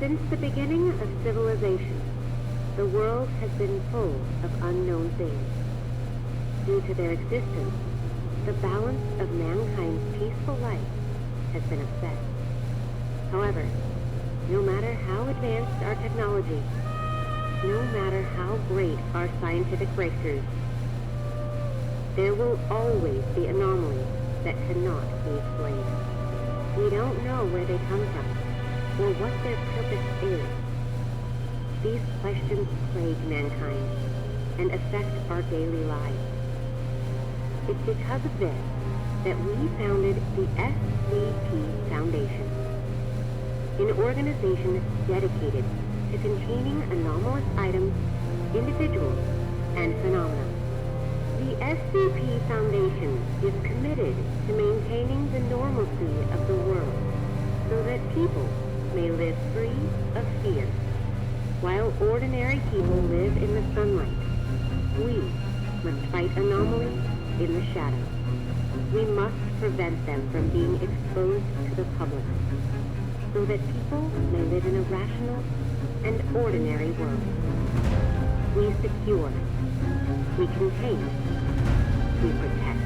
Since the beginning of civilization, the world has been full of unknown things. Due to their existence, the balance of mankind's peaceful life has been upset. However, no matter how advanced our technology, no matter how great our scientific breakthroughs, there will always be anomalies that cannot be explained. We don't know where they come from, or what their purpose is. These questions plague mankind and affect our daily lives. It's because of this that we founded the SCP Foundation, an organization dedicated to containing anomalous items, individuals, and phenomena. The SCP Foundation is committed to maintaining the normalcy of the world so that people may live free of fear. While ordinary people live in the sunlight, we must fight anomalies in the shadows. We must prevent them from being exposed to the public, so that people may live in a rational and ordinary world. We secure, we contain, we protect.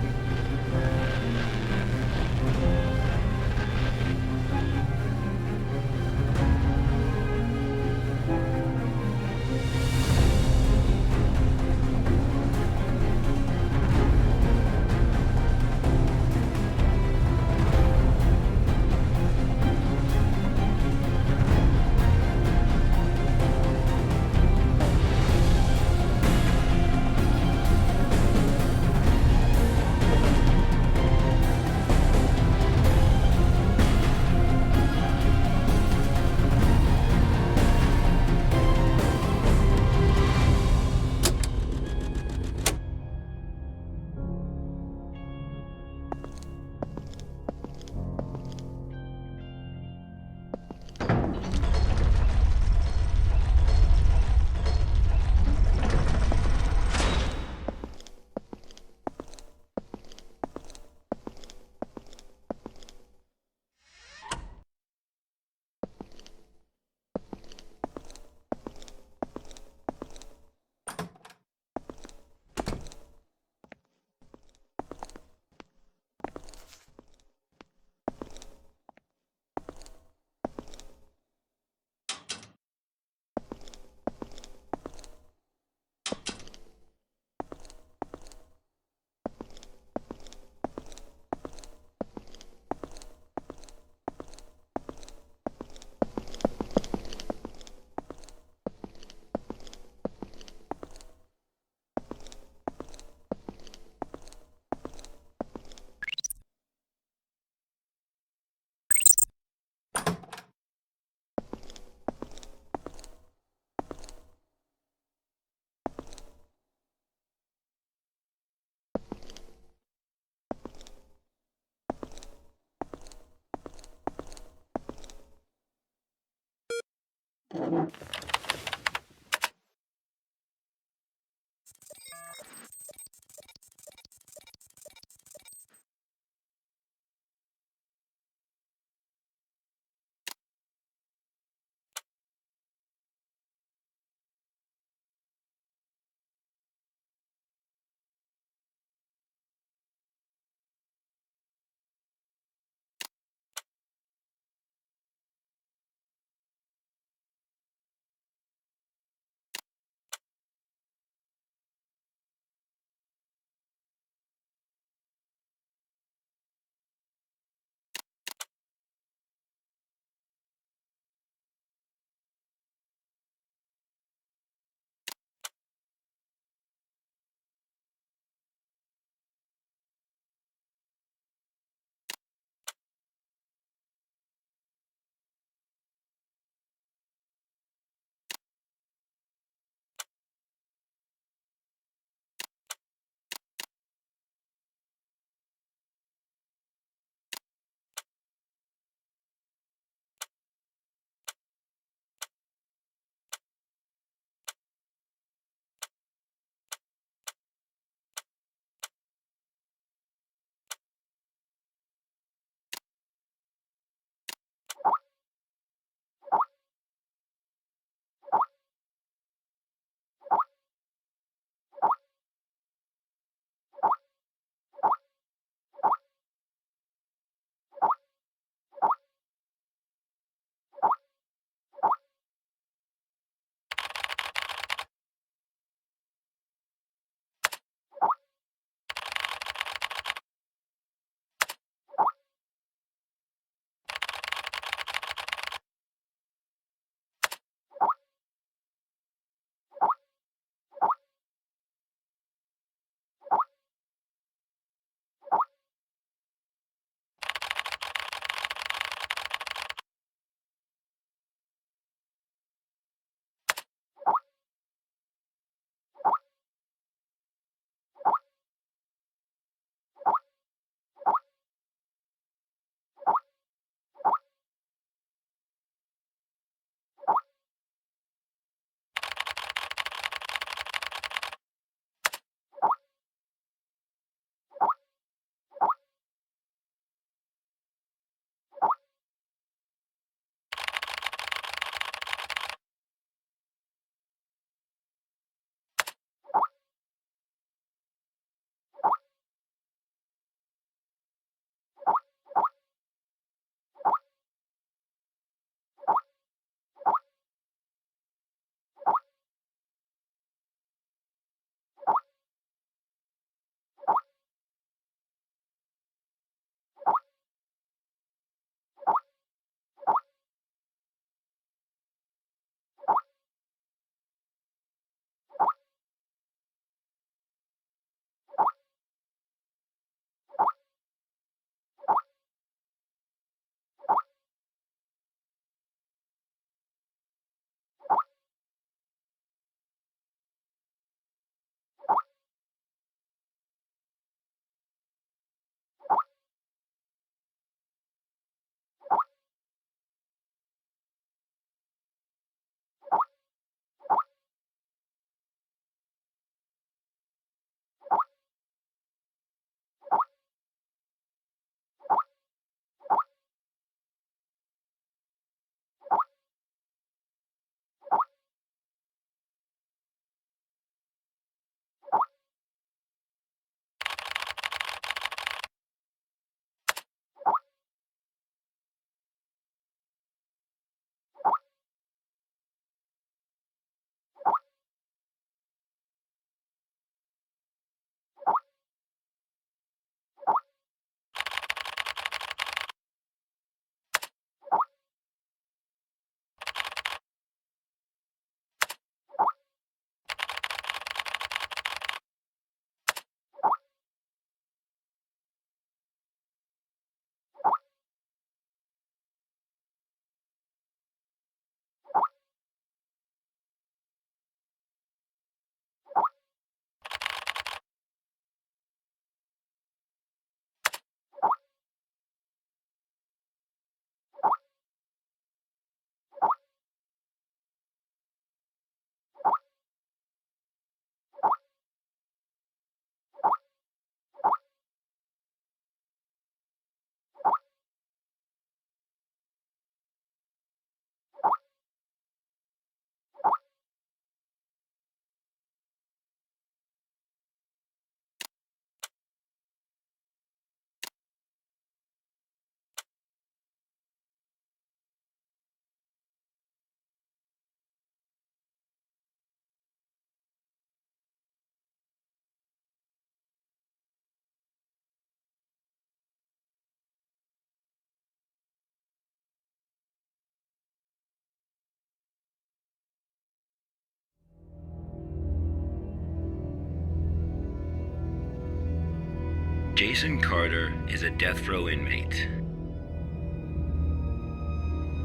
Jason Carter is a death row inmate.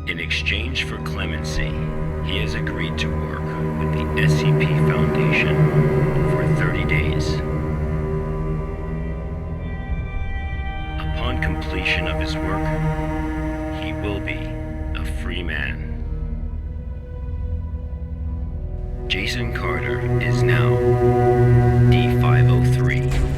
In exchange for clemency, he has agreed to work with the SCP Foundation for 30 days. Upon completion of his work, he will be a free man. Jason Carter is now D503.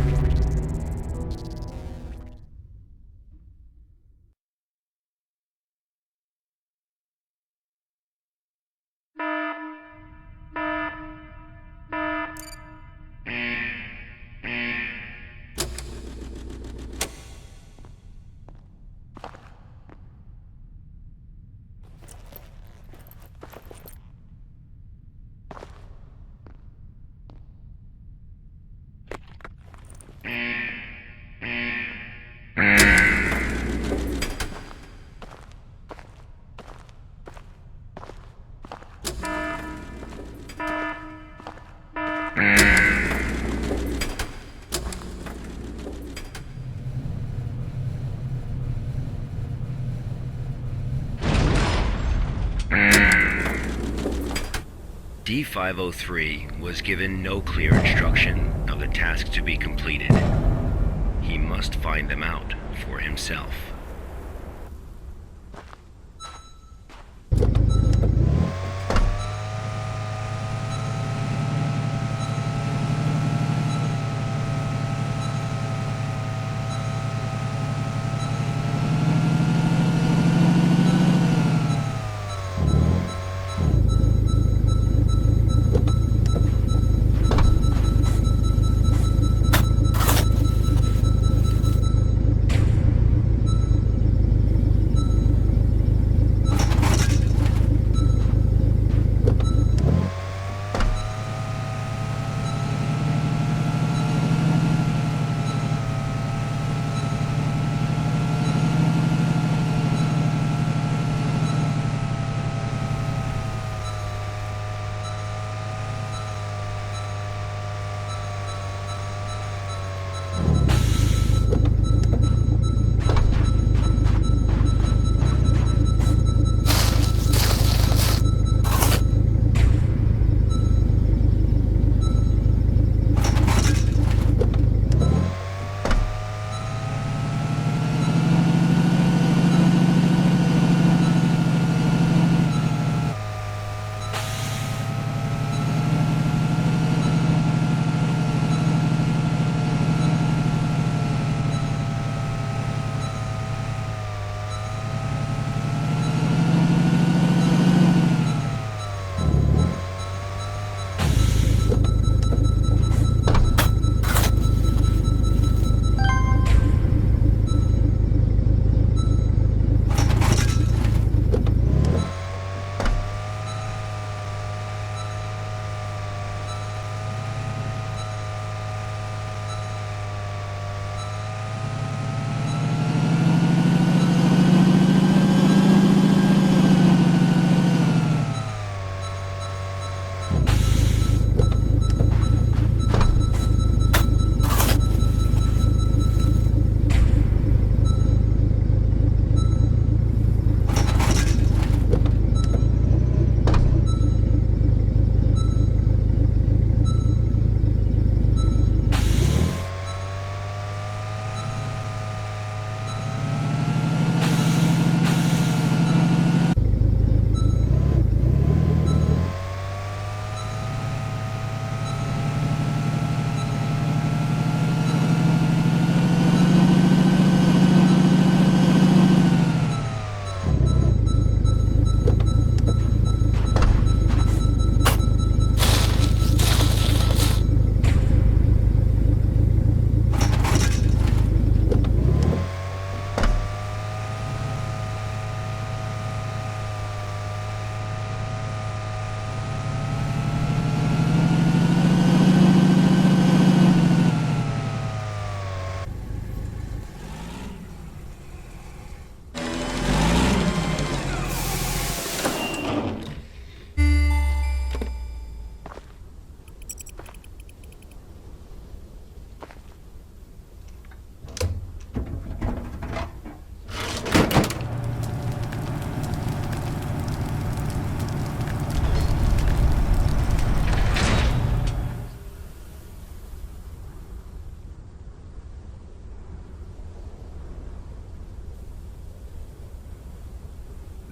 D503 was given no clear instruction of the task to be completed. He must find them out for himself.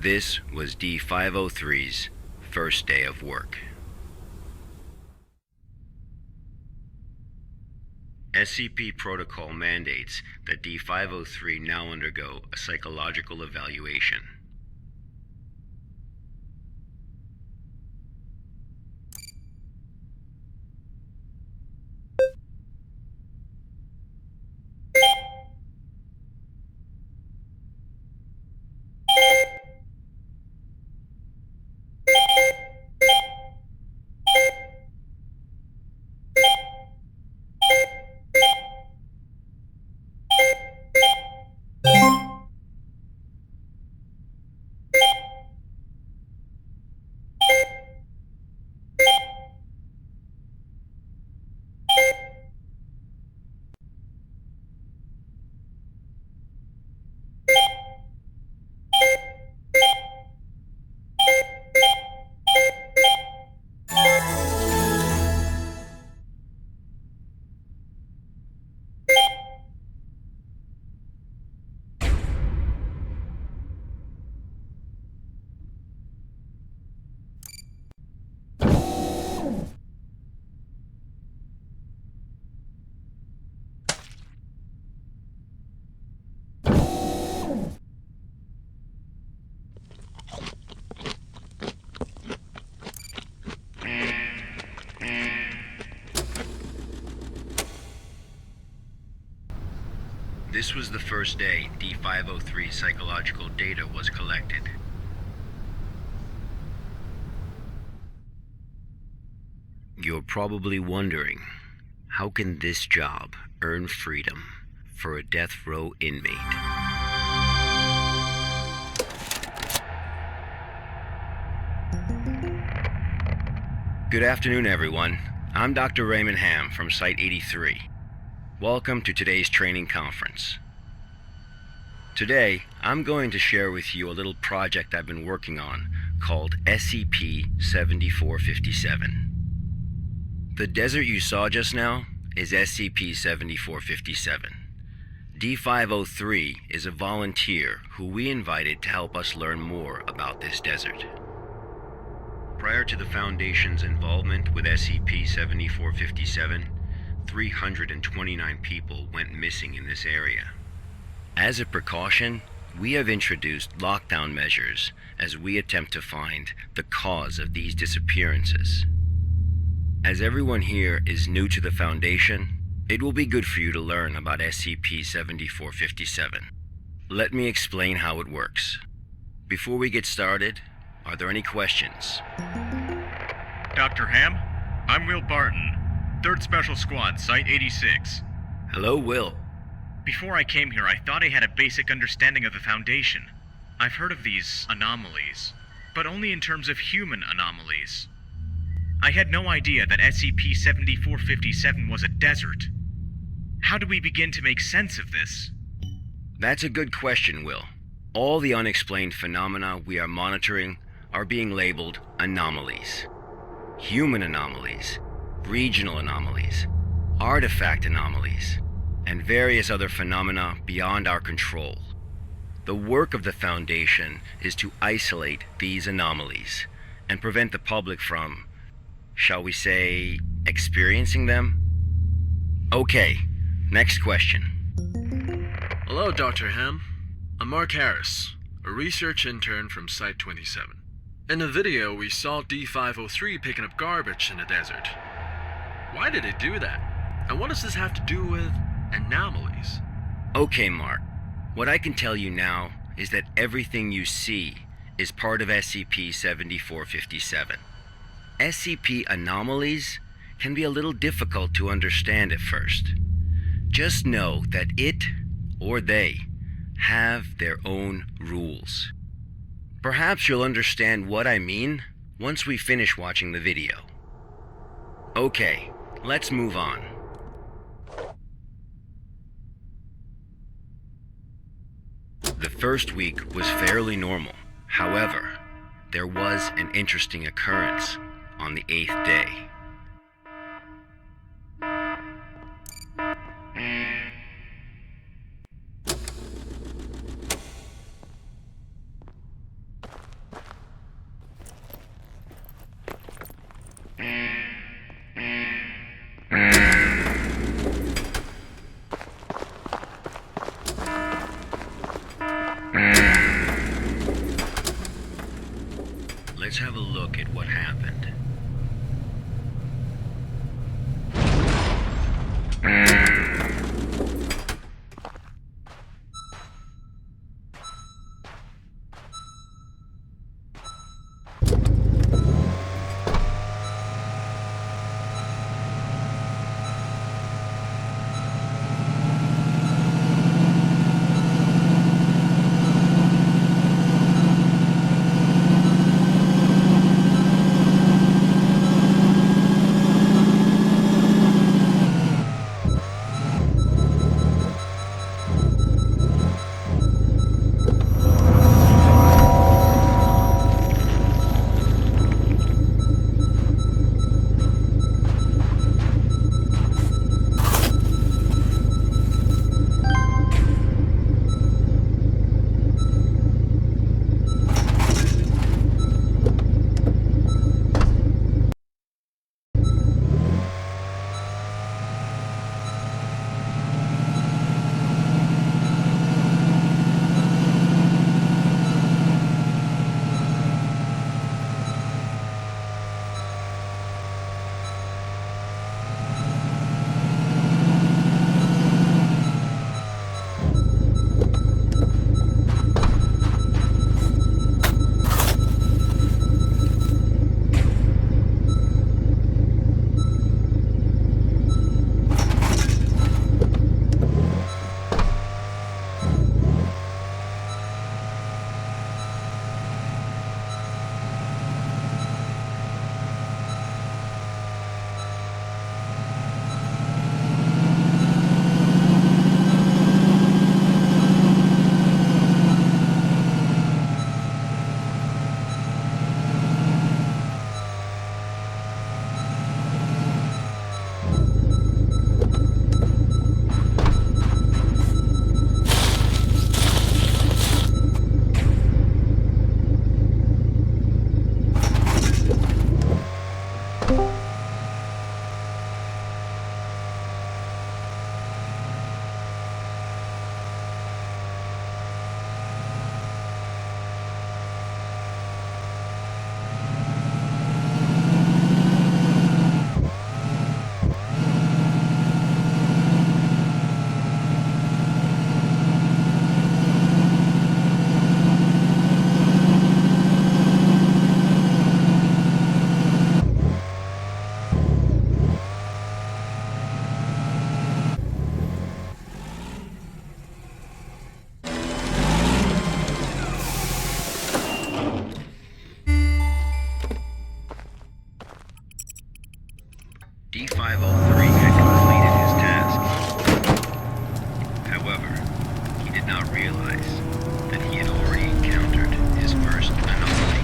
This was D503's first day of work. SCP protocol mandates that D503 now undergo a psychological evaluation. This was the first day D503 psychological data was collected. You're probably wondering, how can this job earn freedom for a death row inmate? Good afternoon, everyone. I'm Dr. Raymond Ham from Site 83. Welcome to today's training conference. Today, I'm going to share with you a little project I've been working on called SCP-7457. The desert you saw just now is SCP-7457. D503 is a volunteer who we invited to help us learn more about this desert. Prior to the Foundation's involvement with SCP-7457, 329 people went missing in this area. As a precaution, we have introduced lockdown measures as we attempt to find the cause of these disappearances. As everyone here is new to the Foundation, it will be good for you to learn about SCP-7457. Let me explain how it works. Before we get started, are there any questions? Dr. Ham, I'm Will Barton, 3rd Special Squad, Site 86. Hello, Will. Before I came here, I thought I had a basic understanding of the Foundation. I've heard of these anomalies, but only in terms of human anomalies. I had no idea that SCP-7457 was a desert. How do we begin to make sense of this? That's a good question, Will. All the unexplained phenomena we are monitoring are being labeled anomalies. Human anomalies, regional anomalies, artifact anomalies, and various other phenomena beyond our control. The work of the Foundation is to isolate these anomalies and prevent the public from, shall we say, experiencing them? Okay, next question. Hello, Dr. Ham. I'm Mark Harris, a research intern from Site 27. In the video, we saw D503 picking up garbage in the desert. Why did it do that? And what does this have to do with anomalies? Okay, Mark. What I can tell you now is that everything you see is part of SCP-7457. SCP anomalies can be a little difficult to understand at first. Just know that it, or they, have their own rules. Perhaps you'll understand what I mean once we finish watching the video. Okay, let's move on. The first week was fairly normal. However, there was an interesting occurrence on the 8th day. look at what happened. D503 had completed his task. However, he did not realize that he had already encountered his first anomaly.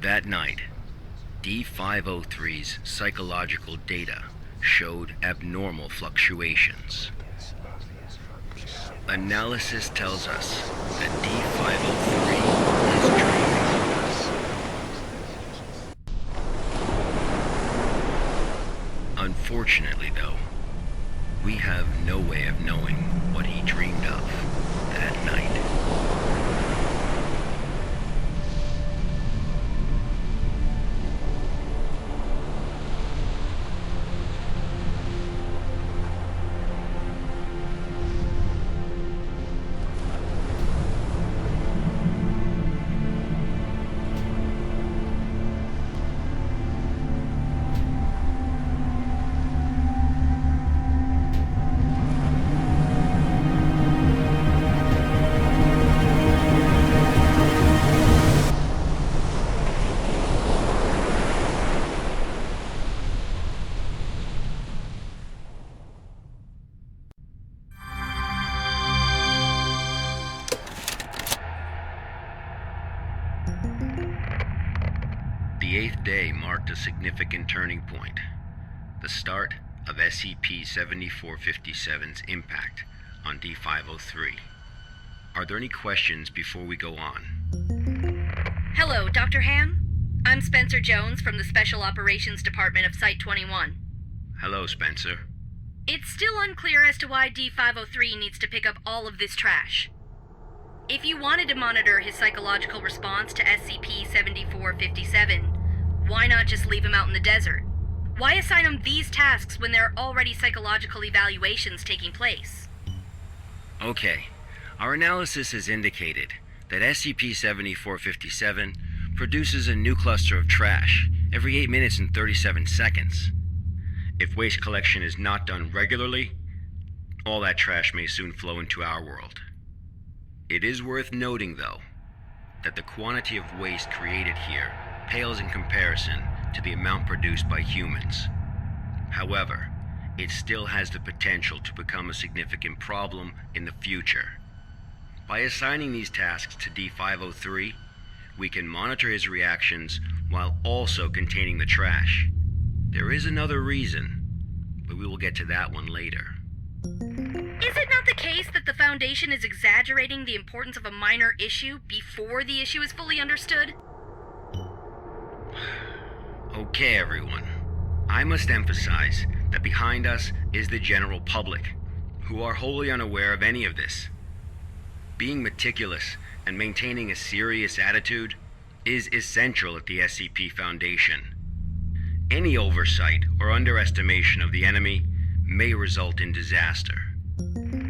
That night, D503's psychological data showed abnormal fluctuations. Analysis tells us that D503 is dreaming. Unfortunately, though, we have no way of knowing what he dreamed of that night. The 8th day marked a significant turning point, the start of SCP-7457's impact on D503. Are there any questions before we go on? Hello, Dr. Ham. I'm Spencer Jones from the Special Operations Department of Site-21. Hello, Spencer. It's still unclear as to why D503 needs to pick up all of this trash. If you wanted to monitor his psychological response to SCP-7457, why not just leave him out in the desert? Why assign him these tasks when there are already psychological evaluations taking place? Okay, our analysis has indicated that SCP-7457 produces a new cluster of trash every 8 minutes and 37 seconds. If waste collection is not done regularly, all that trash may soon flow into our world. It is worth noting, though, that the quantity of waste created here pales in comparison to the amount produced by humans. However, it still has the potential to become a significant problem in the future. By assigning these tasks to D503, we can monitor his reactions while also containing the trash. There is another reason, but we will get to that one later. Is it not the case that the Foundation is exaggerating the importance of a minor issue before the issue is fully understood? Okay, everyone. I must emphasize that behind us is the general public, who are wholly unaware of any of this. Being meticulous and maintaining a serious attitude is essential at the SCP Foundation. Any oversight or underestimation of the enemy may result in disaster.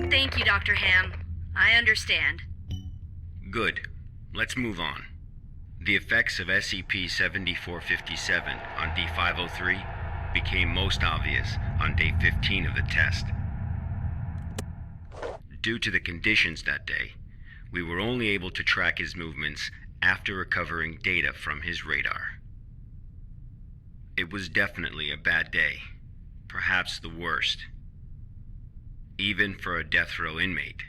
Thank you, Dr. Ham. I understand. Good. Let's move on. The effects of SCP-7457 on D503 became most obvious on day 15 of the test. Due to the conditions that day, we were only able to track his movements after recovering data from his radar. It was definitely a bad day, perhaps the worst, even for a death row inmate.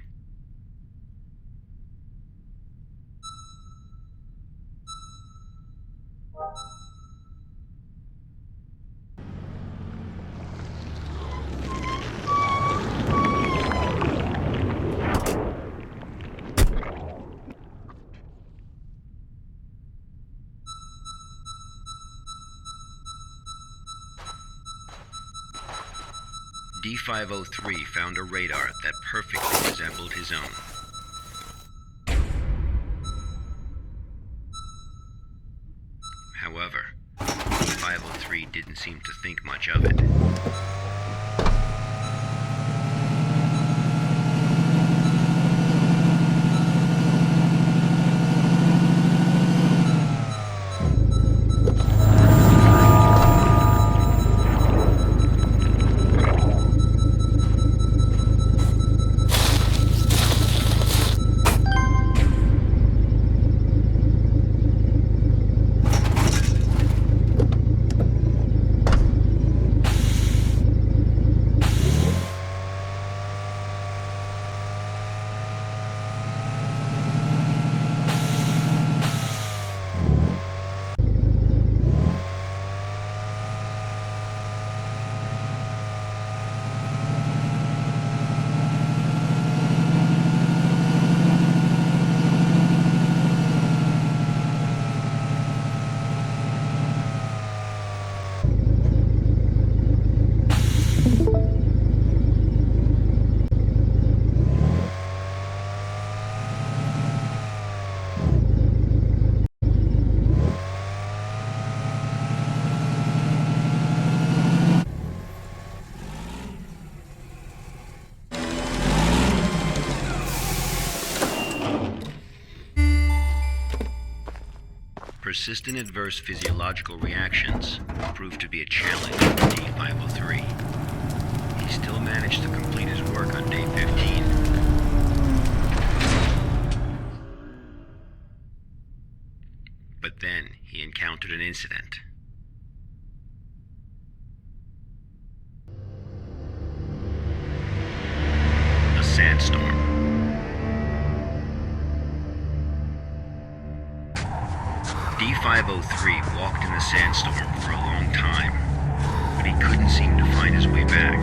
D503 found a radar that perfectly resembled his own. However, D503 didn't seem to think much of it. persistent adverse physiological reactions proved to be a challenge for D503. He still managed to complete his work on day 15. But then he encountered an incident. A sandstorm. D503 walked in the sandstorm for a long time, but he couldn't seem to find his way back.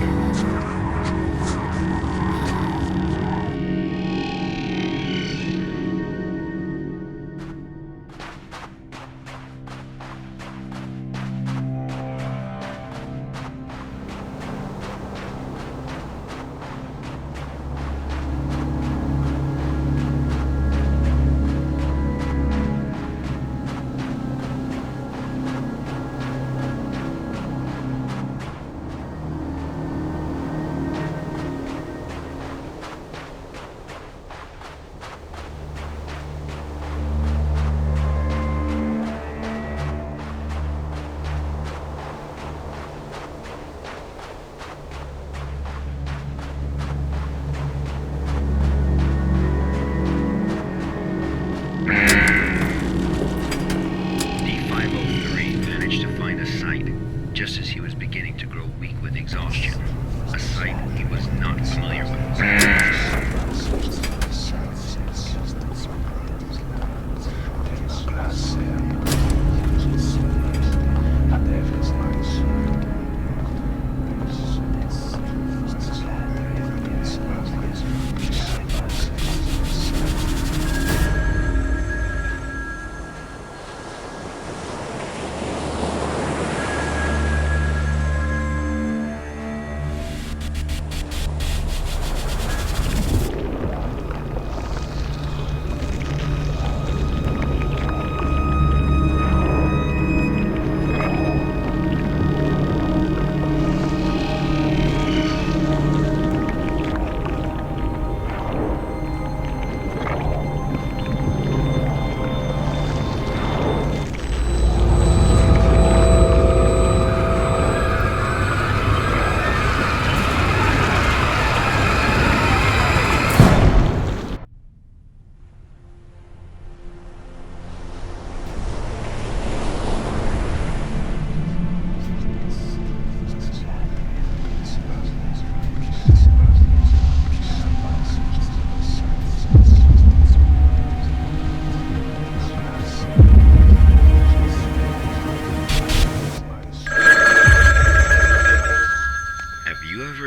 Just as he was beginning to grow weak with exhaustion, a sight he was not familiar with.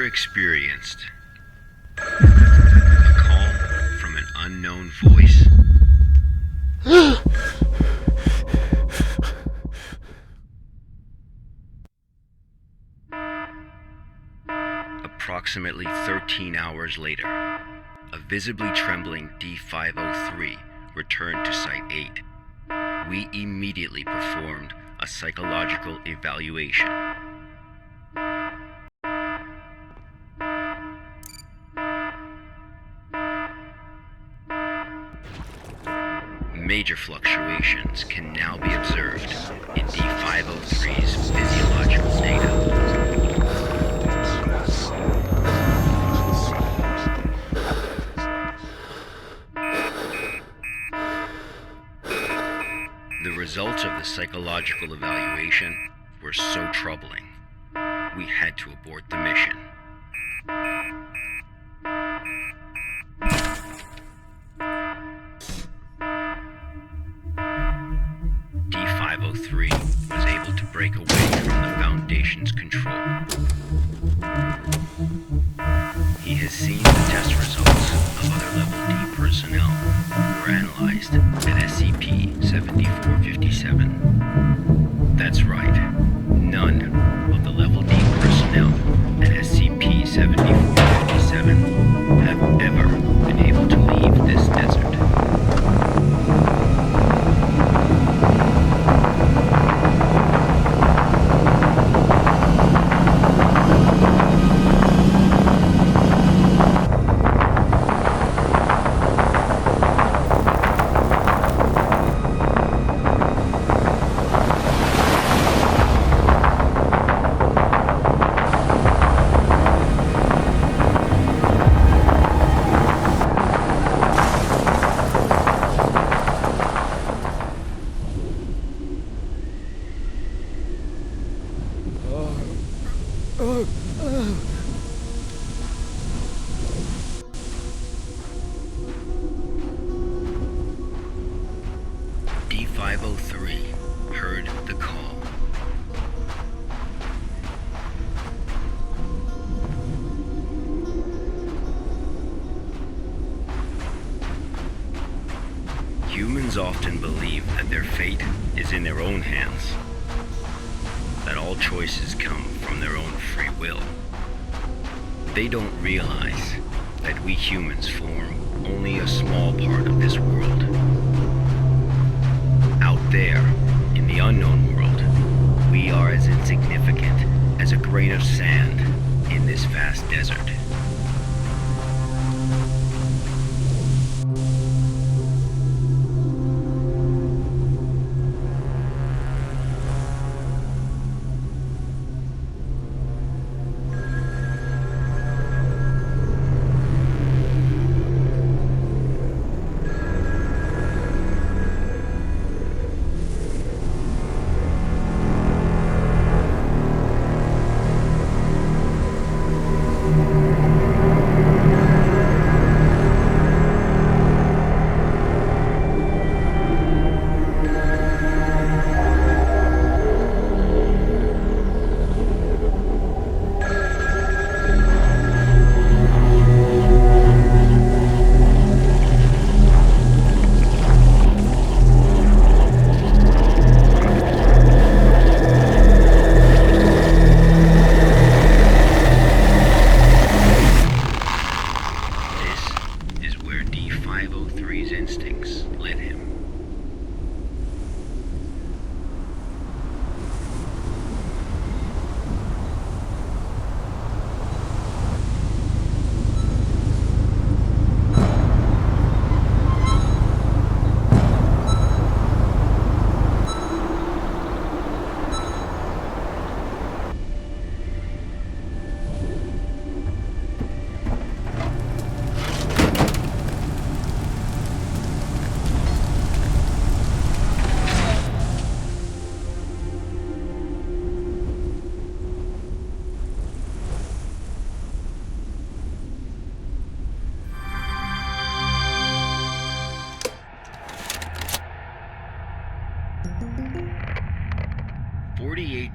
Experienced a call from an unknown voice. Approximately 13 hours later, a visibly trembling D503 returned to Site 8. We immediately performed a psychological evaluation. Major fluctuations can now be observed in D503's physiological data. The results of the psychological evaluation were so troubling, we had to abort the mission. D503 was able to break away from the Foundation's control. He has seen the test results of other Level D personnel who were analyzed at SCP-7457. That's right, none of the Level D personnel at SCP-7457 have ever been able to leave this desert. D503 heard the call. Humans often believe that their fate is in their own hands, that all choices come from their own free will. They don't realize that we humans form only a small part of this world. Out there, in the unknown world, we are as insignificant as a grain of sand in this vast desert. Instincts led him.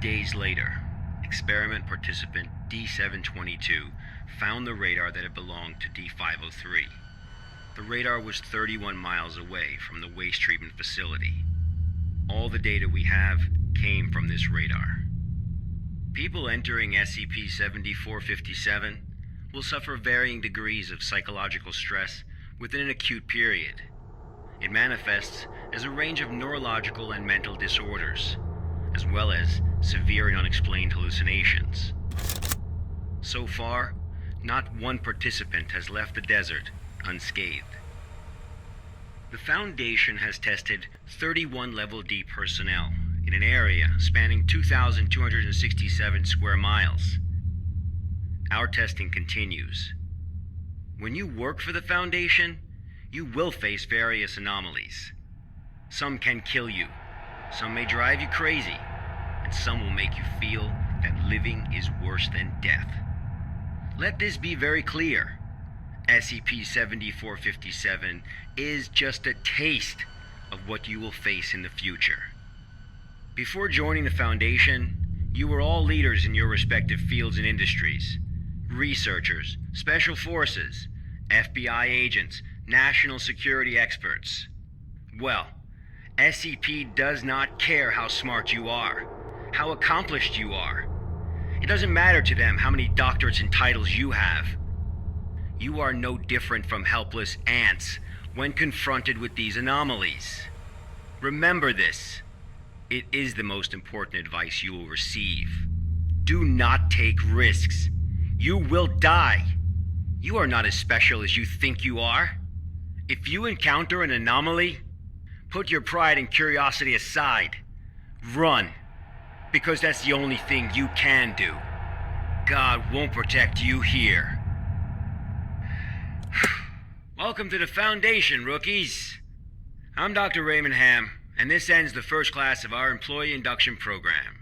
Days later, experiment participant D722 found the radar that had belonged to D503. The radar was 31 miles away from the waste treatment facility. All the data we have came from this radar. People entering SCP-7457 will suffer varying degrees of psychological stress within an acute period. It manifests as a range of neurological and mental disorders, as well as severe and unexplained hallucinations. So far, not one participant has left the desert unscathed. The Foundation has tested 31 Level D personnel in an area spanning 2,267 square miles. Our testing continues. When you work for the Foundation, you will face various anomalies. Some can kill you, some may drive you crazy, and some will make you feel that living is worse than death. Let this be very clear. SCP-7457 is just a taste of what you will face in the future. Before joining the Foundation, you were all leaders in your respective fields and industries. Researchers, special forces, FBI agents, national security experts. Well, SCP does not care how smart you are, how accomplished you are. It doesn't matter to them how many doctorates and titles you have. You are no different from helpless ants when confronted with these anomalies. Remember this. It is the most important advice you will receive. Do not take risks. You will die. You are not as special as you think you are. If you encounter an anomaly, put your pride and curiosity aside. Run, because that's the only thing you can do. God won't protect you here. Welcome to the Foundation, rookies. I'm Dr. Raymond Ham, and this ends the first class of our employee induction program.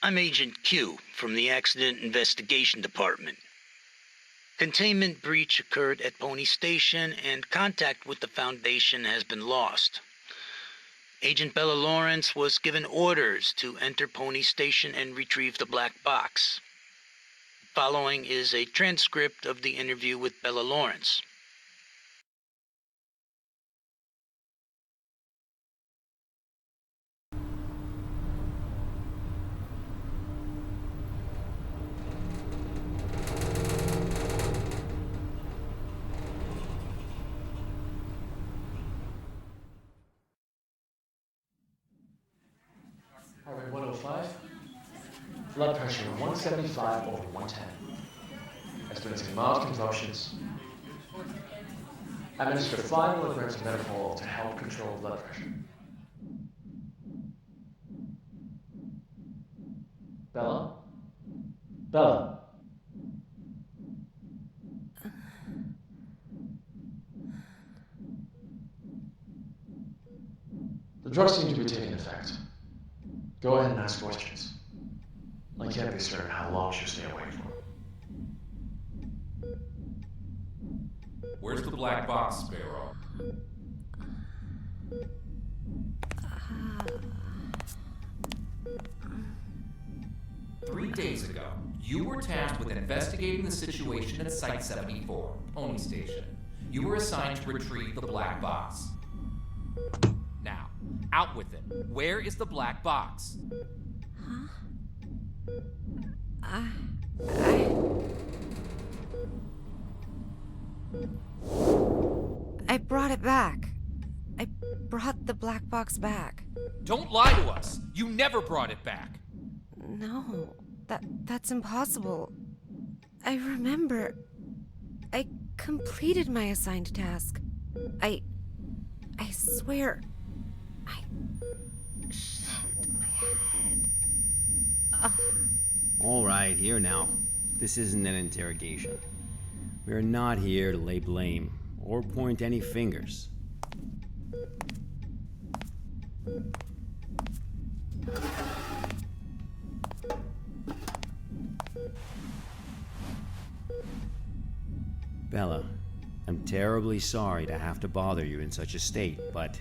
I'm Agent Q from the Accident Investigation Department. Containment breach occurred at Pony Station, and contact with the Foundation has been lost. Agent Bella Lawrence was given orders to enter Pony Station and retrieve the black box. Following is a transcript of the interview with Bella Lawrence. Heart rate 105. Blood pressure 175 over 110. Experiencing mild convulsions. Administer 5 milligrams of metformin to help control blood pressure. Bella? Bella? The drugs seem to be taking effect. Go ahead and ask questions. I can't be certain how long she'll stay awake for. Where's the black box, Sparrow? Three days ago, you were tasked with investigating the situation at Site 74, Pony Station. You were assigned to retrieve the black box. Now, out with it. Where is the black box? I brought it back. I brought the black box back. Don't lie to us! You never brought it back! No, that's impossible. I remember. I completed my assigned task. I swear. Shit, my head. All right, here now. This isn't an interrogation. We're not here to lay blame or point any fingers. Bella, I'm terribly sorry to have to bother you in such a state, but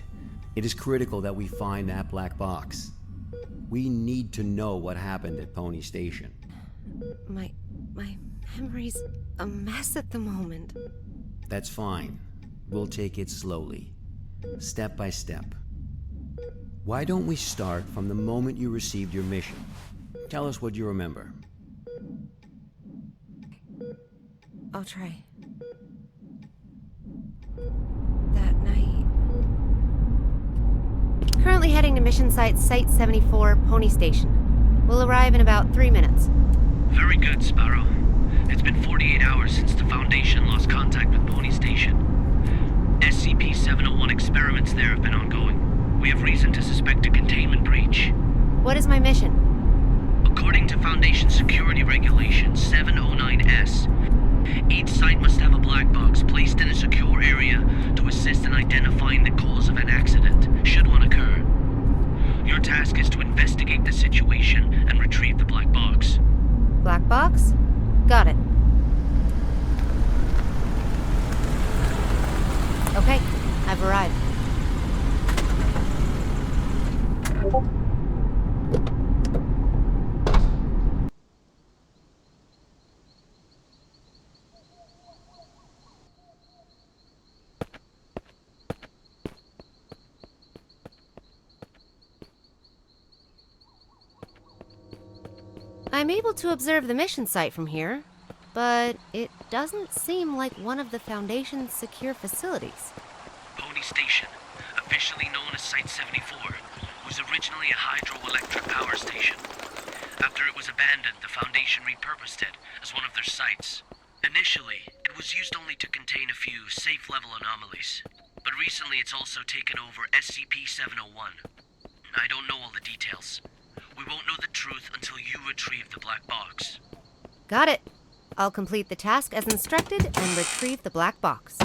it is critical that we find that black box. We need to know what happened at Pony Station. My memory's a mess at the moment. That's fine. We'll take it slowly, step by step. Why don't we start from the moment you received your mission? Tell us what you remember. I'll try. That night. Currently heading to mission site 74, Pony Station. We'll arrive in about 3 minutes. Very good, Sparrow. It's been 48 hours since the Foundation lost contact with Pony Station. SCP-701 experiments there have been ongoing. We have reason to suspect a containment breach. What is my mission? According to Foundation Security Regulation 709S, each site must have a black box placed in a secure area to assist in identifying the cause of an accident, should one occur. Your task is to investigate the situation and retrieve the black box. Black box? Got it. Okay, I've arrived. I'm able to observe the mission site from here, but it doesn't seem like one of the Foundation's secure facilities. Pony Station, officially known as Site 74, was originally a hydroelectric power station. After it was abandoned, the Foundation repurposed it as one of their sites. Initially, it was used only to contain a few safe-level anomalies, but recently it's also taken over SCP-701. I don't know all the details. We won't know the truth until you retrieve the black box. Got it. I'll complete the task as instructed and retrieve the black box.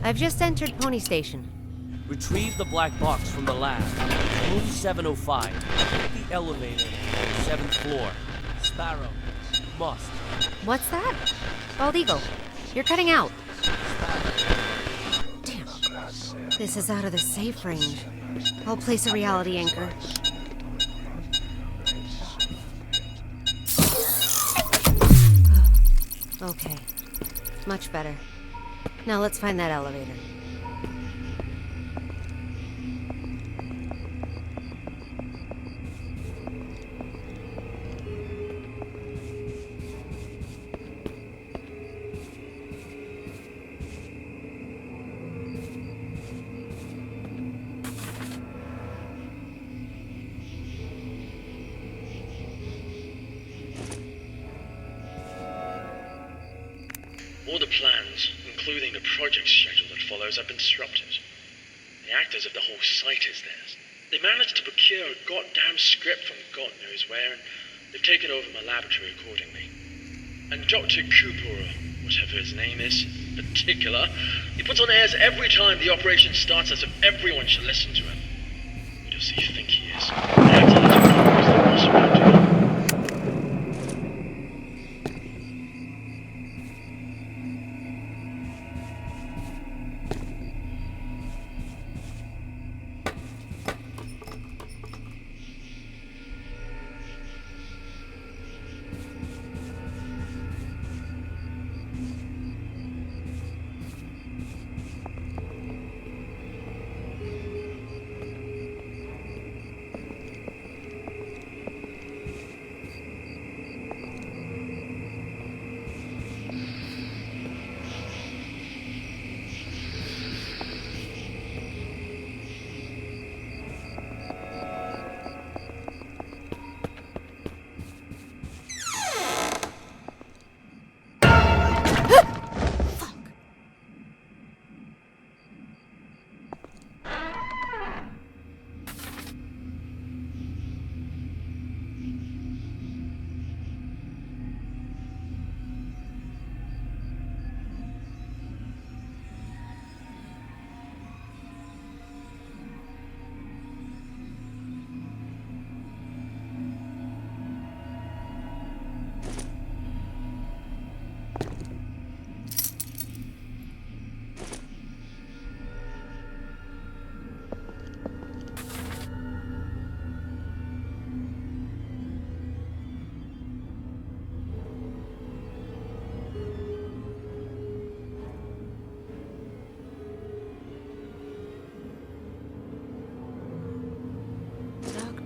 I've just entered Pony Station. Retrieve the black box from the lab. Room 705. Take the elevator. 7th floor. Sparrow. Must. What's that? Bald Eagle, you're cutting out. Damn. This is out of the safe range. I'll place a reality anchor. Okay. Much better. Now let's find that elevator. All the plans, including the project schedule that follows, have been disrupted. The actors of the whole site is theirs. They managed to procure a goddamn script from God knows where, and they've taken over my laboratory accordingly. And Dr. Cooper, or whatever his name is, in particular, he puts on airs every time the operation starts as if everyone should listen to him. Who does he think he is? The actor that ignores the boss around here.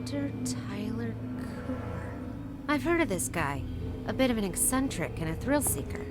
Dr. Tyler Cooper. I've heard of this guy. A bit of an eccentric and a thrill seeker.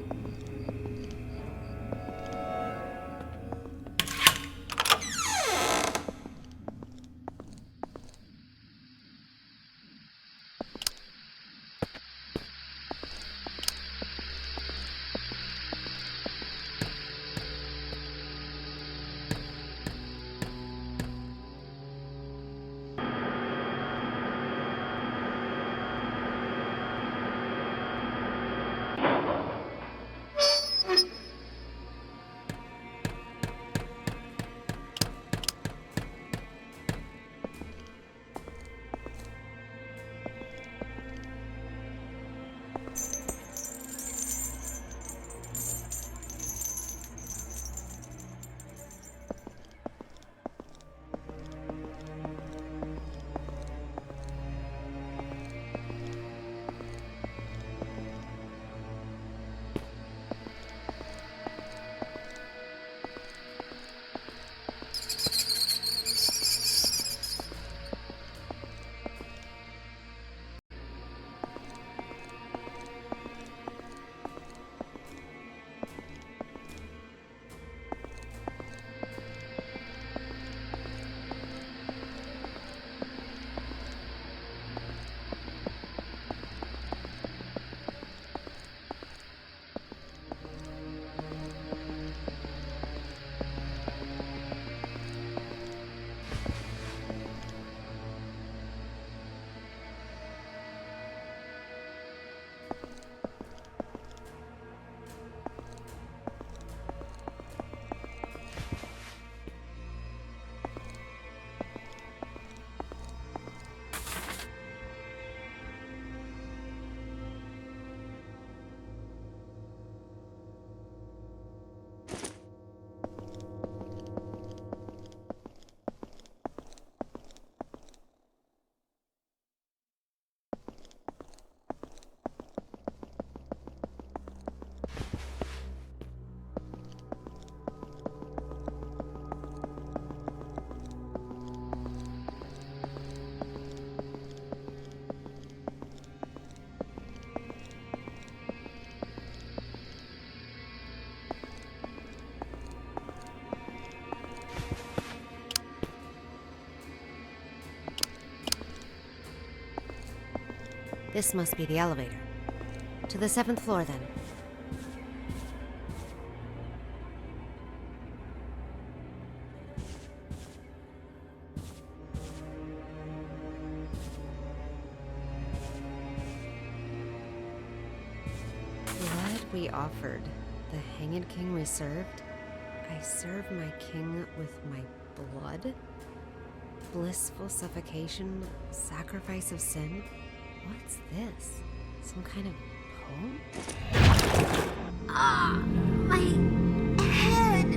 This must be the elevator. To the 7th floor, then. Blood we offered, the Hanged King we served. I serve my king with my blood? Blissful suffocation, sacrifice of sin? What's this? Some kind of poem? My head.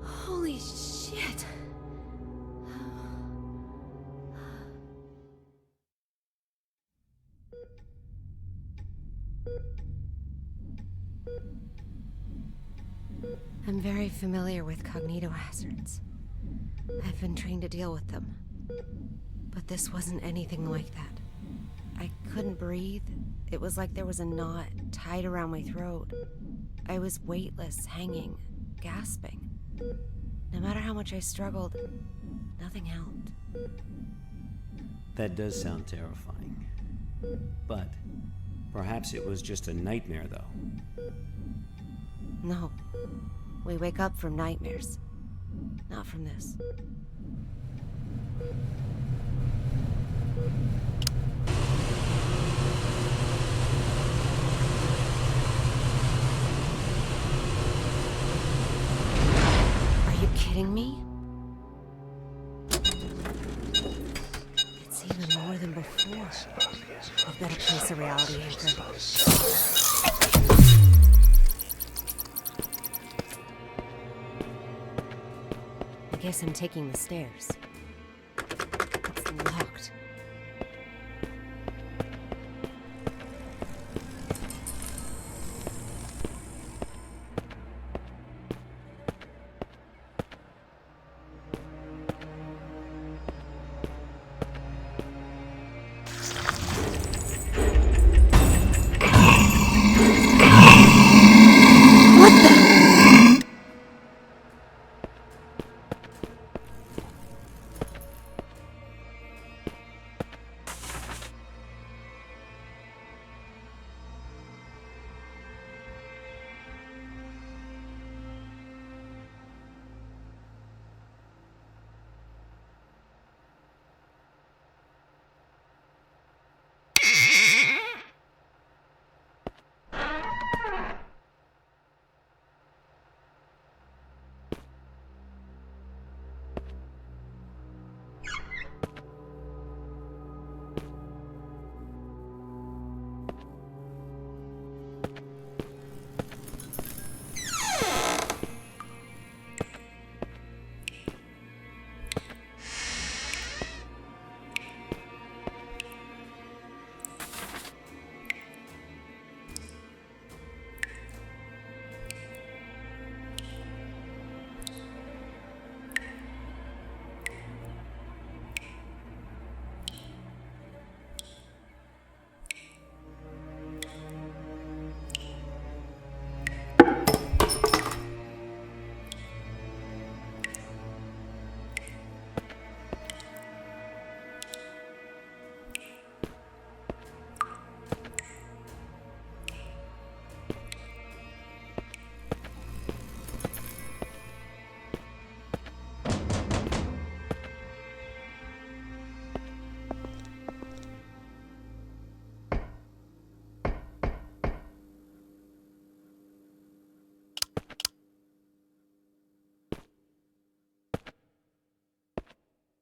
Holy shit! I'm very familiar with cognitohazards. I've been trained to deal with them. But this wasn't anything like that. I couldn't breathe. It was like there was a knot tied around my throat. I was weightless, hanging, gasping. No matter how much I struggled, nothing helped. That does sound terrifying. But perhaps it was just a nightmare, though. No. We wake up from nightmares. Not from this. Are you kidding me? It's even more than before. I've got to place a reality anchor. I guess I'm taking the stairs. It's locked.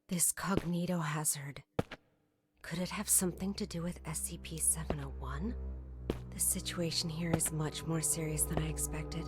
This cognitohazard. Could it have something to do with SCP-701? The situation here is much more serious than I expected.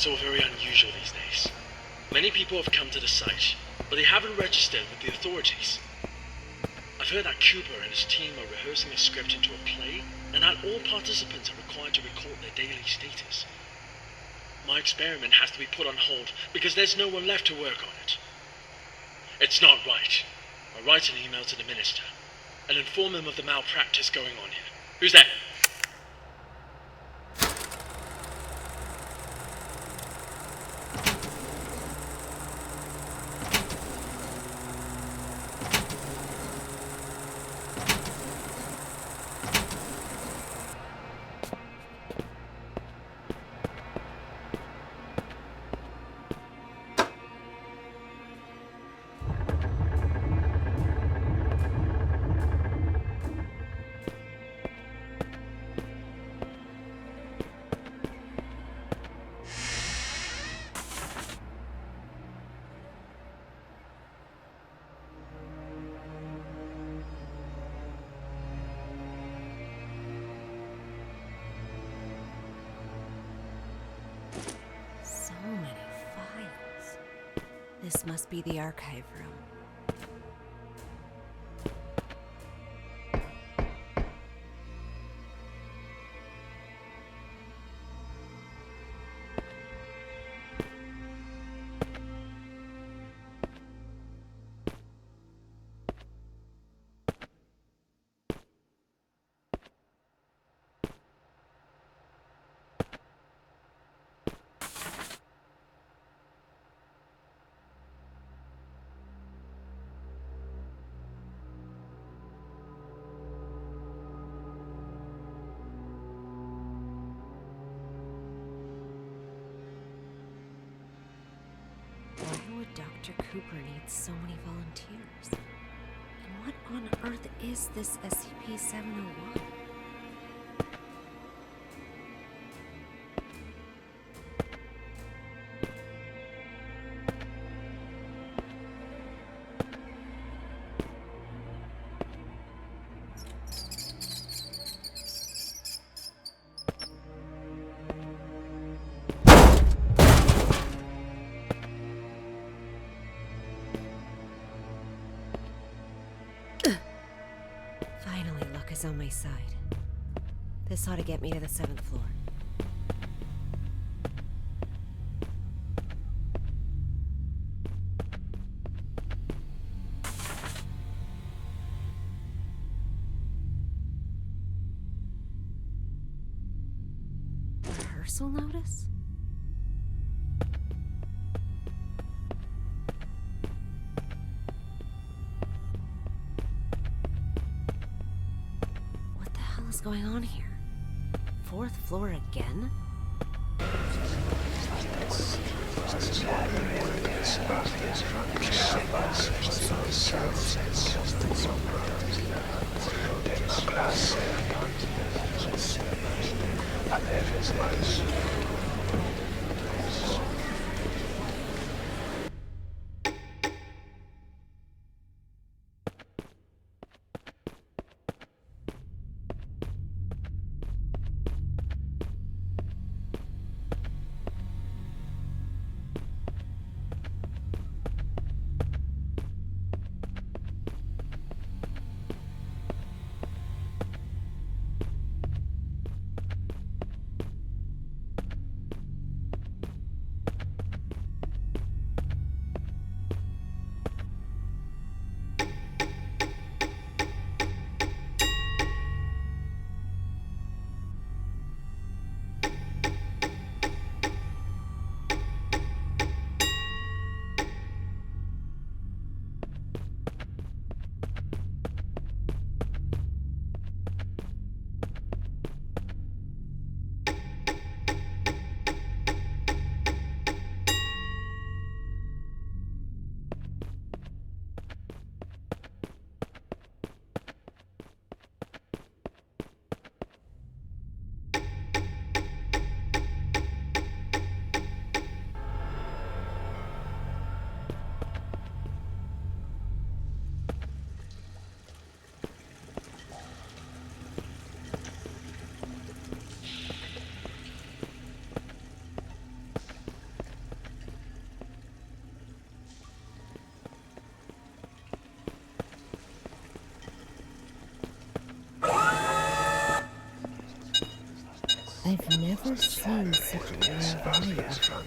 It's all very unusual these days. Many people have come to the site, but they haven't registered with the authorities. I've heard that Cooper and his team are rehearsing a script into a play, and that all participants are required to record their daily status. My experiment has to be put on hold because there's no one left to work on it. It's not right. I'll write an email to the minister and inform him of the malpractice going on here. Who's there? This must be the archive room. Why would Dr. Cooper need so many volunteers? And what on earth is this SCP-701? Is on my side. This ought to get me to the 7th floor. Rehearsal notice? What's going on here? 4th floor again? never seen such a rare body before.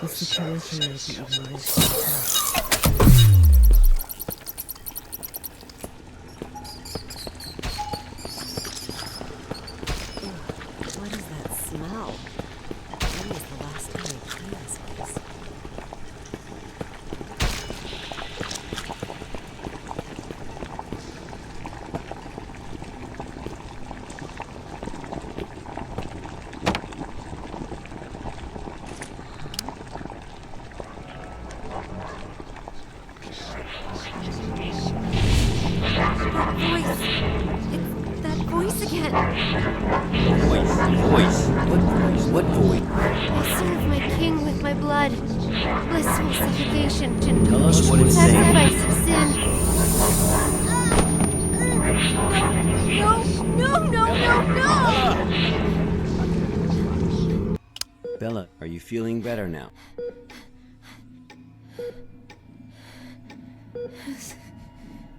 The situation may be even worse than what is that smell? When was the last time I cleaned this place? Voice again. Voice? What voice? I serve my king with my blood. Blissful suffocation to Tell us what it's saying. sacrifice of sin. No! Bella, are you feeling better now?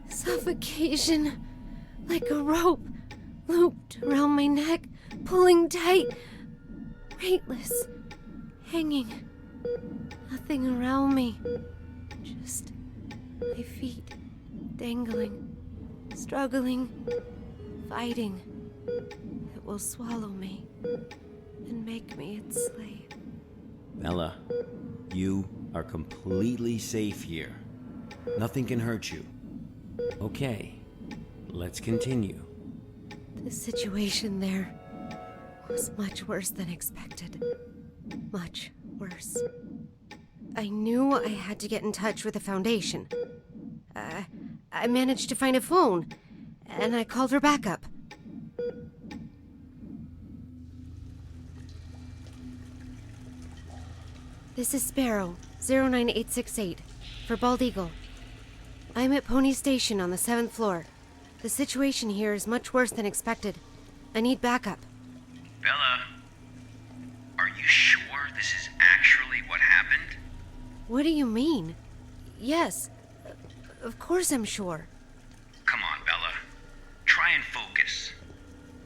Suffocation. Like a rope. Looped around my neck, pulling tight, weightless, hanging, nothing around me, just my feet dangling, struggling, fighting. It will swallow me and make me its slave. Bella, you are completely safe here. Nothing can hurt you. Okay, let's continue. The situation there was much worse than expected. Much worse. I knew I had to get in touch with the Foundation. I managed to find a phone, and I called her backup. This is Sparrow, 09868, for Bald Eagle. I'm at Pony Station on the 7th floor. The situation here is much worse than expected. I need backup. Bella, are you sure this is actually what happened? What do you mean? Yes, of course I'm sure. Come on, Bella. Try and focus.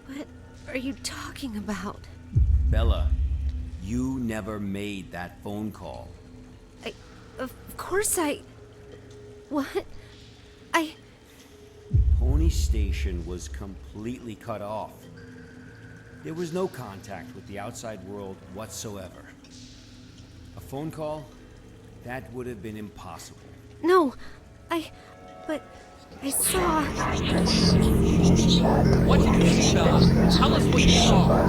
What are you talking about? Bella, you never made that phone call. Of course What? Pony Station was completely cut off. There was no contact with the outside world whatsoever. A phone call? That would have been impossible. No, but I saw... What did you see, Bella? Tell us what you saw.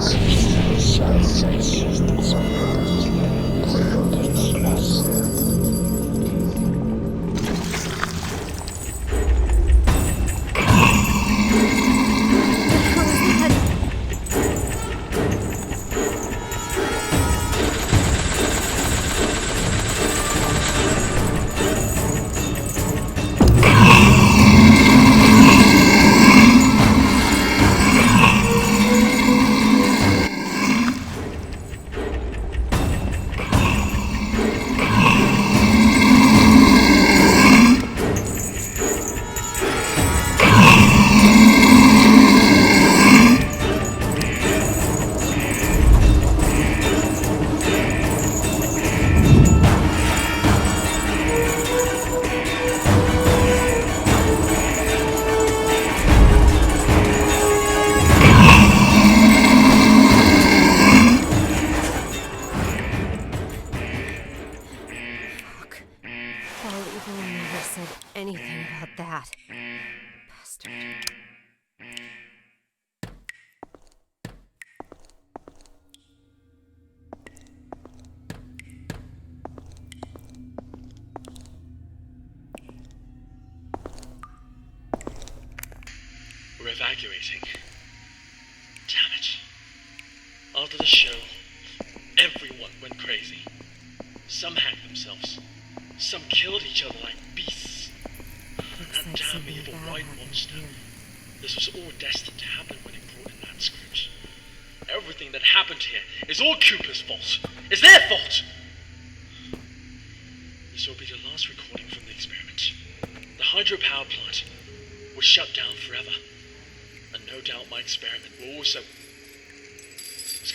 anything about that. Bastard. We're evacuating. Damn it. After the show, everyone went crazy. Some hacked themselves. Some killed each other like beasts. That damn evil white monster. This was all destined to happen when he brought in that script. Everything that happened here is all Cooper's fault. It's their fault! This will be the last recording from the experiment. The hydropower plant was shut down forever. And no doubt my experiment will also... What's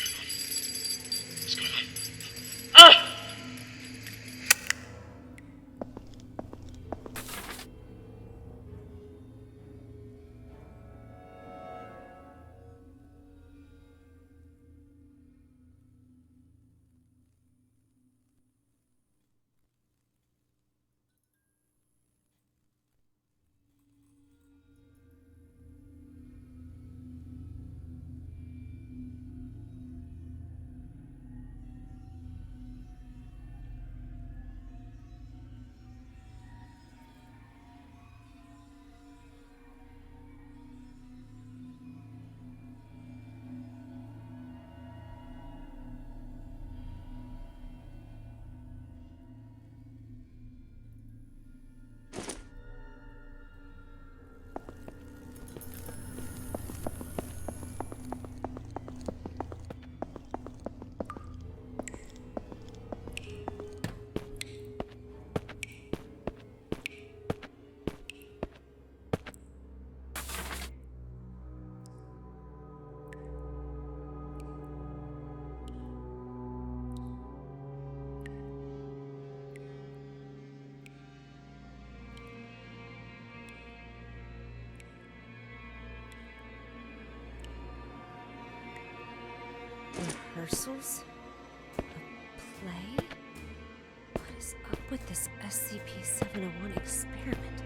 Rehearsals? A play? What is up with this SCP-701 experiment?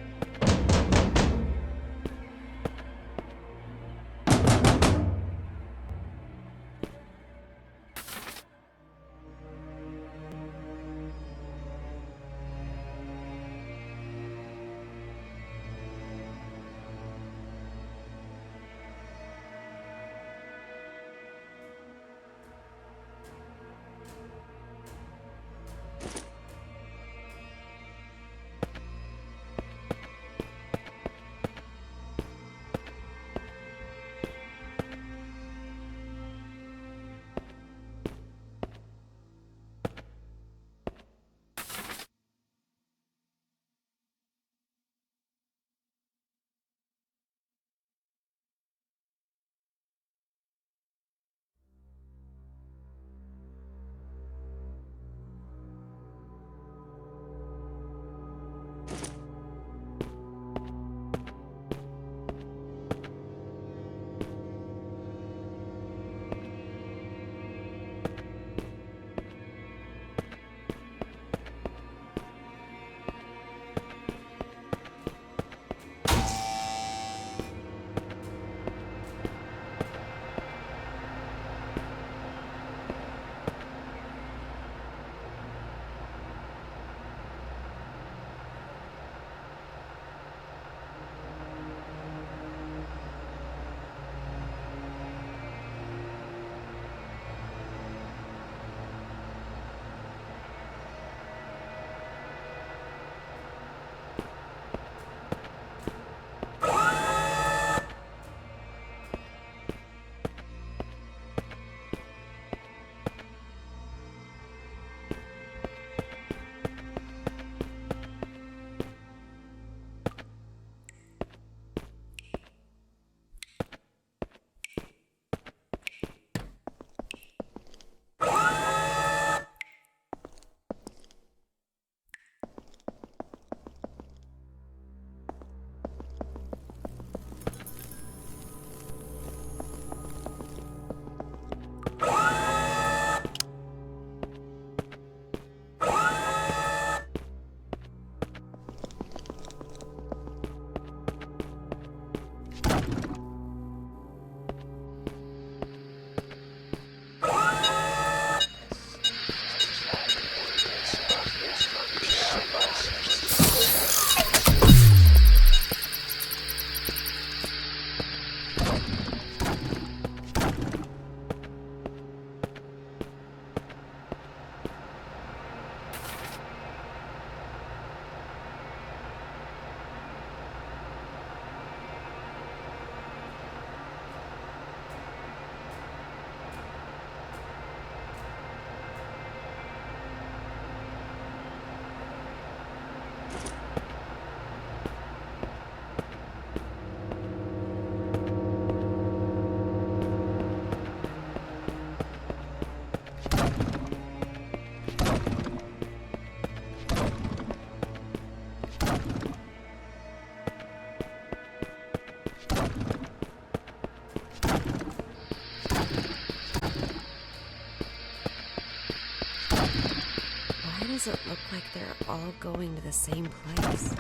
Does it look like they're all going to the same place?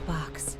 Box.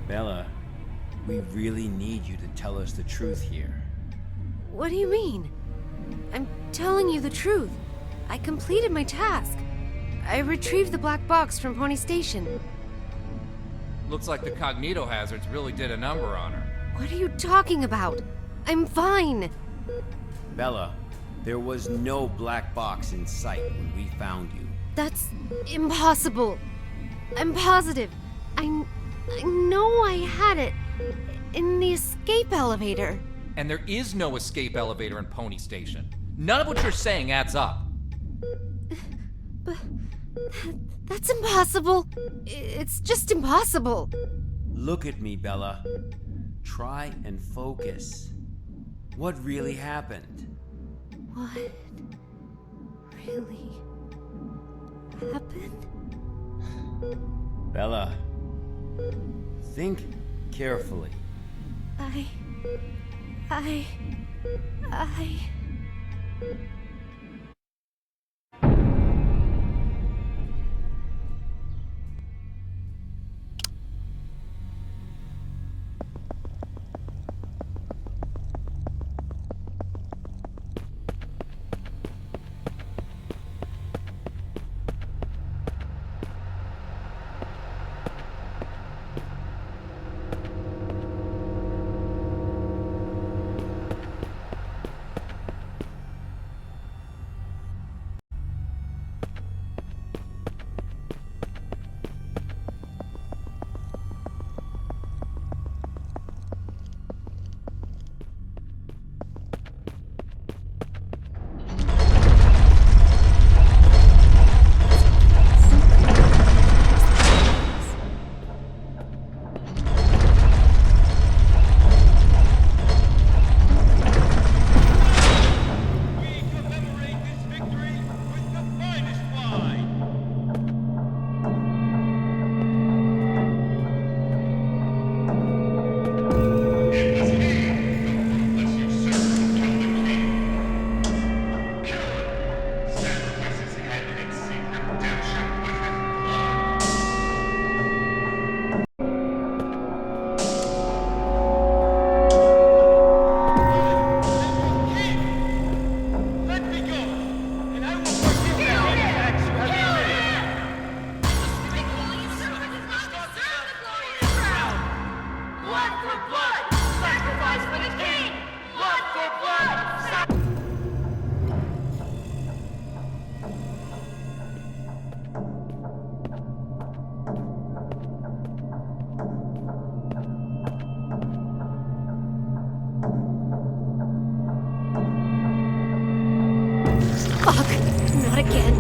Bella, we really need you to tell us the truth here. What do you mean? I'm telling you the truth. I completed my task. I retrieved the black box from Pony Station. Looks like the cognito hazards really did a number on her. What are you talking about? I'm fine. Bella, there was no black box in sight when we found you. That's impossible. I'm positive. I know I had it in the escape elevator. And there is no escape elevator in Pony Station. None of what you're saying adds up. But that's impossible. It's just impossible. Look at me, Bella. Try and focus. What really happened? What really happened? Bella, think carefully. I... Fuck! Not again.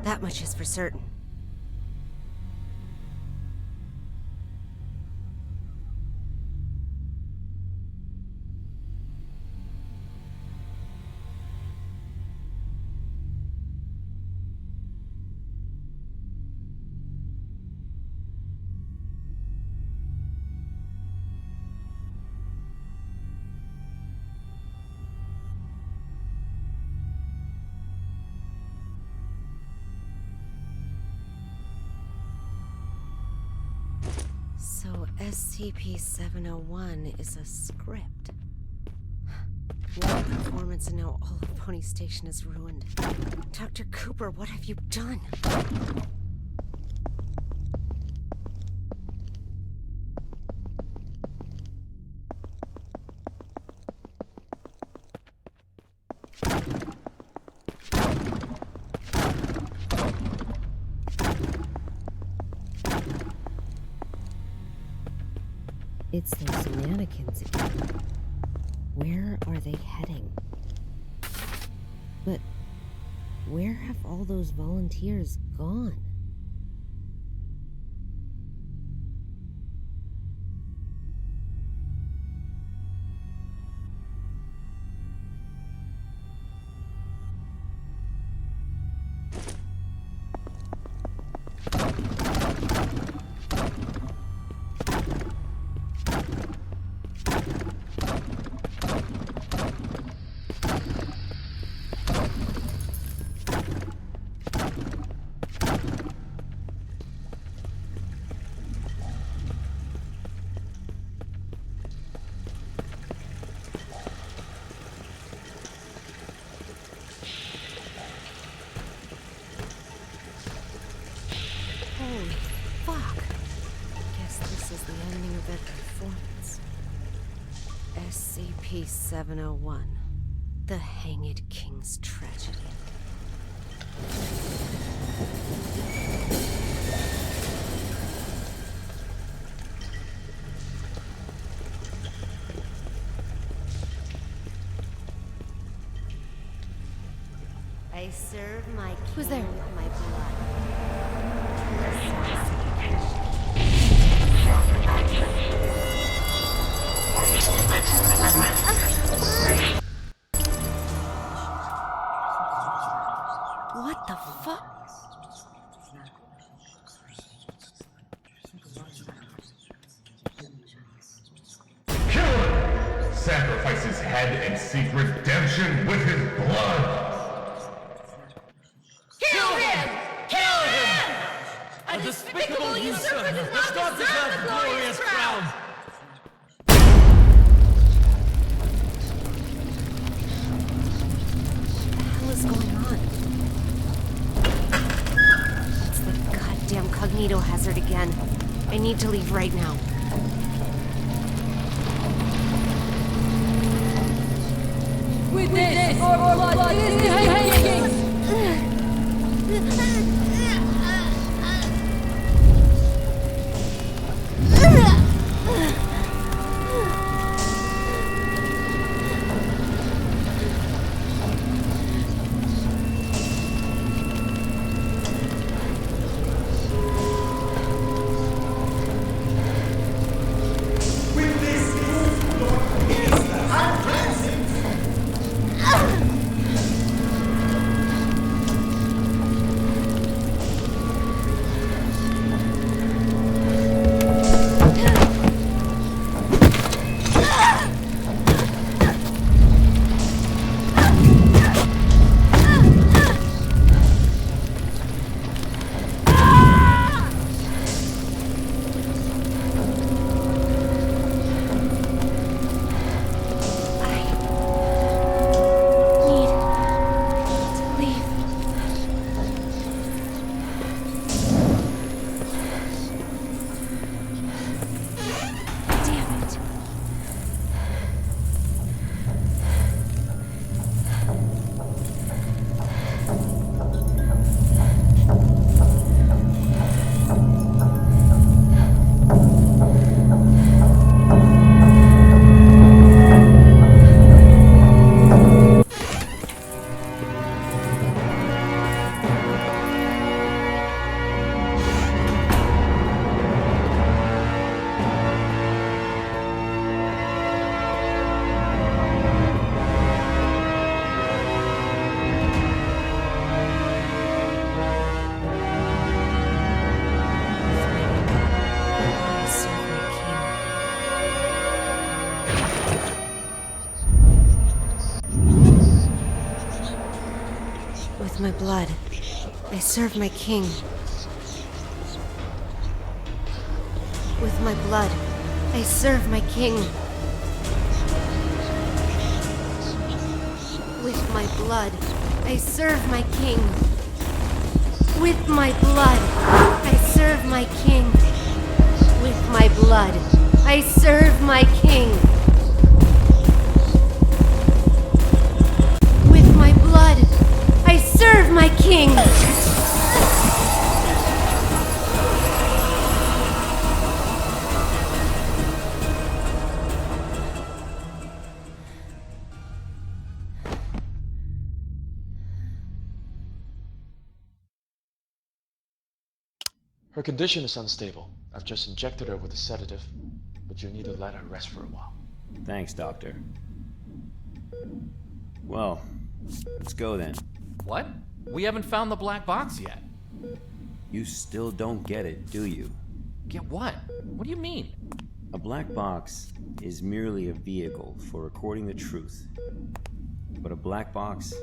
That much is for certain. So SCP-701 is a script. One performance and now all of Pony Station is ruined. Dr. Cooper, what have you done? It's those mannequins again. Where are they heading? But where have all those volunteers gone? Holy fuck. Guess this is the ending of that performance. SCP-701. The Hanged King's Tragedy. I serve my king. Who's there? With my blood. What the fuck? Killer! Sacrifice his head and seek redemption with his blood! Kill him! Kill him! A despicable usurper does not deserve the glorious crown! What the hell is going on? It's the goddamn cognito hazard again. I need to leave right now. With this, our blood is the hanging! With my blood, I serve my king. With my blood, I serve my king. With my blood, I serve my king. With my blood, I serve my king. With my blood, I serve my king. With my blood, I serve my king. Her condition is unstable. I've just injected her with a sedative, but you need to let her rest for a while. Thanks, Doctor. Well, let's go then. What? We haven't found the black box yet. You still don't get it, do you? Get what? What do you mean? A black box is merely a vehicle for recording the truth. But a black box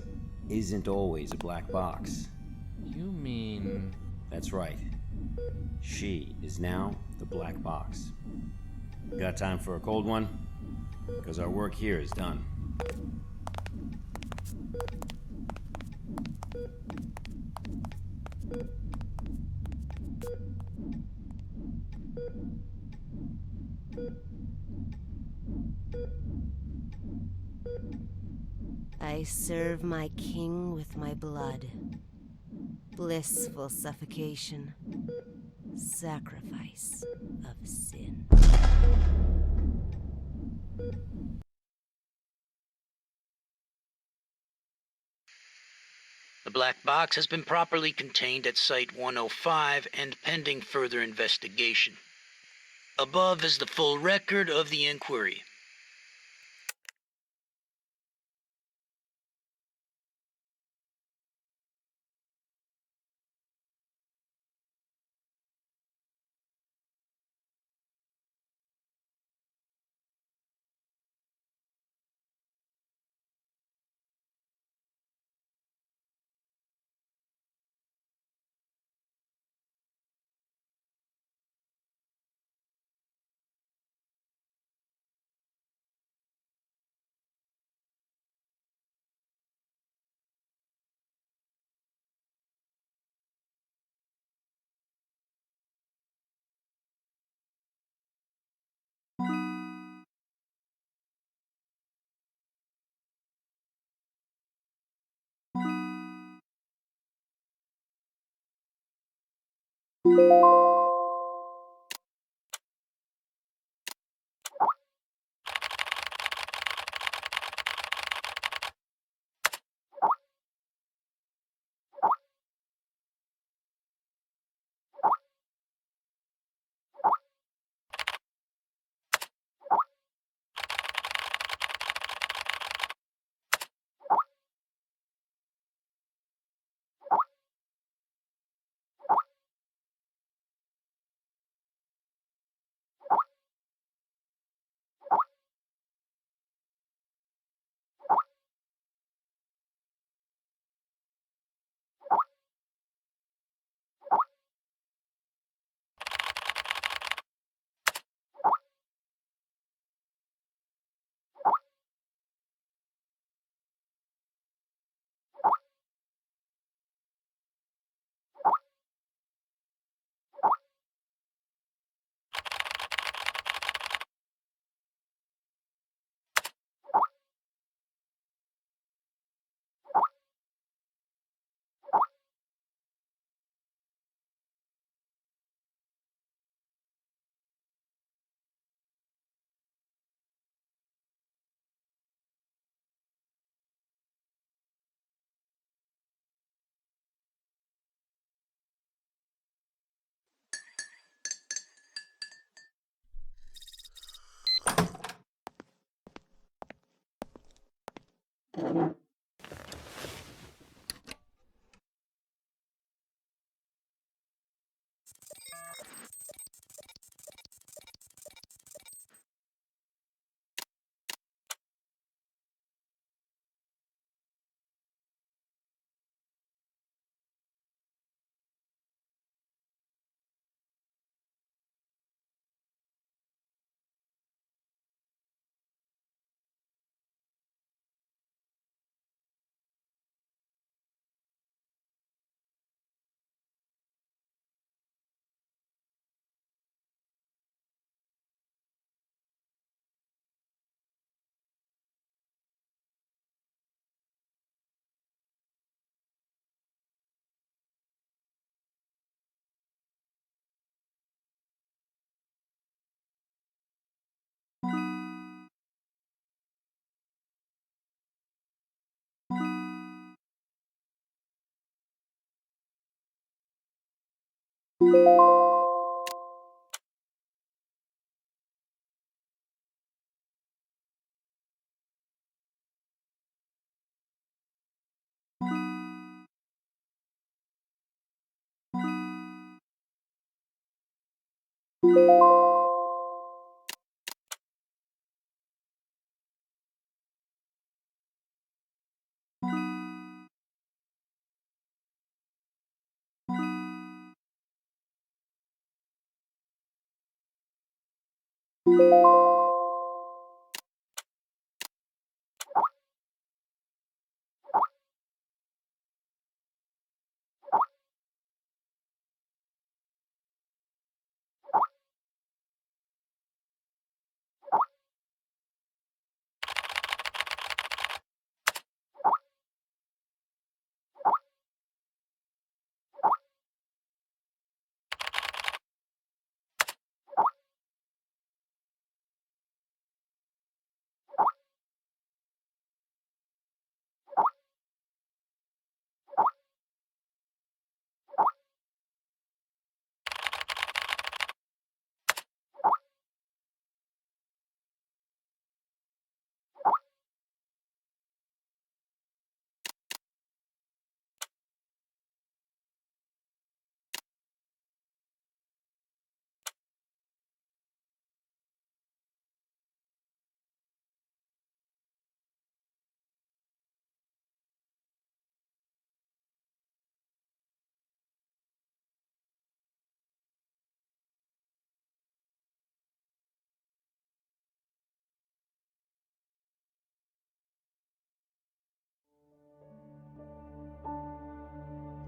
isn't always a black box. You mean... That's right. She is now the black box. Got time for a cold one? Because our work here is done. I serve my king with my blood. Blissful suffocation. Sacrifice of sin. The black box has been properly contained at Site-105 and pending further investigation. Above is the full record of the inquiry.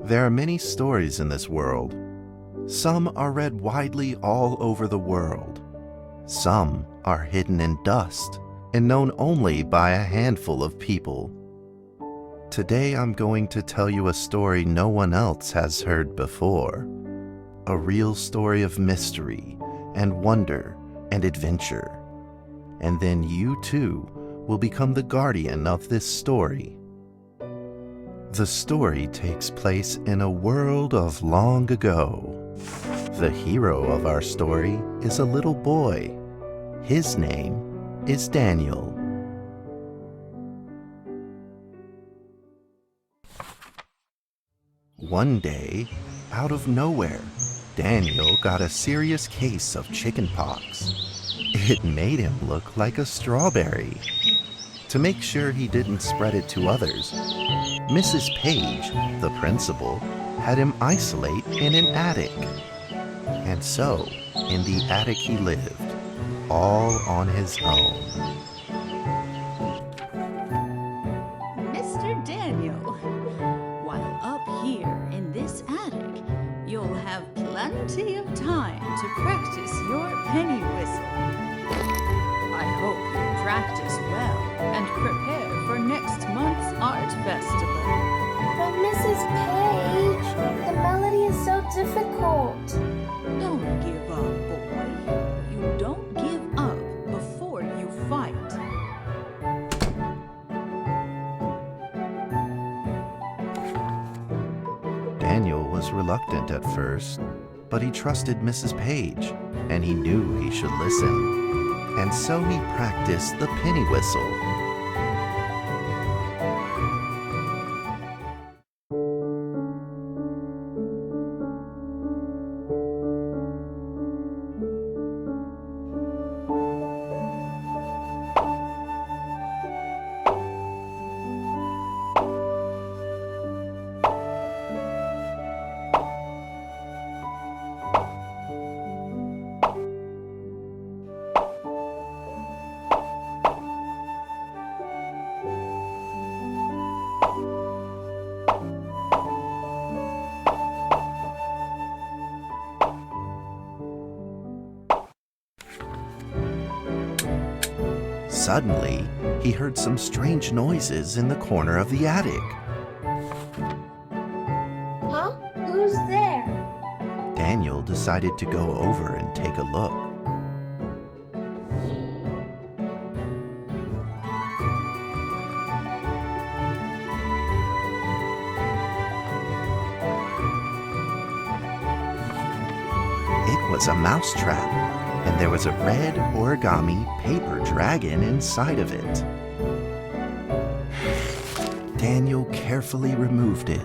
There are many stories in this world. Some are read widely all over the world. Some are hidden in dust and known only by a handful of people. Today I'm going to tell you a story no one else has heard before. A real story of mystery and wonder and adventure. And then you too will become the guardian of this story. The story takes place in a world of long ago. The hero of our story is a little boy. His name is Daniel. One day, out of nowhere, Daniel got a serious case of chickenpox. It made him look like a strawberry. To make sure he didn't spread it to others, Mrs. Page, the principal, had him isolate in an attic. And so, in the attic he lived, all on his own. Mr. Daniel, while up here in this attic, you'll have plenty of time to practice your penny whistle. I hope you practice well and prepare for next month's art festival. But Mrs. Page, the melody is so difficult. Don't give up, boy. You don't give up before you fight. Daniel was reluctant at first, but he trusted Mrs. Page, and he knew he should listen. And so he practiced the penny whistle. Suddenly, he heard some strange noises in the corner of the attic. Huh? Who's there? Daniel decided to go over and take a look. was a mousetrap, and there was a red origami paper dragon inside of it. Daniel carefully removed it.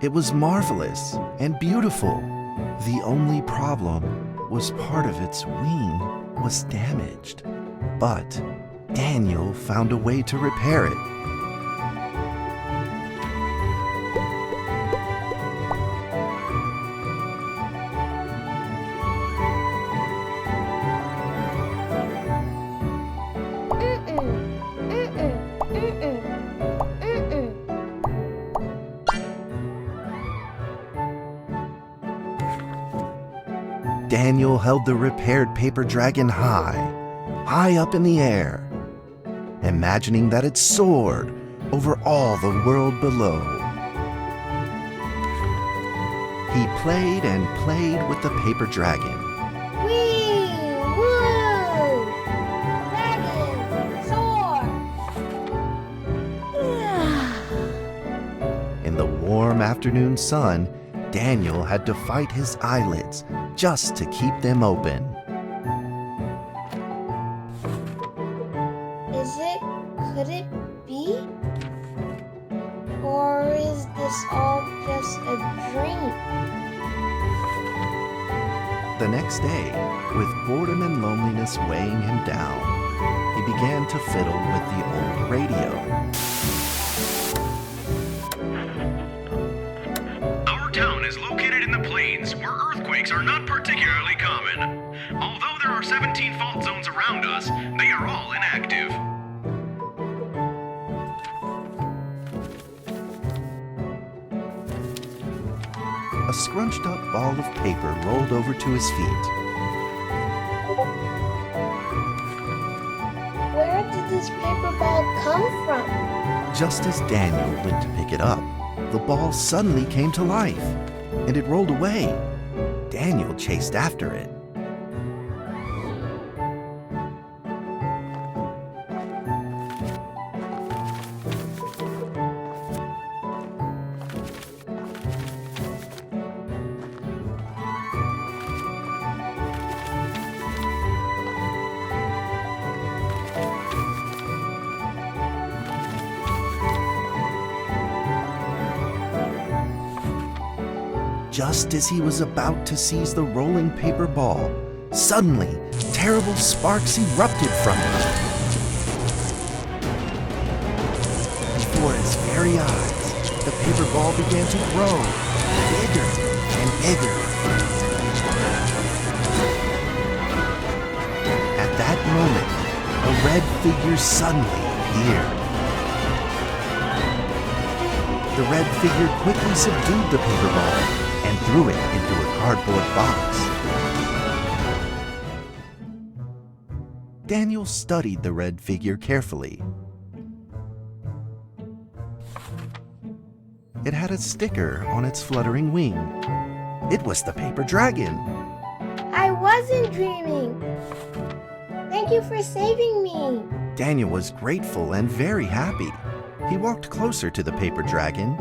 It was marvelous and beautiful. The only problem was part of its wing was damaged, but Daniel found a way to repair it. Daniel held the repaired paper dragon high up in the air, imagining that it soared over all the world below. He played and played with the paper dragon. Whee! Woo! Dragon! Soar! In the warm afternoon sun, Daniel had to fight his eyelids just to keep them open. Could it be? Or is this all just a dream? The next day, with boredom and loneliness weighing him down, he began to fiddle with the old radio. Our town is located in the plains where earthquakes are not particularly common. Although there are 17 fault zones around us, they are all inactive. A scrunched up ball of paper rolled over to his feet. Where did this paper ball come from? Just as Daniel went to pick it up, the ball suddenly came to life, and it rolled away. Daniel chased after it. Just as he was about to seize the rolling paper ball, suddenly, terrible sparks erupted from it. Before his very eyes, the paper ball began to grow bigger and bigger. At that moment, a red figure suddenly appeared. The red figure quickly subdued the paper ball and threw it into a cardboard box. Daniel studied the red figure carefully. It had a sticker on its fluttering wing. It was the paper dragon. I wasn't dreaming. Thank you for saving me. Daniel was grateful and very happy. He walked closer to the paper dragon,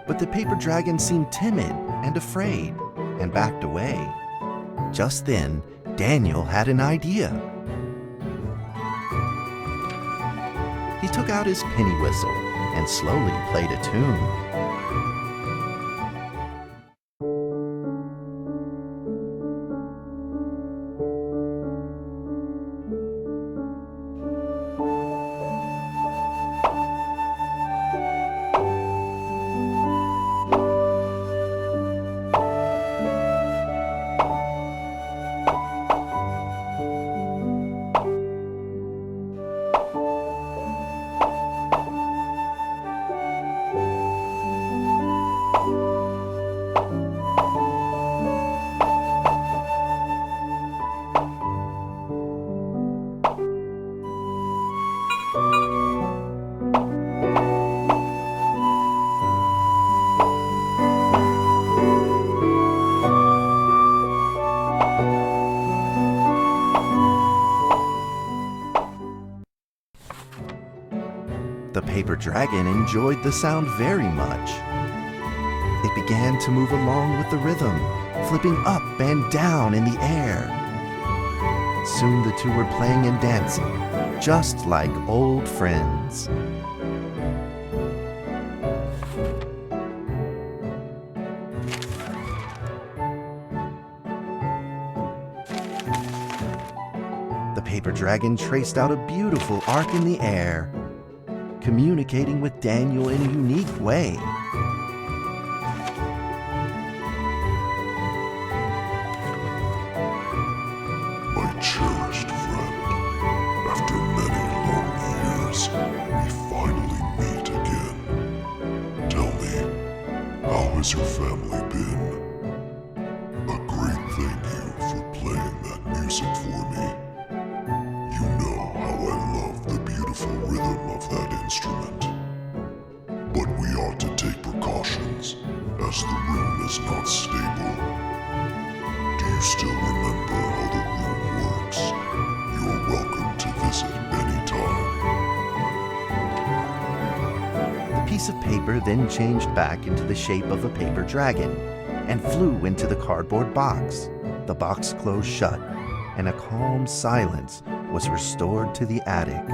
but the paper dragon seemed timid and afraid and backed away. Just then, Daniel had an idea. He took out his penny whistle and slowly played a tune. The paper dragon enjoyed the sound very much. It began to move along with the rhythm, flipping up and down in the air. Soon the two were playing and dancing, just like old friends. The paper dragon traced out a beautiful arc in the air, communicating with Daniel in a unique way. My cherished friend, after many long years, we finally meet again. Tell me, how has your family been? A great thank you for playing that music for me. You know how I love the beautiful rhythm of that instrument. But we ought to take precautions, as the room is not stable. Do you still remember how the room works? You're welcome to visit anytime. The piece of paper then changed back into the shape of a paper dragon and flew into the cardboard box. The box closed shut, and a calm silence was restored to the attic.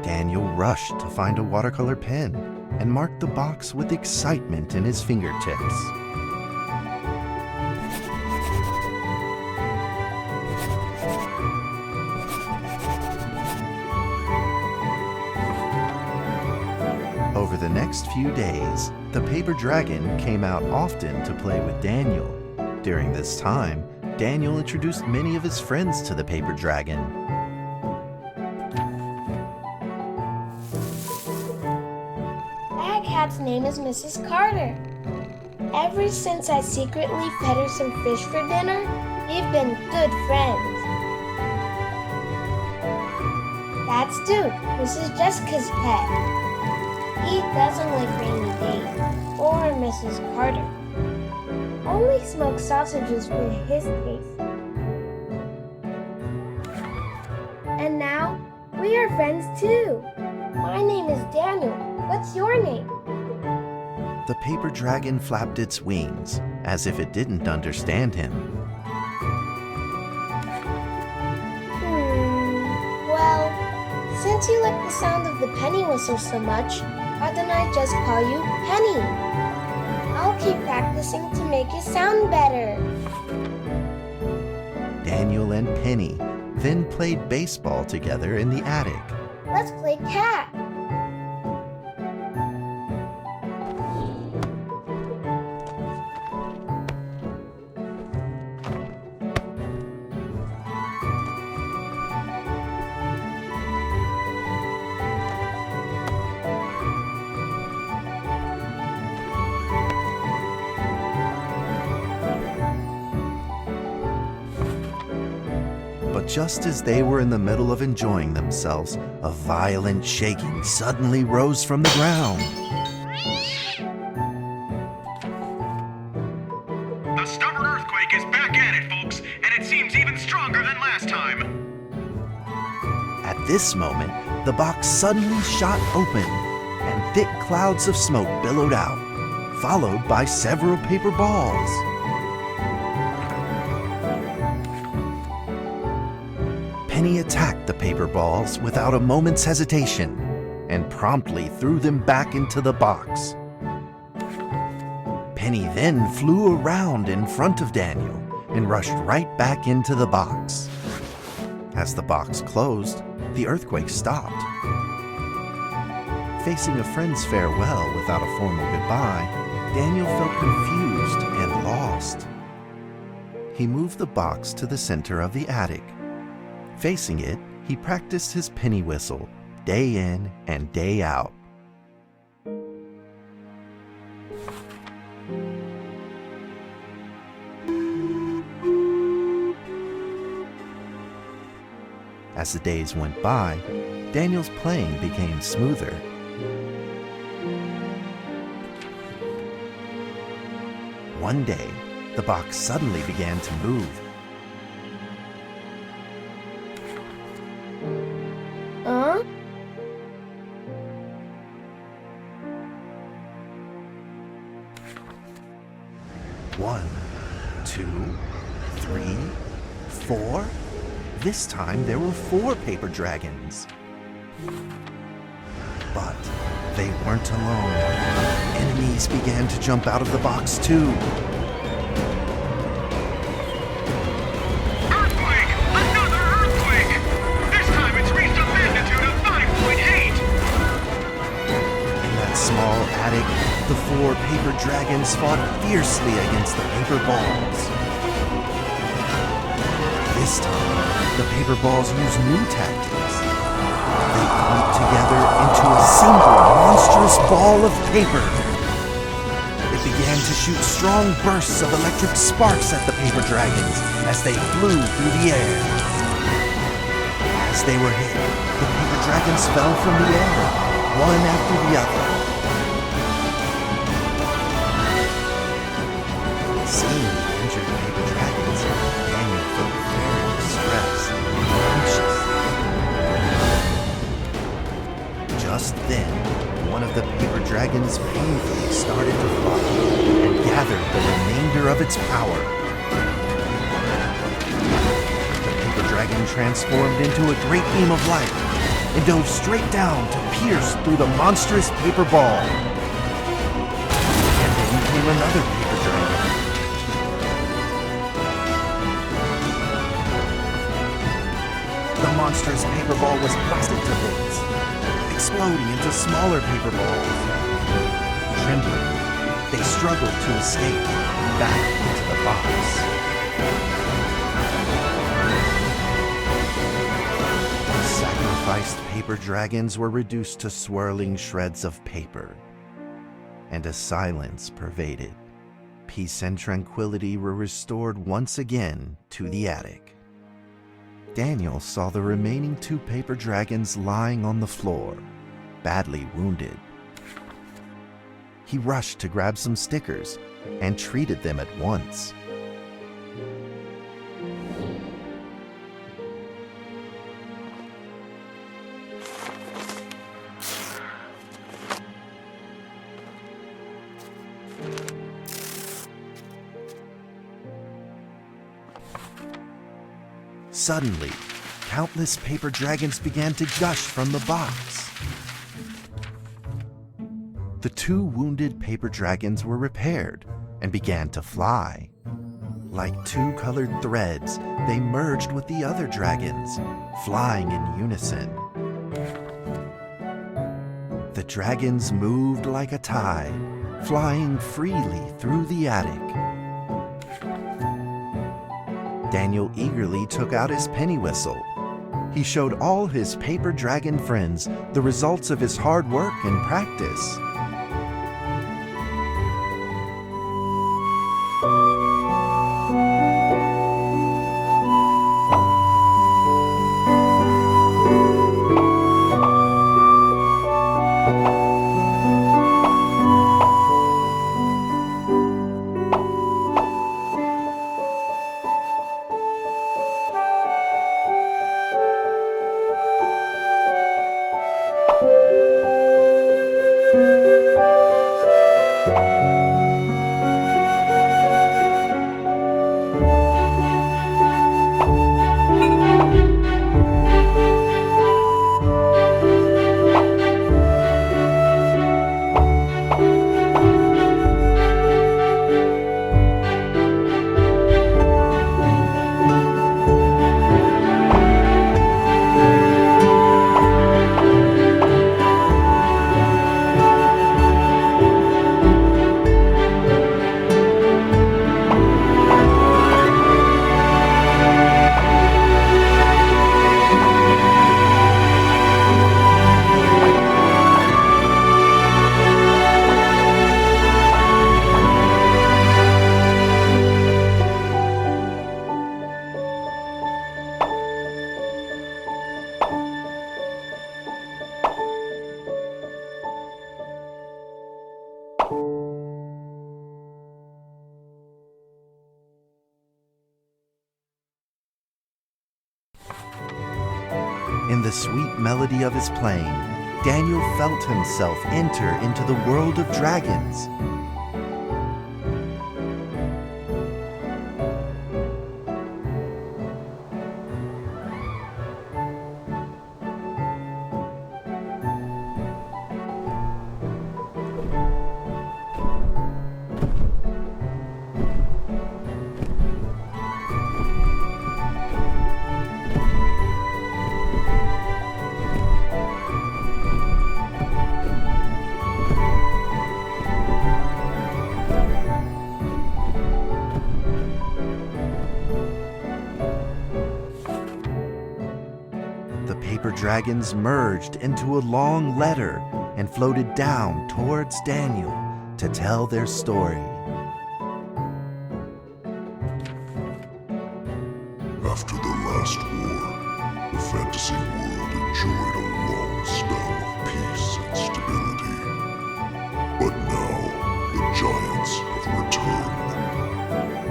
Daniel rushed to find a watercolor pen and marked the box with excitement in his fingertips. Over the next few days, the paper dragon came out often to play with Daniel. During this time, Daniel introduced many of his friends to the paper dragon. That cat's name is Mrs. Carter. Ever since I secretly fed her some fish for dinner, we've been good friends. That's Duke, Mrs. Jessica's pet. He doesn't like rainy days or Mrs. Carter. Only smoked sausages for his taste. And now, we are friends too. My name is Daniel. What's your name? The paper dragon flapped its wings, as if it didn't understand him. Well, since you like the sound of the penny whistle so much, why don't I just call you Penny? I'll keep practicing to make it sound better. Daniel and Penny then played baseball together in the attic. Let's play cat. But just as they were in the middle of enjoying themselves, a violent shaking suddenly rose from the ground. The stubborn earthquake is back at it, folks, and it seems even stronger than last time. At this moment, the box suddenly shot open, and thick clouds of smoke billowed out, followed by several paper balls. Penny attacked the paper balls without a moment's hesitation and promptly threw them back into the box. Penny then flew around in front of Daniel and rushed right back into the box. As the box closed, the earthquake stopped. Facing a friend's farewell without a formal goodbye, Daniel felt confused and lost. He moved the box to the center of the attic. Facing it, he practiced his penny whistle day in and day out. As the days went by, Daniel's playing became smoother. One day, the box suddenly began to move. 1, 2, 3, 4. This time there were 4 paper dragons. But they weren't alone. Enemies began to jump out of the box too. Earthquake! Another earthquake! This time it's reached a magnitude of 5.8! In that small attic, the 4 paper dragons fought fiercely against the paper balls. This time, the paper balls used new tactics. They clumped together into a single monstrous ball of paper. It began to shoot strong bursts of electric sparks at the paper dragons as they flew through the air. As they were hit, the paper dragons fell from the air, one after the other. Seeing the injured paper dragons, Daniel felt very distressed and anxious. Just then, one of the paper dragons painfully started to fly and gathered the remainder of its power. The paper dragon transformed into a great beam of light and dove straight down to pierce through the monstrous paper ball. And then came another paper dragon. The monstrous paper ball was blasted to bits, exploding into smaller paper balls. Trembling, they struggled to escape back into the box. The sacrificed paper dragons were reduced to swirling shreds of paper, and a silence pervaded. Peace and tranquility were restored once again to the attic. Daniel saw the remaining 2 paper dragons lying on the floor, badly wounded. He rushed to grab some stickers and treated them at once. Suddenly, countless paper dragons began to gush from the box. The 2 wounded paper dragons were repaired and began to fly. Like 2 colored threads, they merged with the other dragons, flying in unison. The dragons moved like a tide, flying freely through the attic. Daniel eagerly took out his penny whistle. He showed all his paper dragon friends the results of his hard work and practice. In the sweet melody of his playing, Daniel felt himself enter into the world of dragons. dragons merged into a long letter and floated down towards Daniel to tell their story. After the last war, the fantasy world enjoyed a long spell of peace and stability. But now, the giants have returned.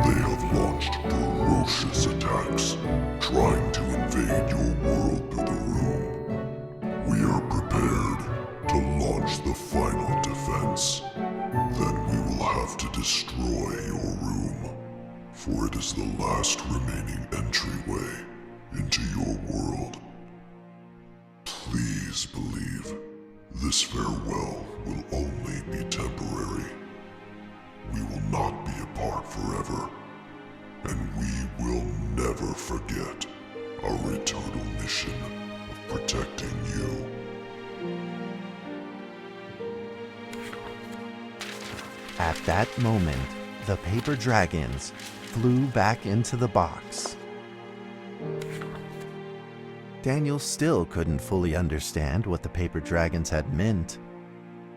They have launched ferocious attacks, trying to invade your world through the room. We are prepared to launch the final defense. Then we will have to destroy your room, for it is the last remaining entryway into your world. Please believe this farewell will only be temporary. We will not be apart forever, and we will never forget our eternal mission of protecting you. At that moment, the paper dragons flew back into the box. Daniel still couldn't fully understand what the paper dragons had meant,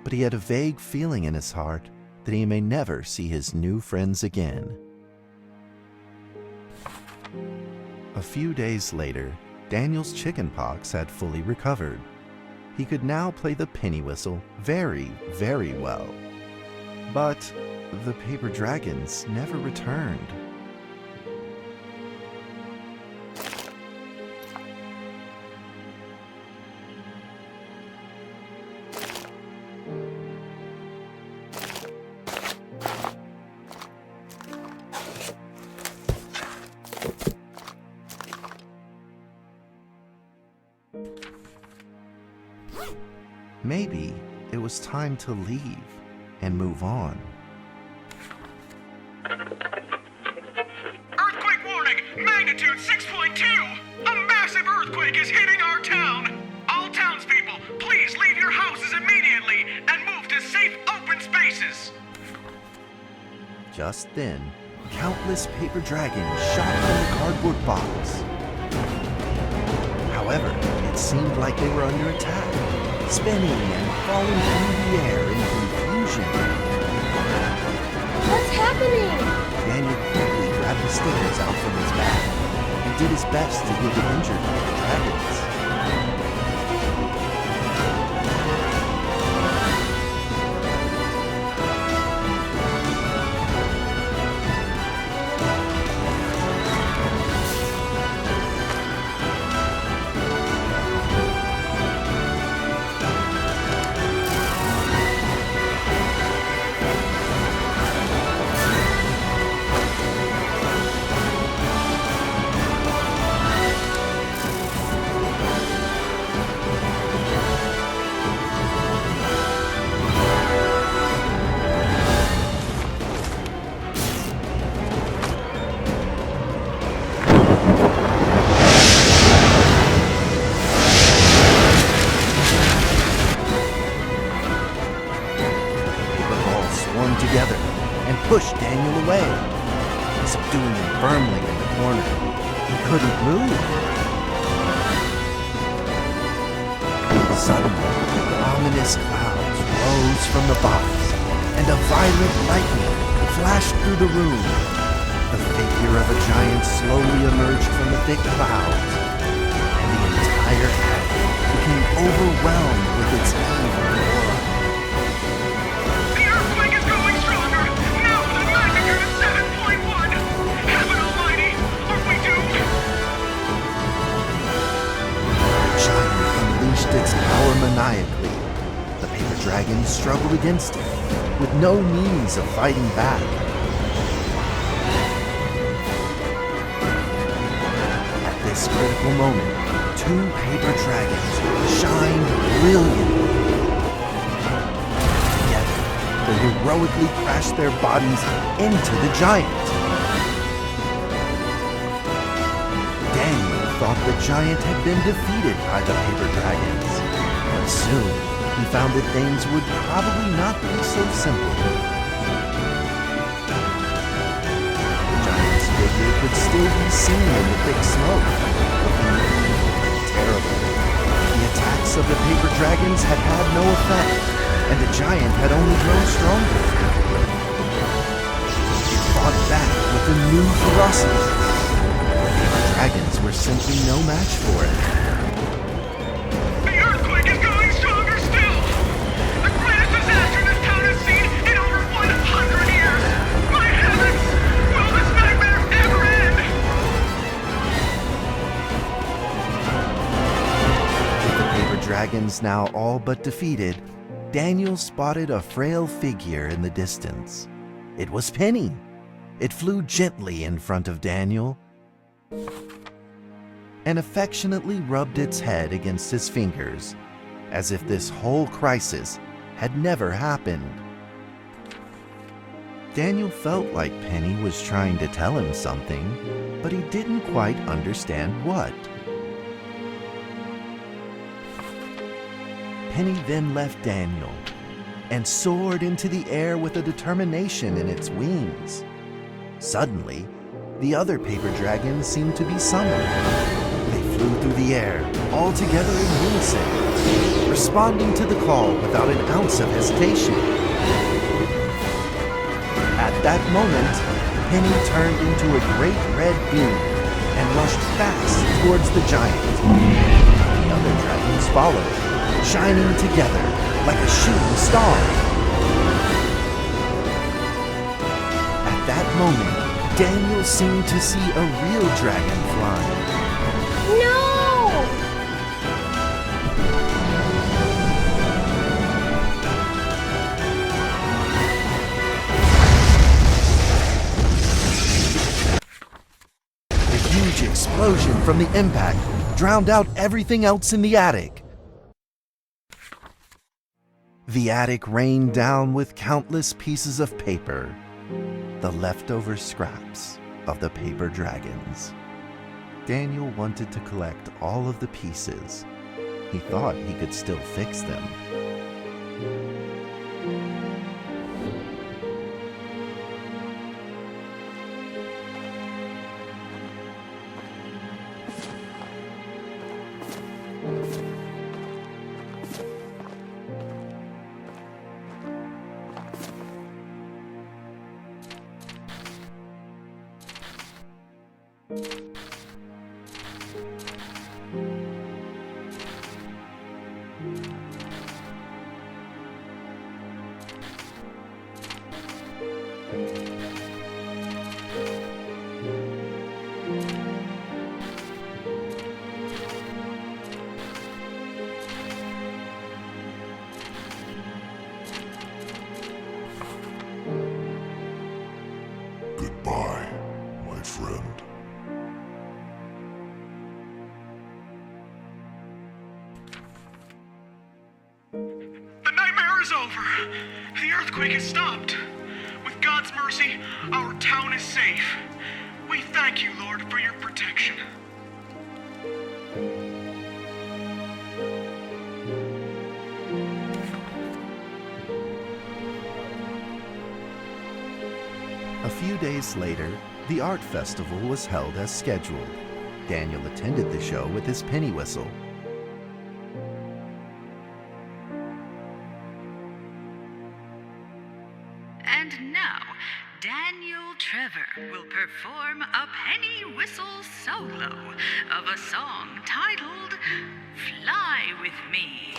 but he had a vague feeling in his heart that he may never see his new friends again. A few days later, Daniel's chickenpox had fully recovered. He could now play the penny whistle very, very well. But the paper dragons never returned. Maybe it was time to leave and move on. Earthquake warning! Magnitude 6.2! A massive earthquake is hitting our town! All townspeople, please leave your houses immediately and move to safe open spaces! Just then, countless paper dragons shot from the cardboard box. However, it seemed like they were under attack, spinning and falling through the air in confusion. What's happening? Daniel quickly grabbed the stickers out from his bag and did his best to heal the injured paper dragons. Together and pushed Daniel away, subduing him firmly in the corner. He couldn't move. Suddenly, ominous clouds rose from the box, and a violent lightning flashed through the room. The figure of a giant slowly emerged from the thick clouds, and the entire attic became overwhelmed with its evil aura. Its power maniacally. The paper dragons struggled against it, with no means of fighting back. At this critical moment, two paper dragons shined brilliantly. Together, they heroically crashed their bodies into the giant. Daniel thought the giant had been defeated by the paper dragons, but soon he found that things would probably not be so simple. The giant's figure could still be seen in the thick smoke, looking evil and terrible. attacks of the paper dragons had had no effect, and the giant had only grown stronger. It fought back with a new ferocity. The paper dragons were simply no match for it. The earthquake is growing stronger still! The greatest disaster this town has seen in over 100 years! My heavens! Will this nightmare ever end? With the paper dragons now all but defeated, Daniel spotted a frail figure in the distance. It was Penny. It flew gently in front of Daniel and affectionately rubbed its head against his fingers, as if this whole crisis had never happened. Daniel felt like Penny was trying to tell him something, but he didn't quite understand what. Penny then left Daniel and soared into the air with a determination in its wings. Suddenly, the other paper dragons seemed to be summoned. They flew through the air, all together in unison, responding to the call without an ounce of hesitation. At that moment, Penny turned into a great red beam and rushed fast towards the giant. The other dragons followed, shining together like a shooting star. At that moment, Daniel seemed to see a real dragon flying. No! The huge explosion from the impact drowned out everything else in the attic. The attic rained down with countless pieces of paper, the leftover scraps of the paper dragons. Daniel wanted to collect all of the pieces. He thought he could still fix them. Goodbye, my friend. The nightmare is over. The earthquake has stopped. With God's mercy, our town is safe. We thank you, Lord, for your protection. A few days later, the art festival was held as scheduled. Daniel attended the show with his penny whistle. And now, Daniel Trevor will perform a penny whistle solo of a song titled Fly With Me.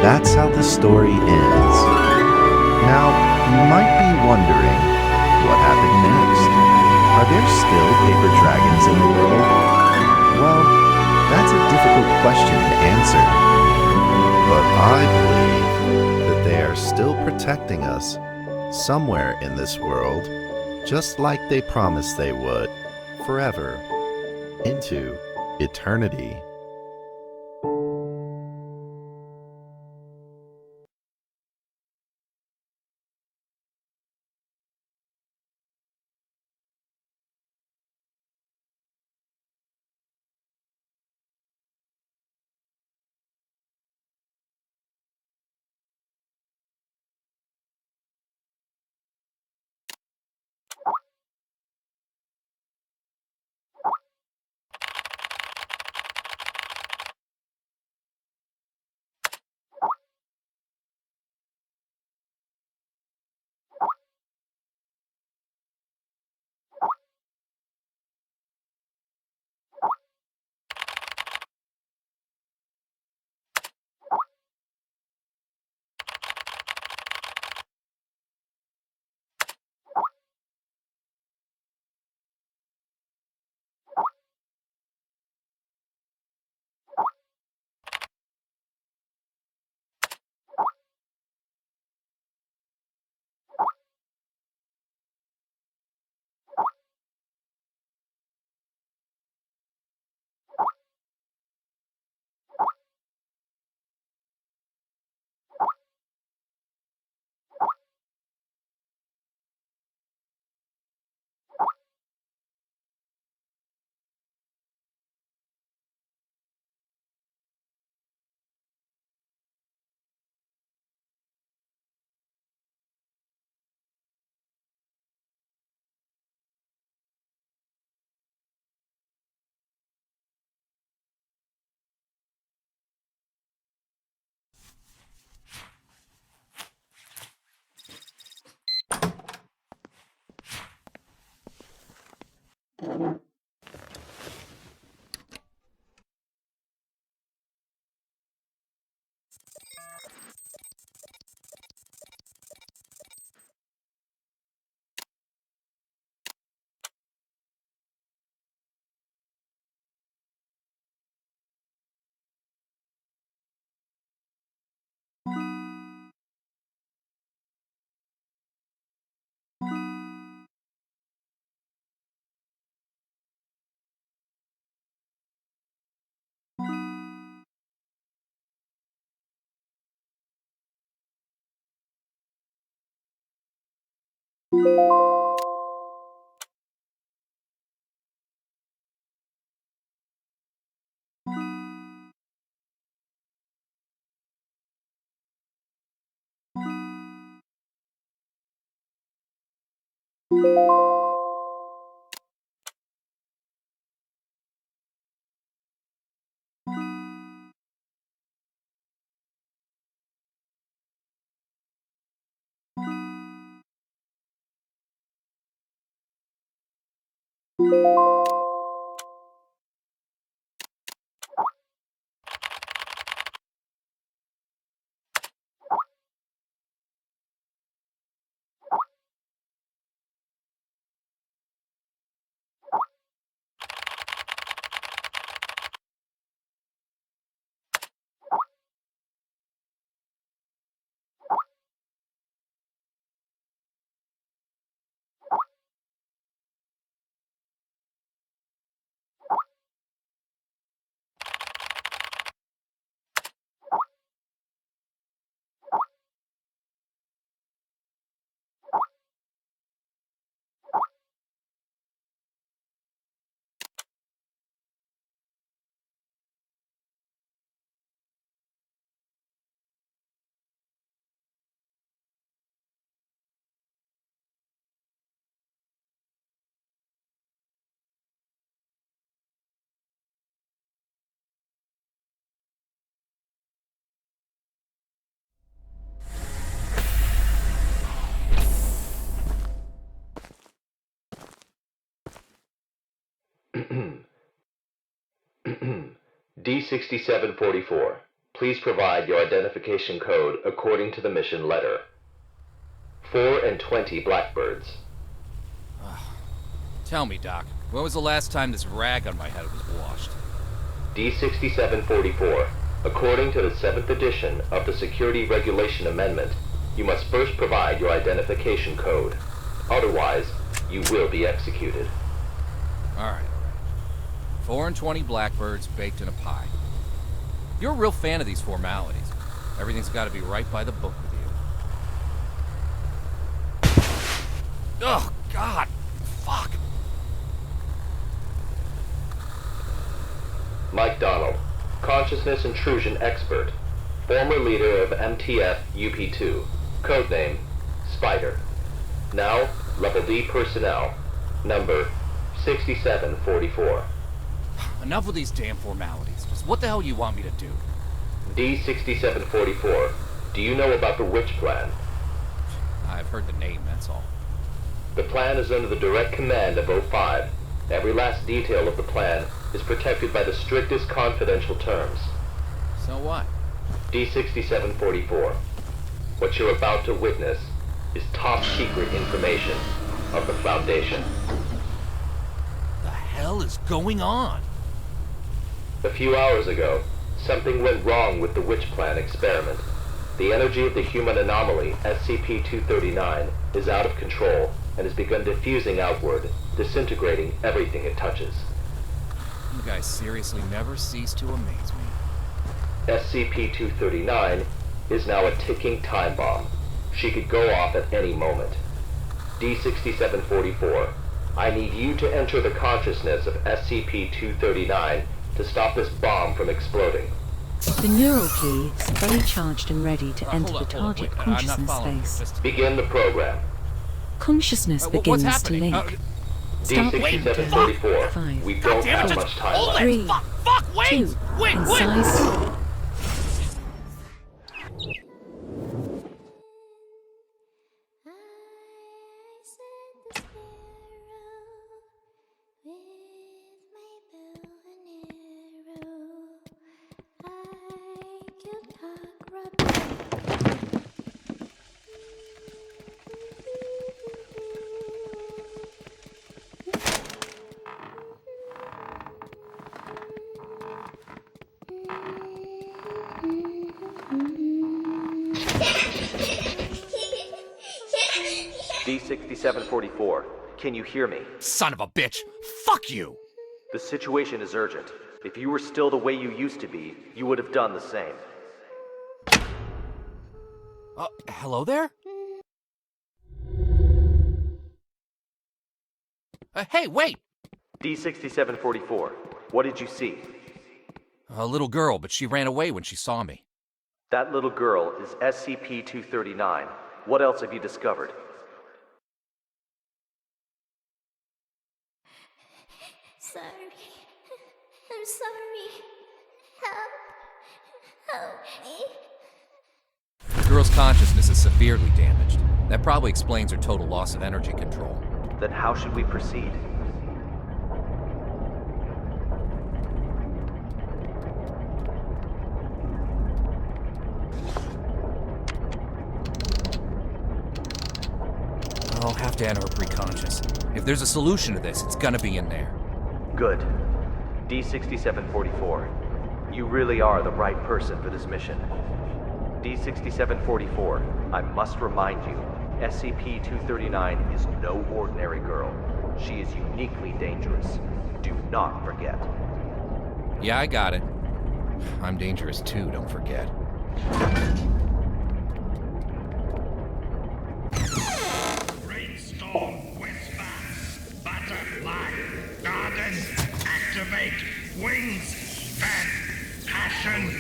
that's how the story ends. Now, you might be wondering, what happened next? Are there still paper dragons in the world? Well, that's a difficult question to answer. But I believe that they are still protecting us somewhere in this world, just like they promised they would, forever, into eternity. D6744 Please provide your identification code according to the mission letter. 4 and 20 blackbirds. Tell me, Doc, when was the last time this rag on my head was washed? D6744. According to the 7th edition of the Security Regulation Amendment, you must first provide your identification code. Otherwise, you will be executed. Alright. 4 and 20 blackbirds baked in a pie. You're a real fan of these formalities. Everything's got to be right by the book with you. Oh, God! Fuck! Mike Donald, consciousness intrusion expert, former leader of MTF UP2, codename Spider. Now, Level D personnel, number 6744. Enough with these damn formalities. Just what the hell you want me to do? D6744, do you know about the Witch Plan? I've heard the name, that's all. The plan is under the direct command of O5. Every last detail of the plan is protected by the strictest confidential terms. So what? D6744. What you're about to witness is top secret information of the Foundation. The hell is going on? A few hours ago, something went wrong with the Witch Plan experiment. The energy of the human anomaly, SCP-239, is out of control and has begun diffusing outward, disintegrating everything it touches. You guys seriously never cease to amaze me. SCP-239 is now a ticking time bomb. She could go off at any moment. D6744, I need you to enter the consciousness of SCP-239 to stop this bomb from exploding. The neural key is fully charged and ready to enter the target consciousness space. Begin the program. Consciousness begins to link. Start D6744, 5, we don't have much time left. 3, 2, concise. D6744, can you hear me? Son of a bitch! Fuck you! The situation is urgent. If you were still the way you used to be, you would have done the same. Hello there? Hey, wait! D6744, what did you see? A little girl, but she ran away when she saw me. That little girl is SCP-239. What else have you discovered? Sorry. I'm sorry. Help me. The girl's consciousness is severely damaged. That probably explains her total loss of energy control. Then how should we proceed? I'll have to enter her preconscious. If there's a solution to this, it's gonna be in there. Good. D6744, you really are the right person for this mission. D6744, I must remind you, SCP-239 is no ordinary girl. She is uniquely dangerous. Do not forget. Yeah, I got it. I'm dangerous too, don't forget. Brainstorm, whisper, butterfly, garden, activate, wings, fan, passion,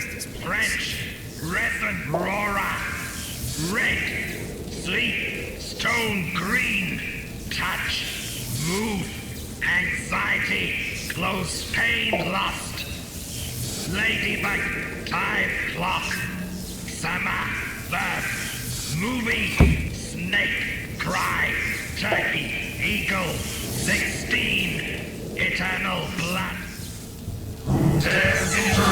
French, resin, roarer, red, sleep, stone green, touch, move, anxiety, close pain, lust, ladybug, time clock, summer, birth, movie, snake, cry, turkey, eagle, 16, eternal blood. Death into the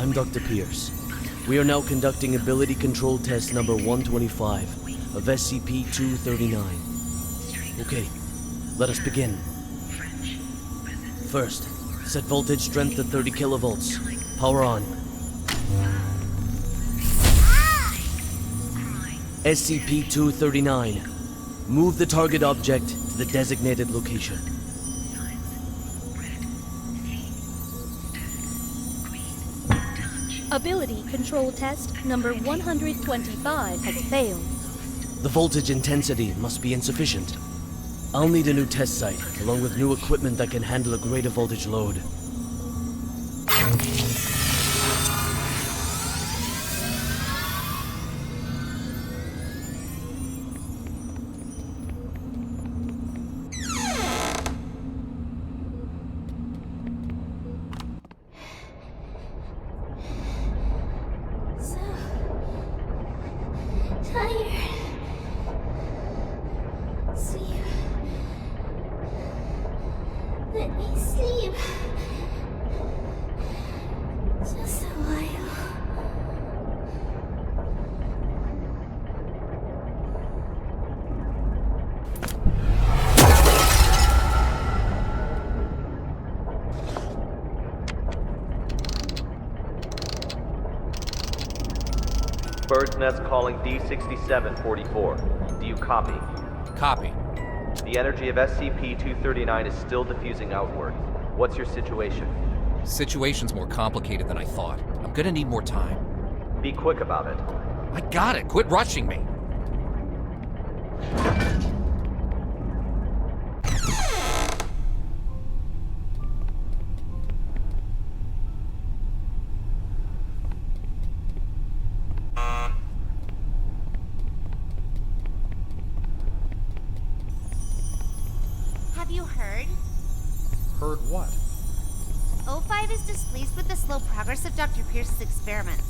I'm Dr. Pierce. We are now conducting ability control test number 125 of SCP-239. Okay, let us begin. First, set voltage strength to 30 kilovolts. Power on. SCP-239. Move the target object to the designated location. Ability control test number 125 has failed. The voltage intensity must be insufficient. I'll need a new test site, along with new equipment that can handle a greater voltage load. Let me sleep. Just a while. Bird's Nest calling D6744. Do you copy? Copy. The energy of SCP-239 is still diffusing outward. What's your situation? Situation's more complicated than I thought. I'm gonna need more time. Be quick about it. I got it! Quit rushing me! Have you heard? Heard what? 050 is displeased with the slow progress of Dr. Pierce's experiments.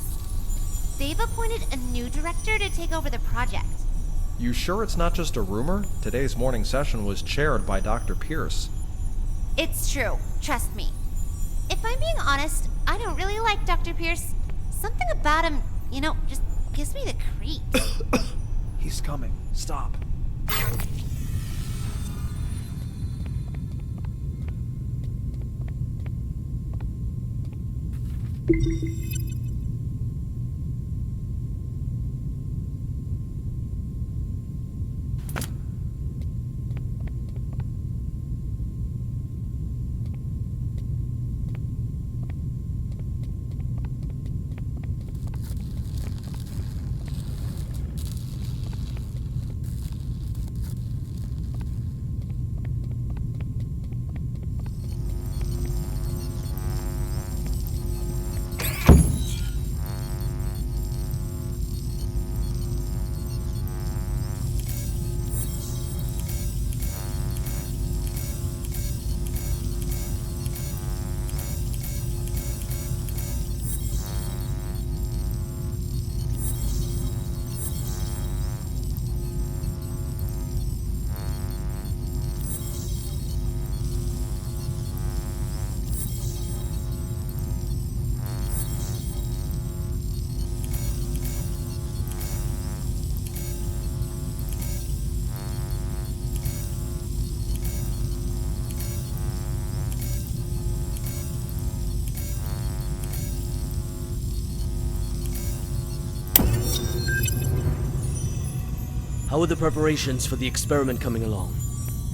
They've appointed a new director to take over the project. You sure it's not just a rumor? Today's morning session was chaired by Dr. Pierce. It's true, trust me. If I'm being honest, I don't really like Dr. Pierce. Something about him, just gives me the creeps. He's coming. Stop. How are the preparations for the experiment coming along?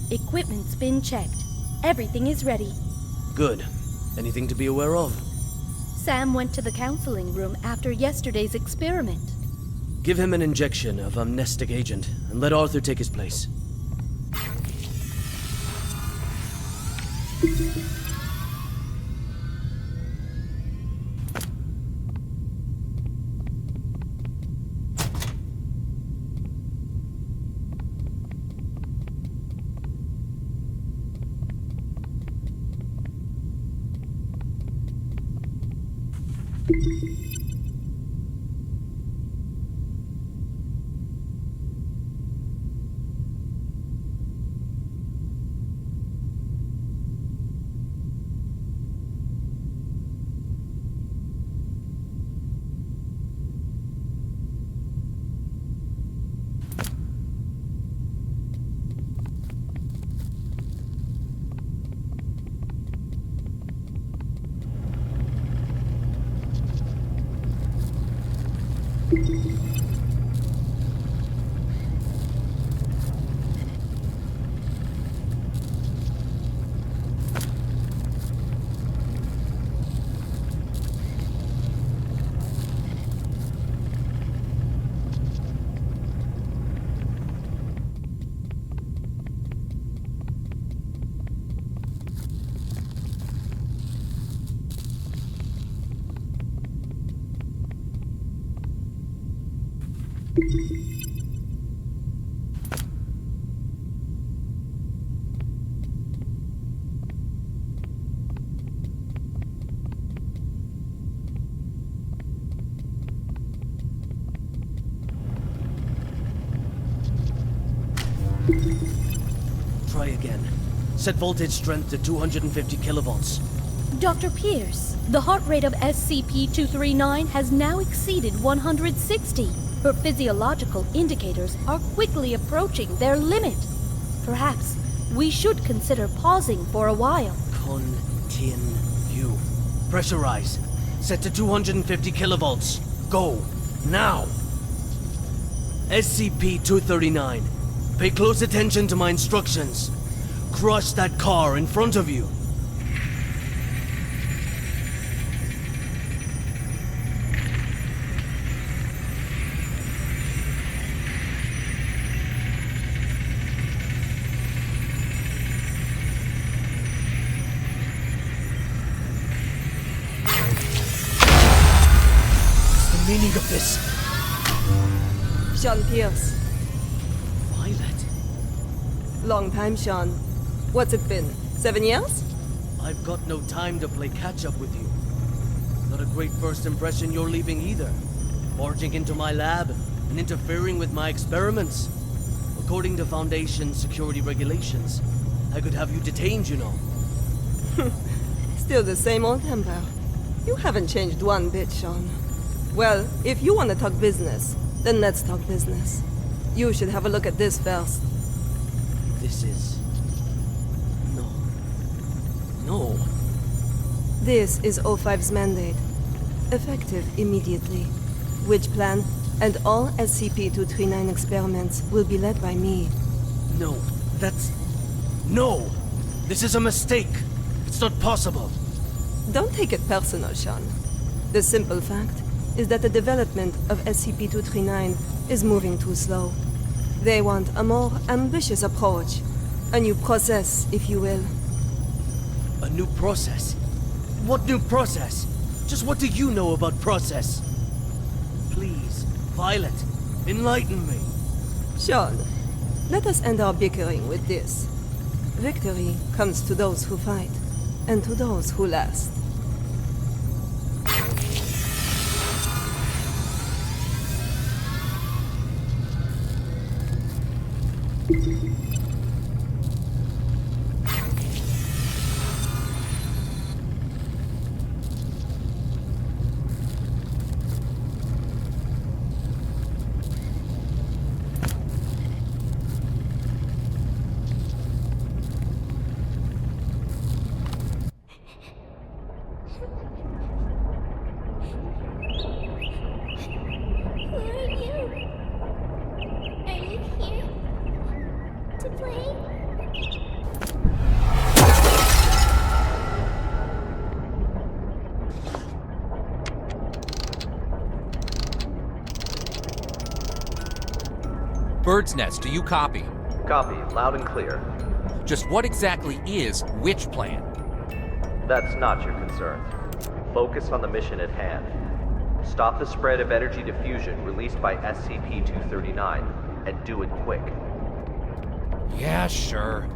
Equipment's been checked. Everything is ready. Good. Anything to be aware of? Sam went to the counseling room after yesterday's experiment. Give him an injection of amnestic agent, and let Arthur take his place. Try again. Set voltage strength to 250 kilovolts. Dr. Pierce, the heart rate of SCP-239 has now exceeded 160. Her physiological indicators are quickly approaching their limit. Perhaps we should consider pausing for a while. Continue. Pressurize. Set to 250 kilovolts. Go. Now. SCP-239. Pay close attention to my instructions. Crush that car in front of you. What's the meaning of this? Sean Pierce. Violet. Long time, Sean. What's it been? 7 years? I've got no time to play catch-up with you. Not a great first impression you're leaving either. Barging into my lab and interfering with my experiments. According to Foundation security regulations, I could have you detained, you know. Still the same old temper. You haven't changed one bit, Sean. Well, if you want to talk business, then let's talk business. You should have a look at this first. This is... No. This is O5's mandate. Effective immediately. Which plan and all SCP-239 experiments will be led by me. No, that's... No! This is a mistake! It's not possible! Don't take it personal, Sean. The simple fact is that the development of SCP-239 is moving too slow. They want a more ambitious approach. A new process, if you will. A new process? What new process? Just what do you know about process? Please, Violet, enlighten me. Sean, let us end our bickering with this. Victory comes to those who fight, and to those who last. Bird's Nest, do you copy? Copy, loud and clear. Just what exactly is which plan? That's not your concern. Focus on the mission at hand. Stop the spread of energy diffusion released by SCP-239, and do it quick. Yeah, sure.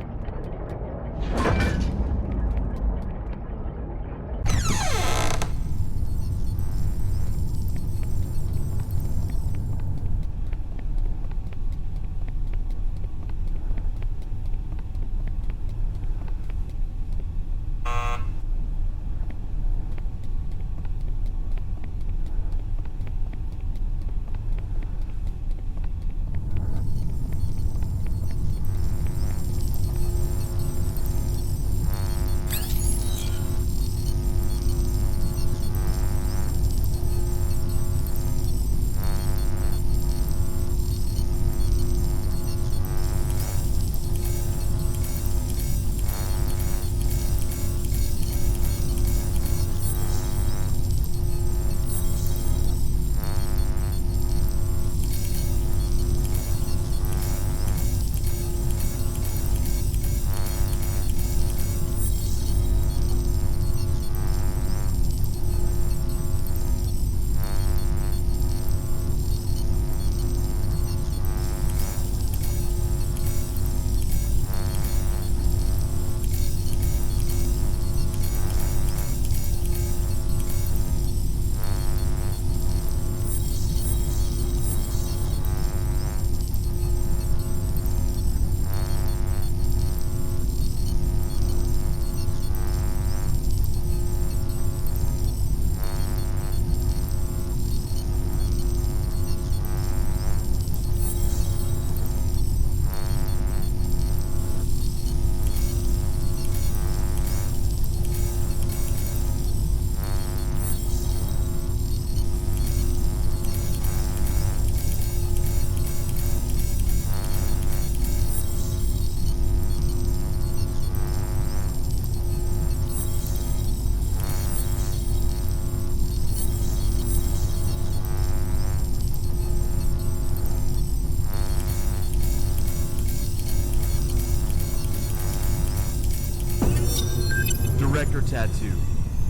Director Tattoo.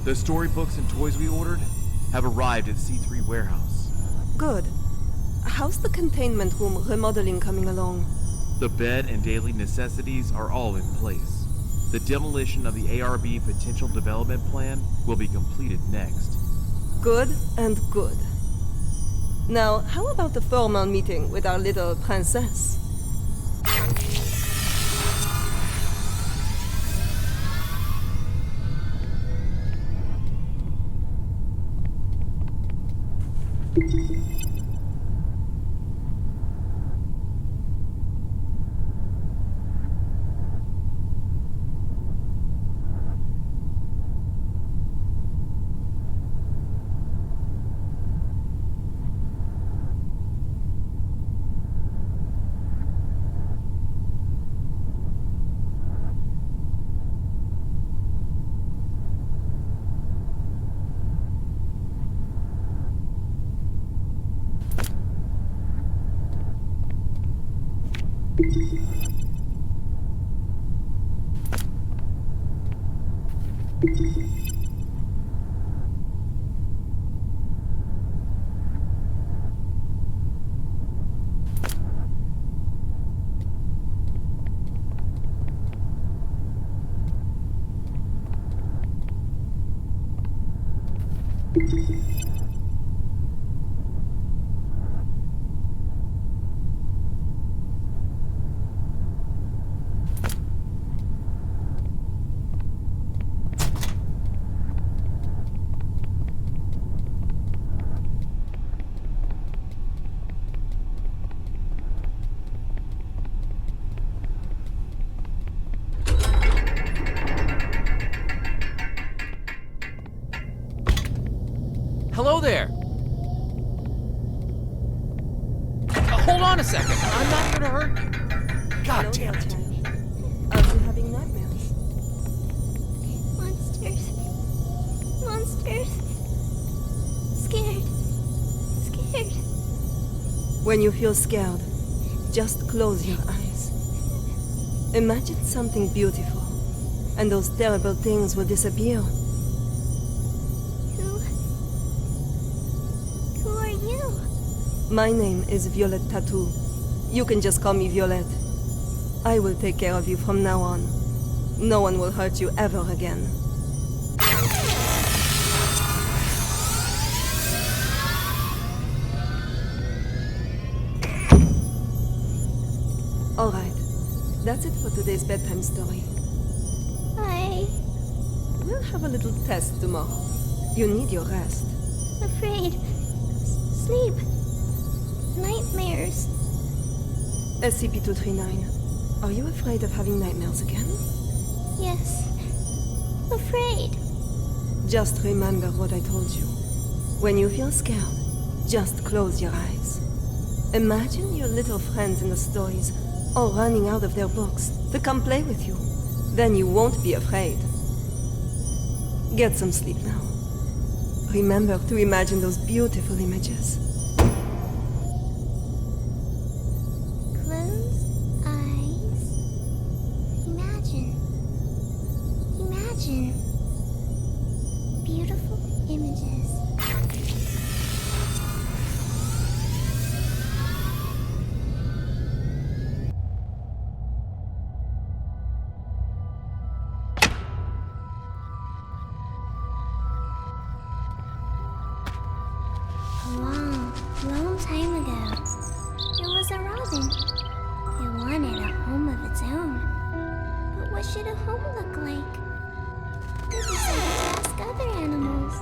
The storybooks and toys we ordered have arrived at C3 warehouse. Good. How's the containment room remodeling coming along? The bed and daily necessities are all in place. The demolition of the ARB Potential Development Plan will be completed next. Good and good. Now, how about the formal meeting with our little princess? Hello there! Hold on a second. I'm not here to hurt you. God damn it. Are you having nightmares? Monsters. Monsters. Scared. Scared. When you feel scared, just close your eyes. Imagine something beautiful, and those terrible things will disappear. Who are you? My name is Violet Tattoo. You can just call me Violet. I will take care of you from now on. No one will hurt you ever again. Alright, that's it for today's bedtime story. We'll have a little test tomorrow. You need your rest. Afraid. Sleep. Nightmares. SCP-239, are you afraid of having nightmares again? Yes. Afraid. Just remember what I told you. When you feel scared, just close your eyes. Imagine your little friends in the stories all running out of their books to come play with you. Then you won't be afraid. Get some sleep now. Remember to imagine those beautiful images. Close eyes. Imagine. Imagine. Beautiful images. Long time ago, there was a robin. It wanted a home of its own. But what should a home look like? It decided to ask other animals.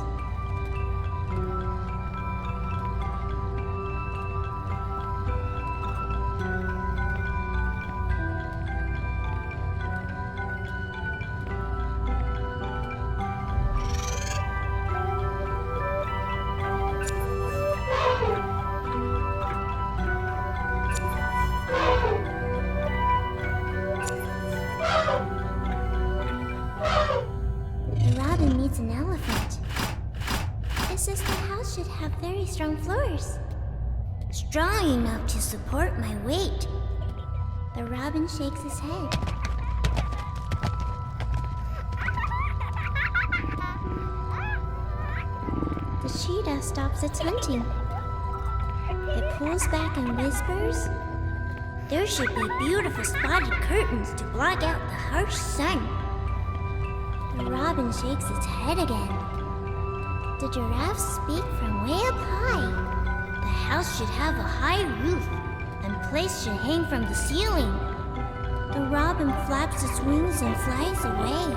An elephant. It says the house should have very strong floors. Strong enough to support my weight. The robin shakes his head. The cheetah stops its hunting. It pulls back and whispers, "There should be beautiful spotted curtains to block out the harsh sun." The robin shakes its head again. The giraffes speak from way up high. The house should have a high roof, and plates should hang from the ceiling. The robin flaps its wings and flies away.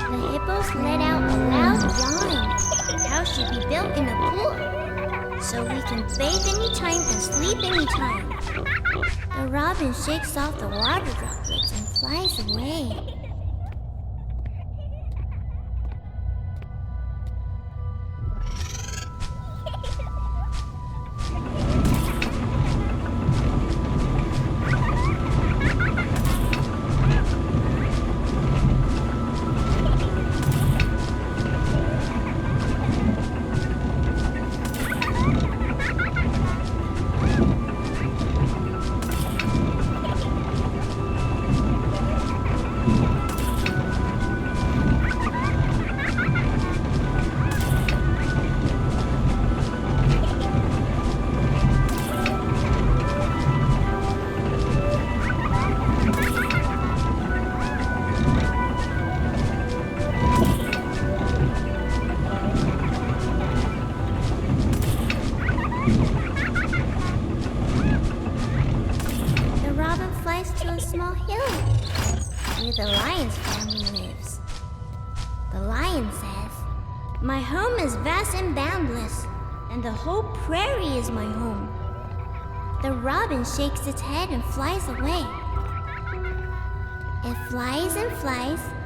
The hippos let out a loud yawn. The house should be built in a pool, so we can bathe anytime and sleep anytime. The robin shakes off the water droplets and flies away. My home is vast and boundless, and the whole prairie is my home. The robin shakes its head and flies away. It flies,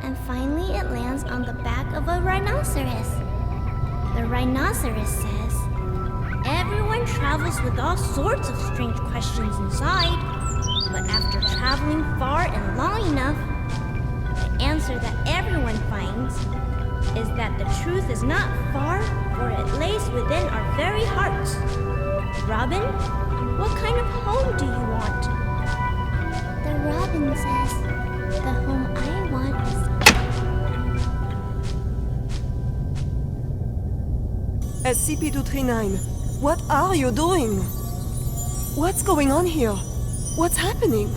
and finally it lands on the back of a rhinoceros. The rhinoceros says, "Everyone travels with all sorts of strange questions inside, but after traveling far and long enough, the answer that everyone finds is that the truth is not far, for it lays within our very hearts. Robin, what kind of home do you want?" The robin says, "The home I want is..." SCP-239, what are you doing? What's going on here? What's happening?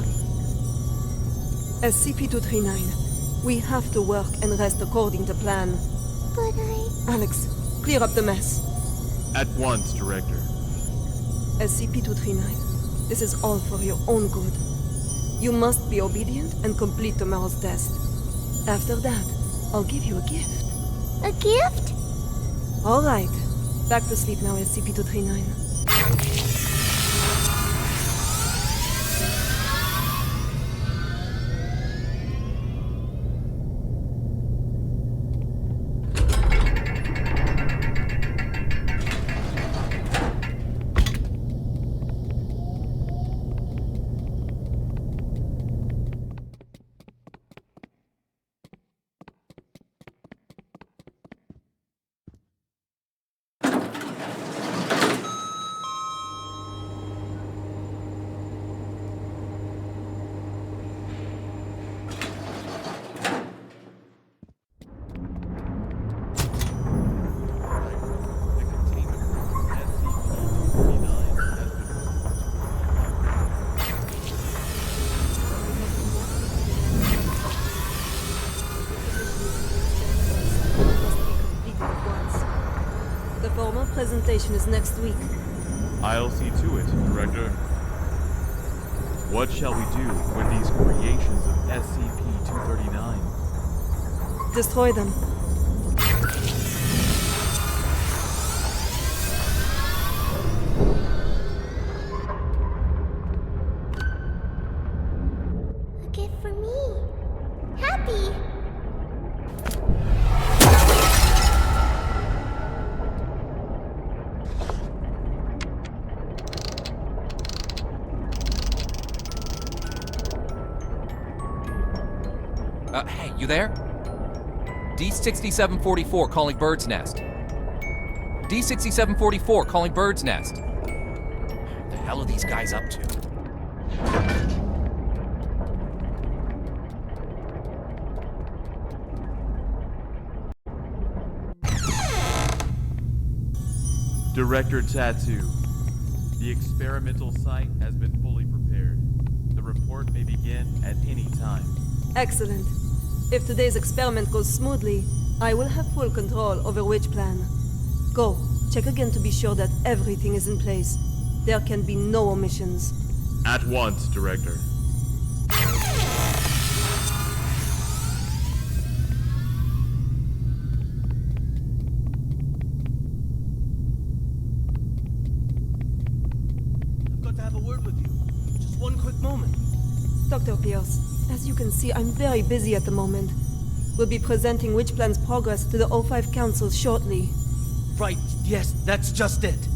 SCP-239, we have to work and rest according to plan. But Alex, clear up the mess. At once, Director. SCP-239, this is all for your own good. You must be obedient and complete tomorrow's test. After that, I'll give you a gift. A gift? All right. Back to sleep now, SCP-239. Presentation is next week. I'll see to it, Director. What shall we do with these creations of SCP-239? Destroy them. A gift for me. Happy! Hey, you there? D6744 calling Bird's Nest. D6744 calling Bird's Nest. What the hell are these guys up to? Director Tattoo, the experimental site has been fully prepared. The report may begin at any time. Excellent. If today's experiment goes smoothly, I will have full control over which plan. Go, check again to be sure that everything is in place. There can be no omissions. At once, Director. I've got to have a word with you. Just one quick moment. Dr. Pierce, as you can see, I'm very busy at the moment. We'll be presenting Witch Plan's progress to the O5 Council shortly. Right, yes, that's just it.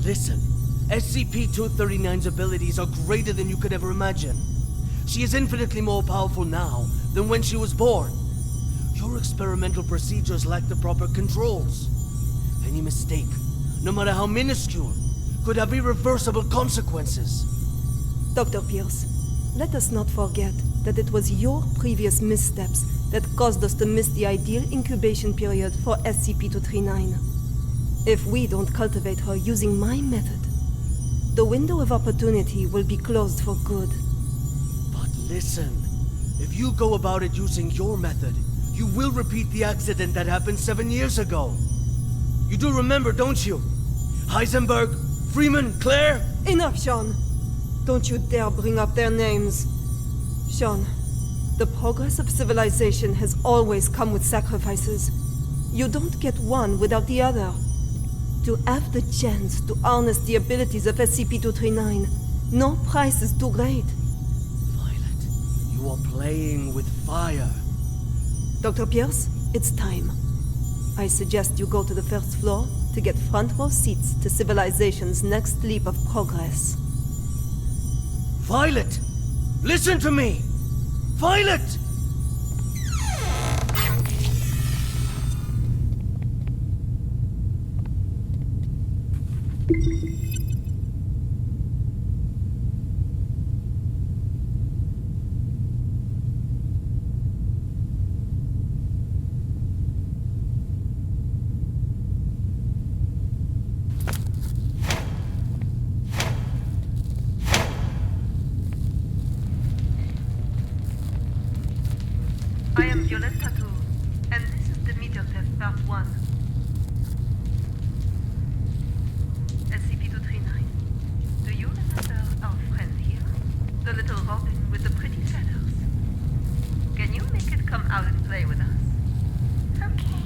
Listen, SCP-239's abilities are greater than you could ever imagine. She is infinitely more powerful now than when she was born. Your experimental procedures lack the proper controls. Any mistake, no matter how minuscule, could have irreversible consequences. Dr. Pierce, let us not forget that it was your previous missteps that caused us to miss the ideal incubation period for SCP-239. If we don't cultivate her using my method, the window of opportunity will be closed for good. But listen, if you go about it using your method, you will repeat the accident that happened 7 years ago. You do remember, don't you? Heisenberg, Freeman, Claire? Enough, Sean. Don't you dare bring up their names. Sean, the progress of civilization has always come with sacrifices. You don't get one without the other. To have the chance to harness the abilities of SCP-239, no price is too great. Violet, you are playing with fire. Dr. Pierce, it's time. I suggest you go to the first floor to get front row seats to civilization's next leap of progress. Violet! Listen to me! Violet! I am Violette Tattoo, and this is the meter test part 1. SCP-239, do you remember our friend here? The little robin with the pretty feathers? Can you make it come out and play with us? Okay.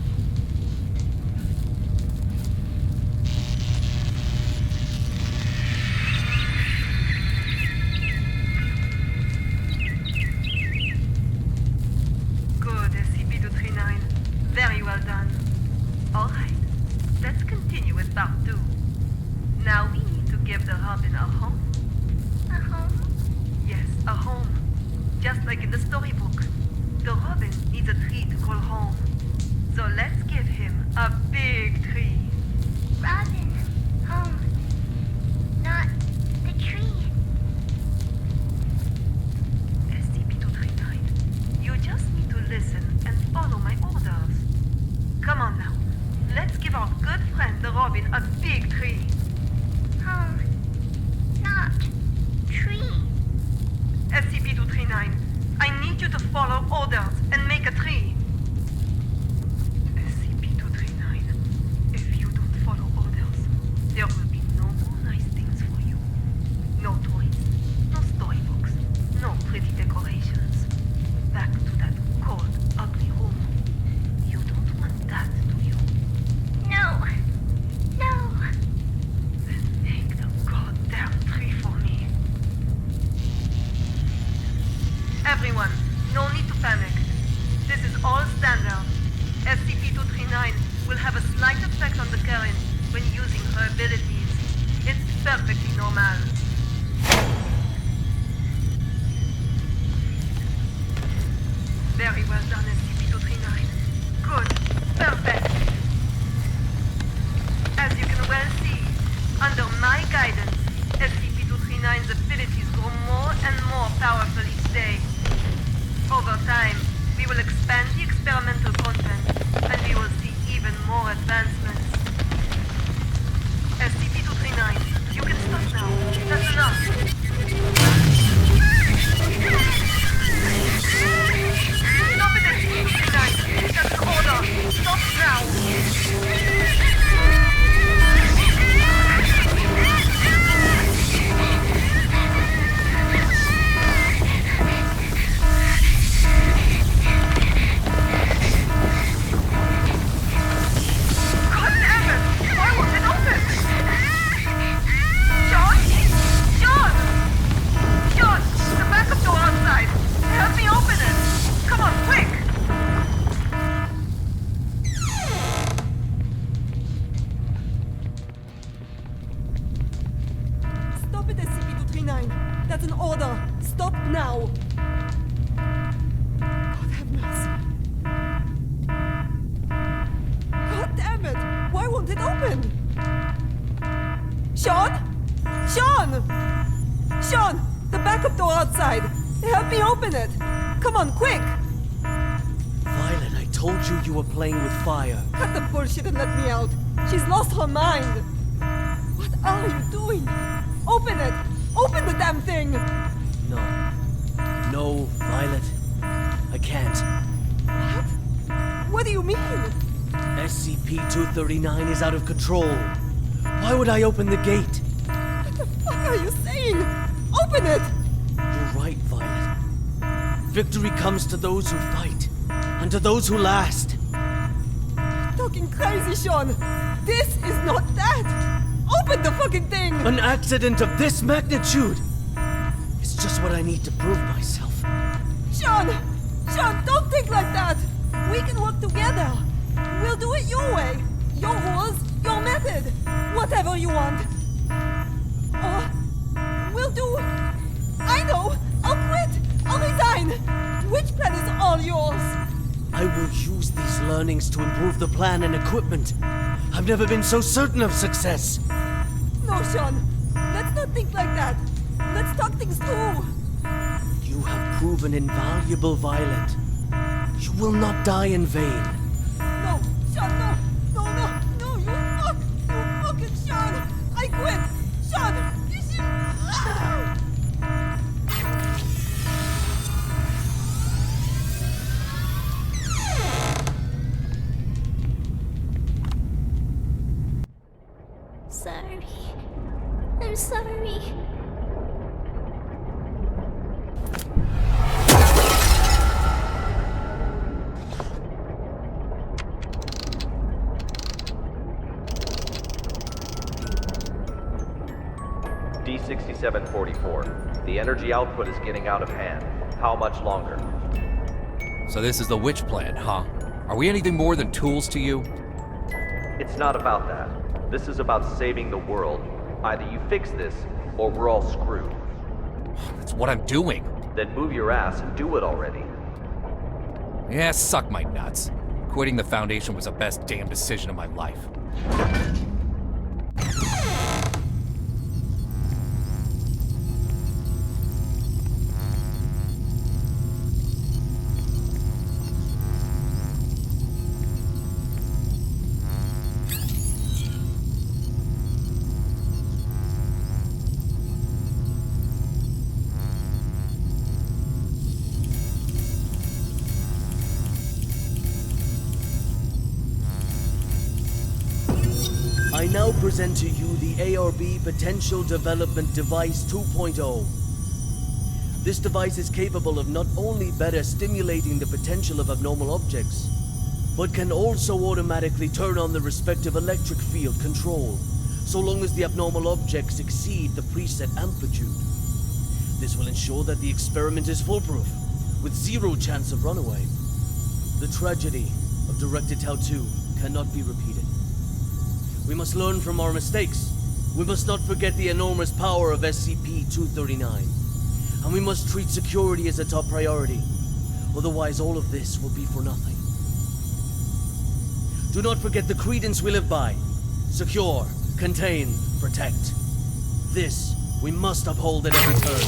Good, SCP-239. Very well done. Alright, let's continue with part 2. Now we need to give the robin a home. A home? Yes, a home. Just like in the storybook. The robin needs a tree to call home. So let's give him a big tree. Robin, home. Not the tree. SCP-239, you just need to listen and follow my orders. Come on now. Let's give our good friend the robin a big tree. Home. Not tree. SCP-239, I need you to follow orders and make a tree. SCP-239, if you don't follow orders, there will be no more nice things for you. No toys, no storybooks, no pretty decorations. Back to that cold, ugly room. You don't want that, do you? No. No. Then make the goddamn tree for me. Everyone, no need to panic. This is all standard. SCP-239 will have a slight effect on the current when using her abilities. It's perfectly normal. Very well done, SCP-239. Good. Perfect. As you can well see, under my guidance, SCP-239's abilities grow more and more powerful each day. Over time, we will expand the experimental content, and we will see even more advancements. SCP-239, you can stop now. That's enough. stop now! God have mercy. God damn it! Why won't it open? Sean? Sean! Sean! The backup door outside! Help me open it! Come on, quick! Violet, I told you you were playing with fire. Cut the bullshit and let me out! She's lost her mind! What are you doing? Open it! Open the damn thing! No. No, Violet. I can't. What? What do you mean? SCP-239 is out of control. Why would I open the gate? What the fuck are you saying? Open it! You're right, Violet. Victory comes to those who fight, and to those who last. Talking crazy, Sean! This is not that! Open the fucking thing! An accident of this magnitude! It's just what I need to prove myself. Sean! Sean, don't think like that! We can work together! We'll do it your way! Your rules, your method! Whatever you want! Or we'll do... I know! I'll quit! I'll resign! Which plan is all yours? I will use these learnings to improve the plan and equipment. I've never been so certain of success. No, Sean. Let's not think like that. Let's talk things through. You have proven invaluable, Violet. You will not die in vain. No, Sean, no. No, no, no, you fuck. You fucking Sean. I quit. Sean, you should... Ah! Sorry. I'm sorry. D6744. The energy output is getting out of hand. How much longer? So this is the witch plan, huh? Are we anything more than tools to you? It's not about that. This is about saving the world. Either you fix this, or we're all screwed. That's what I'm doing. Then move your ass and do it already. Yeah, suck my nuts. Quitting the Foundation was the best damn decision of my life. I now present to you the ARB Potential Development Device 2.0. This device is capable of not only better stimulating the potential of abnormal objects, but can also automatically turn on the respective electric field control, so long as the abnormal objects exceed the preset amplitude. This will ensure that the experiment is foolproof, with zero chance of runaway. The tragedy of Directed Tau 2 cannot be repeated. We must learn from our mistakes. We must not forget the enormous power of SCP-239. And we must treat security as a top priority. Otherwise, all of this will be for nothing. Do not forget the credence we live by. Secure, contain, protect. This we must uphold at every turn.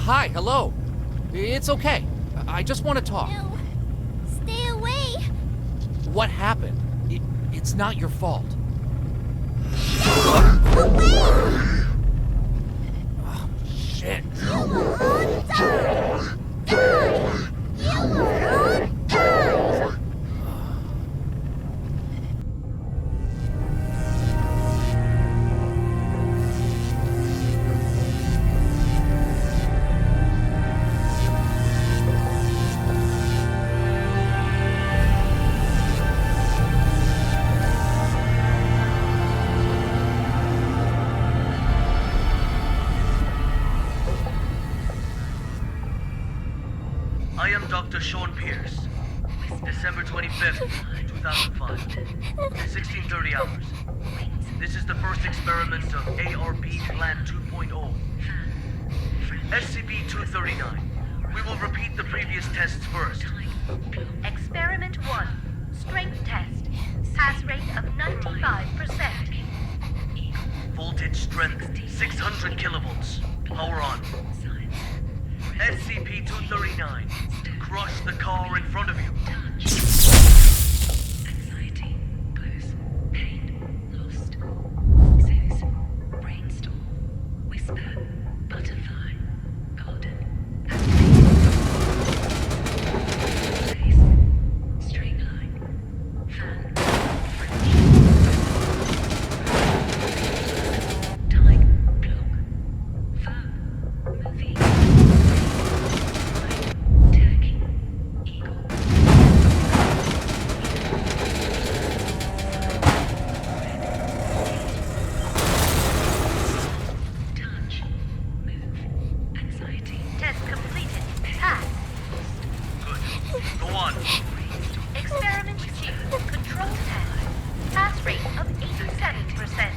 Hi, hello. It's okay. I just want to talk. No. Stay away. What happened? It's not your fault. Away! Oh, shit. You will all die! Die! You will all die! I am Dr. Sean Pierce. December 25th, 2005. 1630 hours. This is the first experiment of ARP Plan 2.0. SCP-239. We will repeat the previous tests first. Experiment 1. Strength test. Pass rate of 95%. Voltage strength 600 kilovolts. Power on. SCP-239. Crush the car in front of you. Anxiety, blues, pain, lost. Zeus, brainstorm, whisper, butterfly, golden, place, straight line, fan, French, time, clock, verb, movie, turkey, eagle. Touch, move, anxiety. Test completed. Pass. Good. Go on. Experiment 2. Control test. Pass rate of 87%.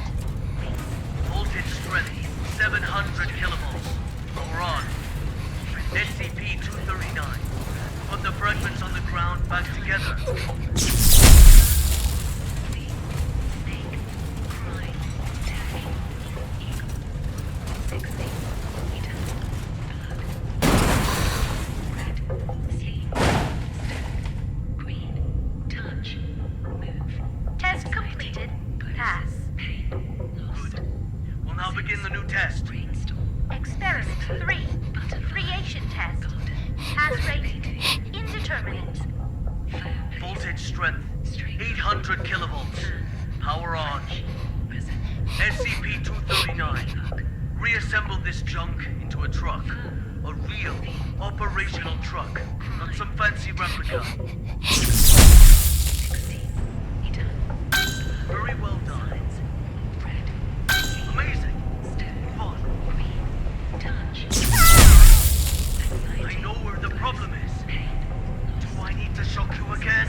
Voltage strength 700 kilovolts. Power on. SCP-239. Put the fragments on the ground back together. Test completed. Pass. Good. We'll now begin the new test. Experiment 3. Creation test. Pass rate indeterminate. Voltage strength 800 kilovolts. Power on. SCP-239. Reassemble this junk into a truck. A real, operational truck. Not some fancy replica. Very well done. Amazing. Fun. I know where the problem is. Do I need to shock you again?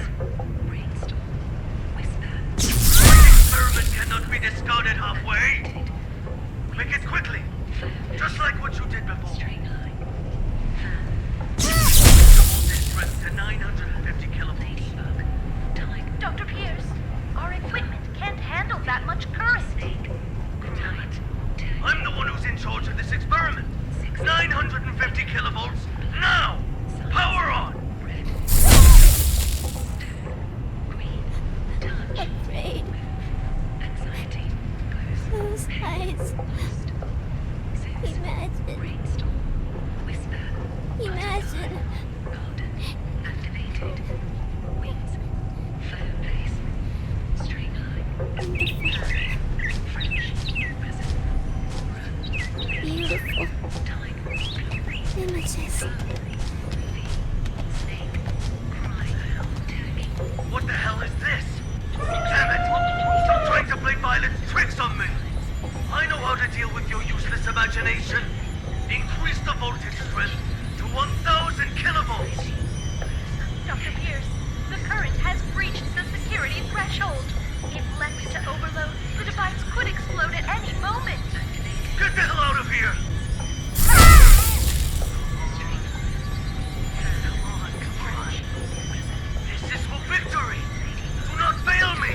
This experiment cannot be discarded halfway. Make it quickly. Just like what you did before. Voltage strength to 950 kilovolts. Dr. Pierce, our equipment can't handle that much current. Damn it. I'm the one who's in charge of this experiment. 950 kilovolts, now! Power on! Afraid. Those eyes. Imagine. Beautiful. Images. What the hell is this? Damn it! Stop trying to play violent tricks on me! I know how to deal with your useless imagination. Increase the voltage strength to 1,000 kilovolts! Dr. Pierce, the current has breached the security threshold. If left to overload, the device could explode at any moment. Get the hell out of here! Come on. This is for victory! Do not fail me!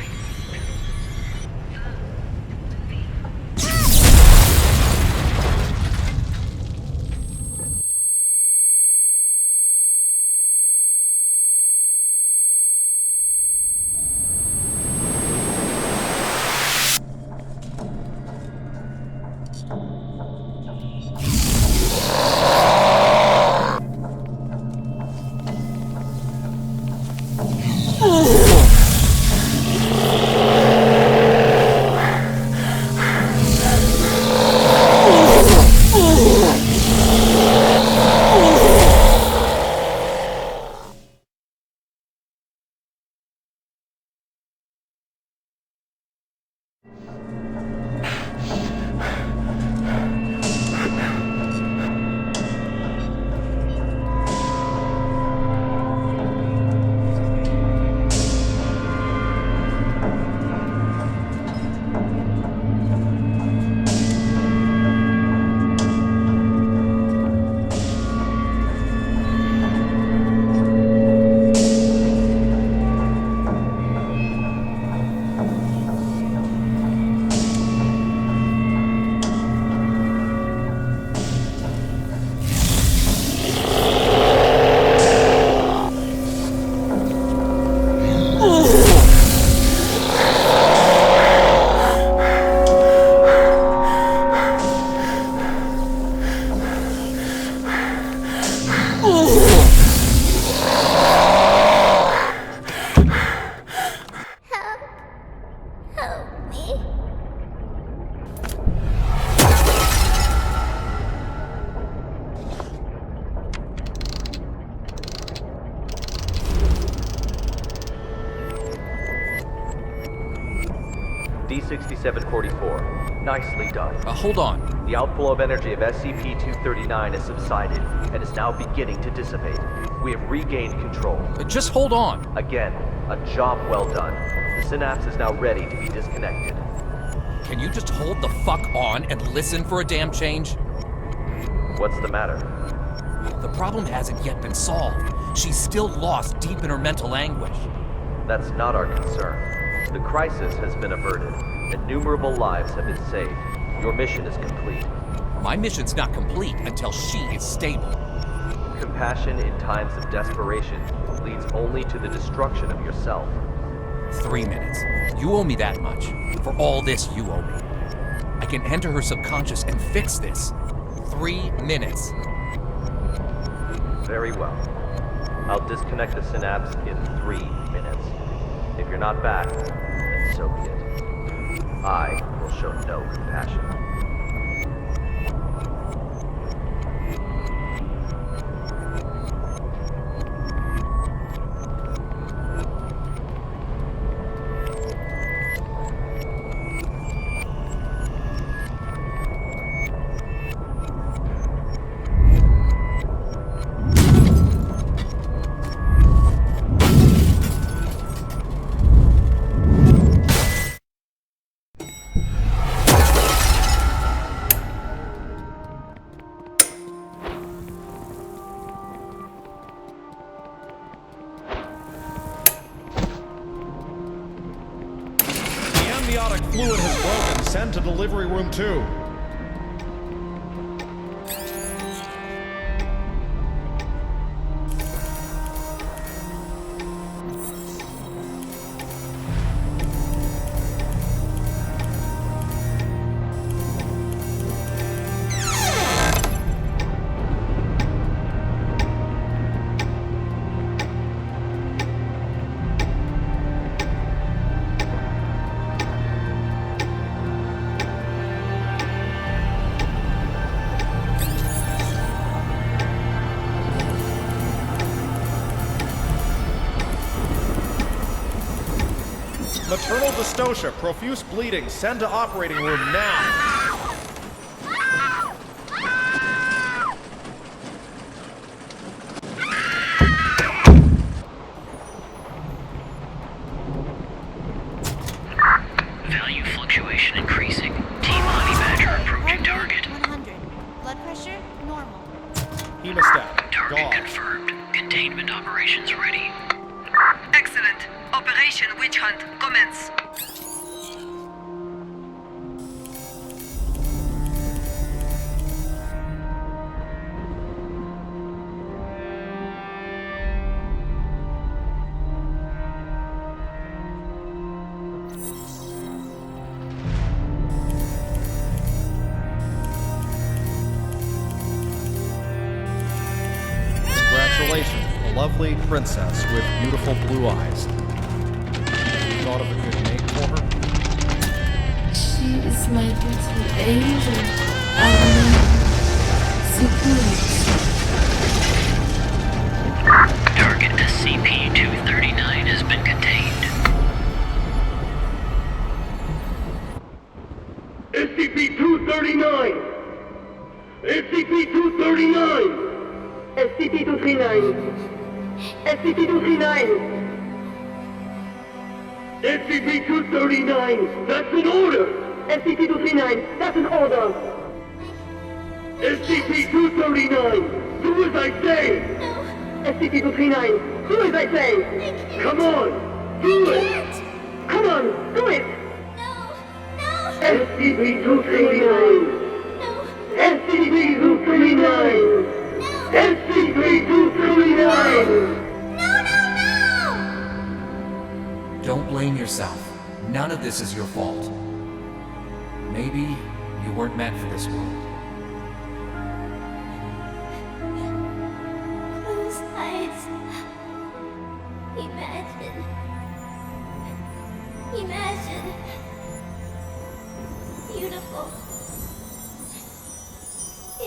6744. Nicely done. Hold on. The outflow of energy of SCP-239 has subsided and is now beginning to dissipate. We have regained control. Just hold on. Again, a job well done. The synapse is now ready to be disconnected. Can you just hold the fuck on and listen for a damn change? What's the matter? The problem hasn't yet been solved. She's still lost deep in her mental anguish. That's not our concern. The crisis has been averted. Innumerable lives have been saved. Your mission is complete. My mission's not complete until she is stable. Compassion in times of desperation leads only to the destruction of yourself. 3 minutes. You owe me that much. For all this, you owe me. I can enter her subconscious and fix this. 3 minutes. Very well. I'll disconnect the synapse in 3 minutes. If you're not back, then so be it. I will show no compassion. Amniotic fluid has broken. Send to delivery room 2. Maternal dystocia, profuse bleeding. Send to operating room now. Value fluctuation increasing. T-Body Badger approaching target. 100. Blood pressure, normal. Hemostat, Target dog. confirmed. Containment operations ready. Excellent. Operation Witch Hunt, commence. Congratulations, a lovely princess with beautiful blue eyes. Thought of a good name for her? She is my little angel, Abbonati. Target SCP-239 has been contained. SCP-239! SCP-239! SCP-239! SCP-239! SCP-239! That's an order! SCP-239! That's an order! SCP-239! Do as I say! SCP-239! Do as I say! Come on! Do it! Come on! Do it! SCP-239! SCP-239! SCP-239! Don't blame yourself. None of this is your fault. Maybe you weren't meant for this world. Close eyes. Imagine. Beautiful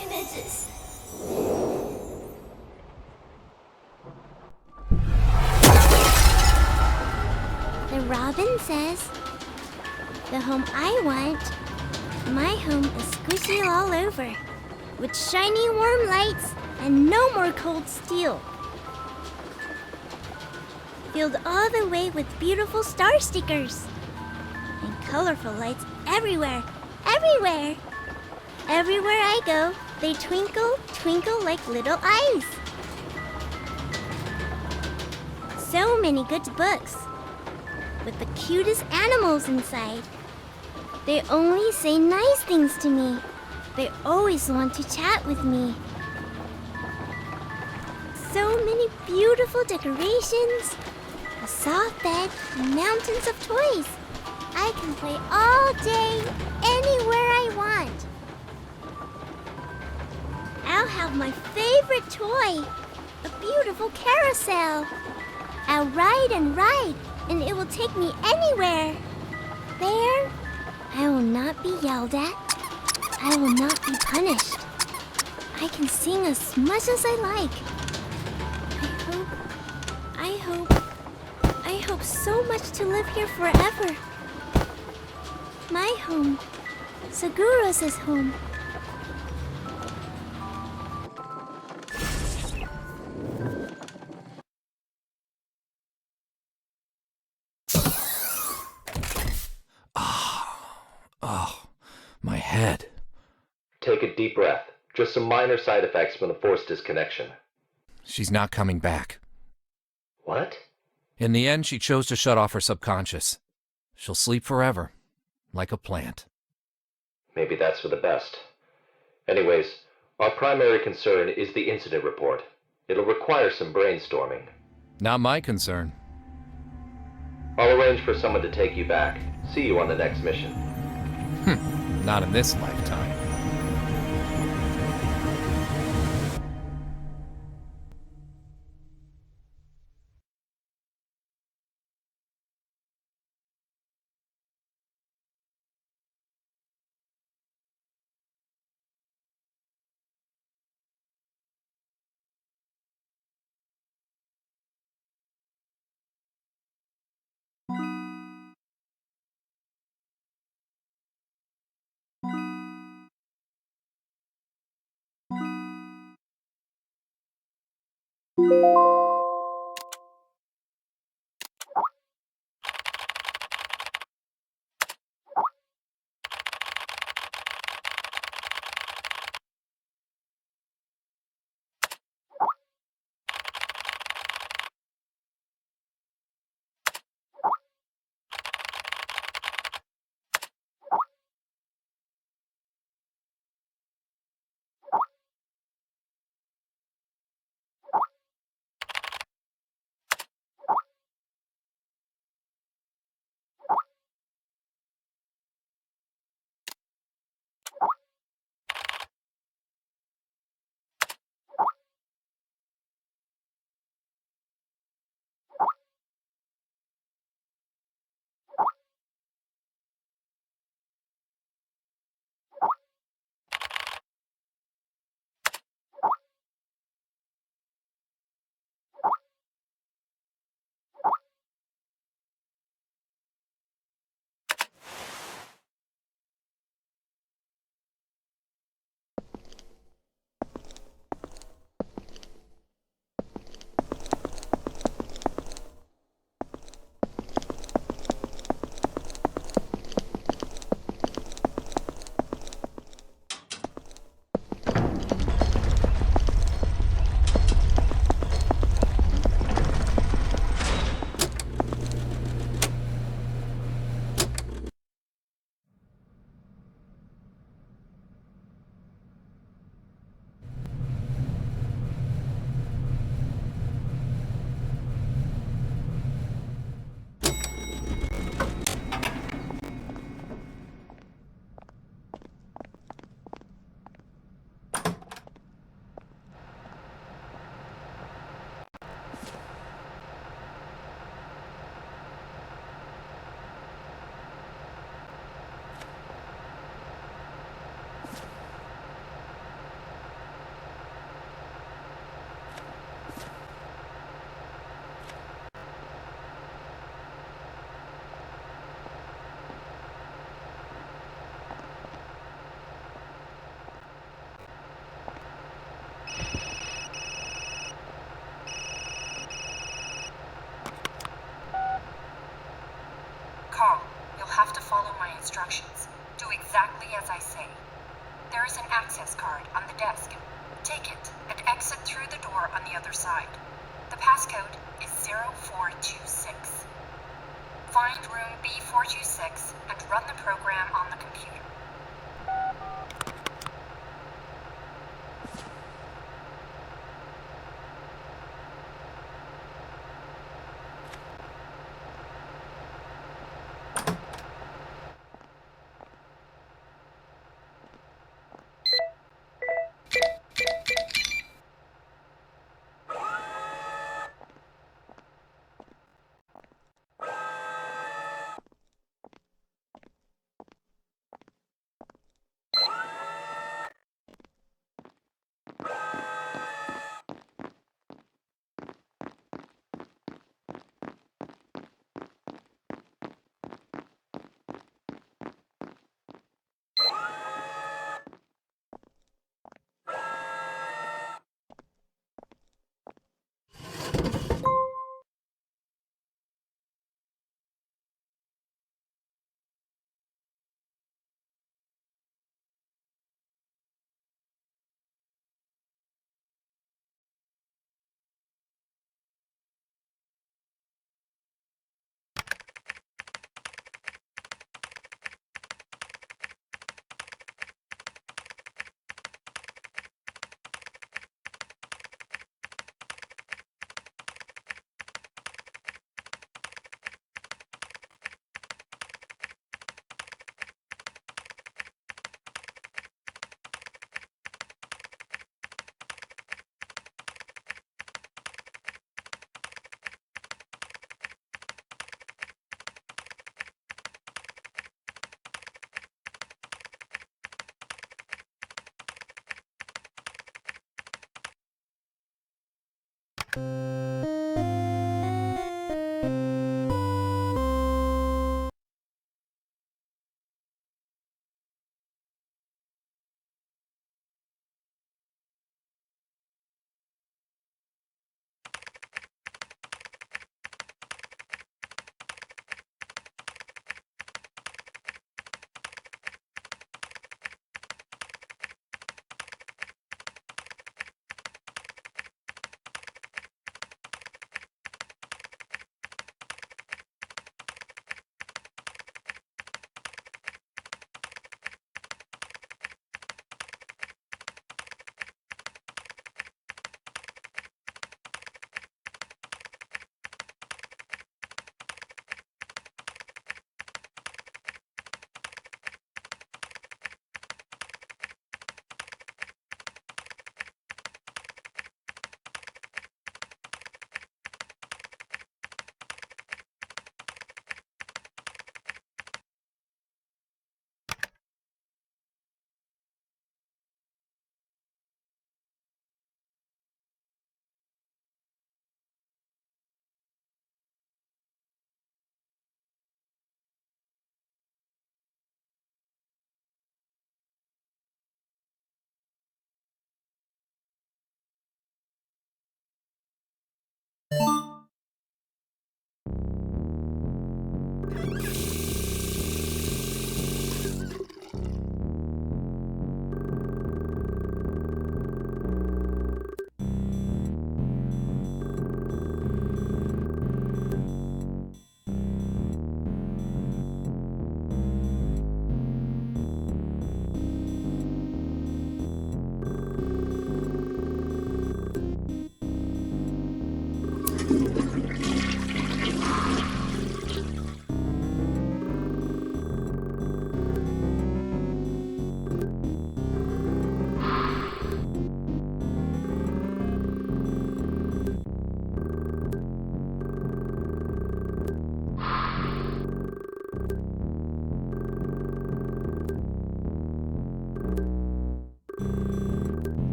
images. The Robin says The home I want. My home is squishy all over, with shiny warm lights and no more cold steel. Filled all the way with beautiful star stickers. And colorful lights everywhere, everywhere. Everywhere I go, they twinkle, twinkle like little eyes. So many good books, with the cutest animals inside. They only say nice things to me. They always want to chat with me. So many beautiful decorations, a soft bed, and mountains of toys. I can play all day, anywhere I want. I'll have my favorite toy, a beautiful carousel. I'll ride and ride, and it will take me anywhere. There, I will not be yelled at. I will not be punished. I can sing as much as I like. I hope so much to live here forever. My home, Seguros' home. Oh, my head. Take a deep breath. Just some minor side effects from the force disconnection. She's not coming back. What? In the end, she chose to shut off her subconscious. She'll sleep forever, like a plant. Maybe that's for the best. Anyways, our primary concern is the incident report. It'll require some brainstorming. Not my concern. I'll arrange for someone to take you back. See you on the next mission. Not in this lifetime. exactly as I say. There is an access card on the desk. Take it and exit through the door on the other side. The passcode is 0426. Find room B426 and run the program on the computer.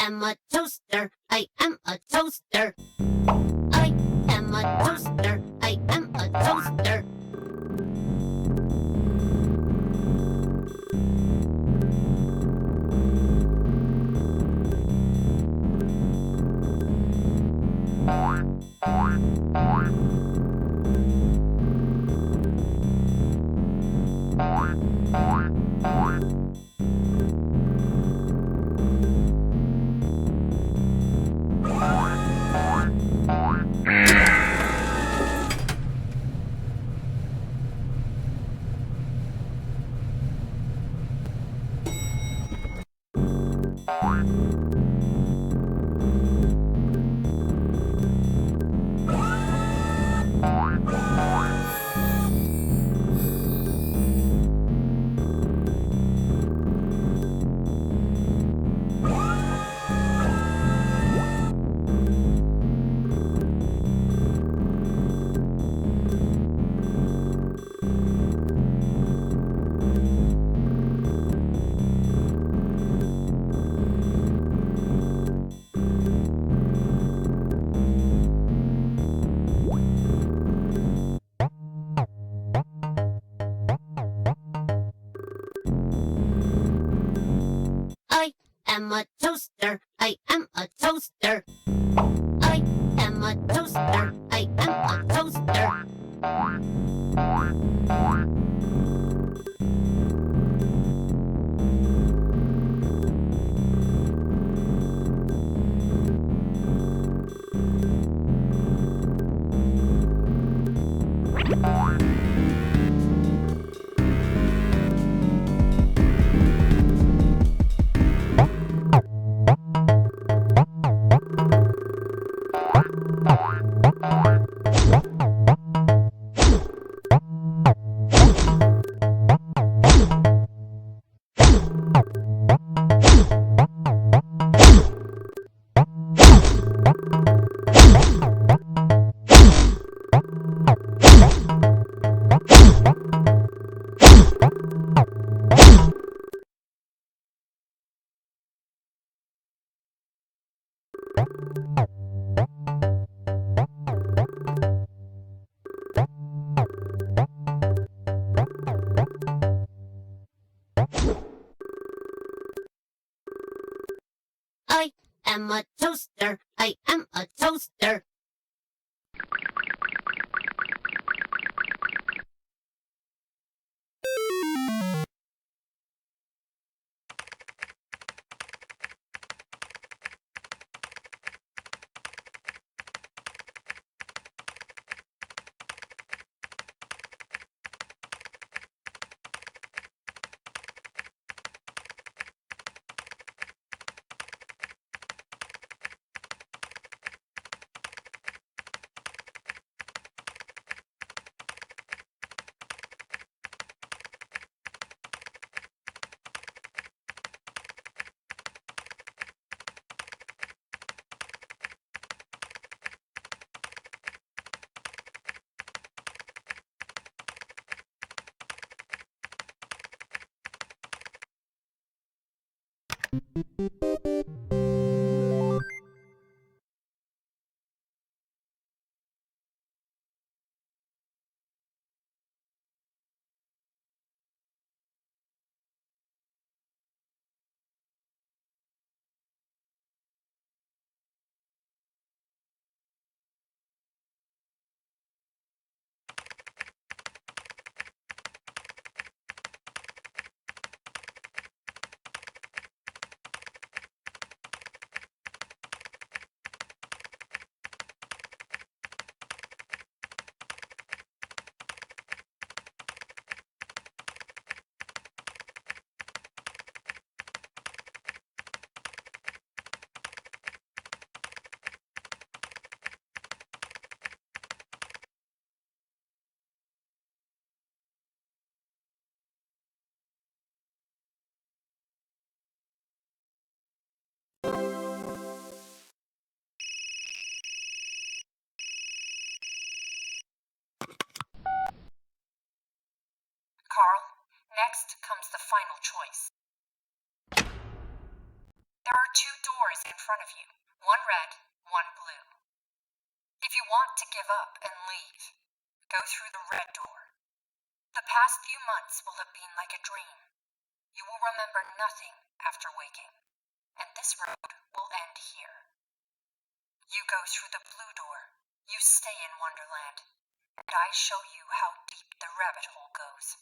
am a toaster. I am a toaster. I am a toaster. I am a toaster. I am a toaster. I am a toaster. I am a toaster. I am a toaster. I am a toaster. I am a toaster. Carl, next comes the final choice. There are two doors in front of you. One red, one blue. If you want to give up and leave, go through the red door. The past few months will have been like a dream. You will remember nothing after waking, and this road will end here. You go through the blue door. You stay in Wonderland, and I show you how deep the rabbit hole goes.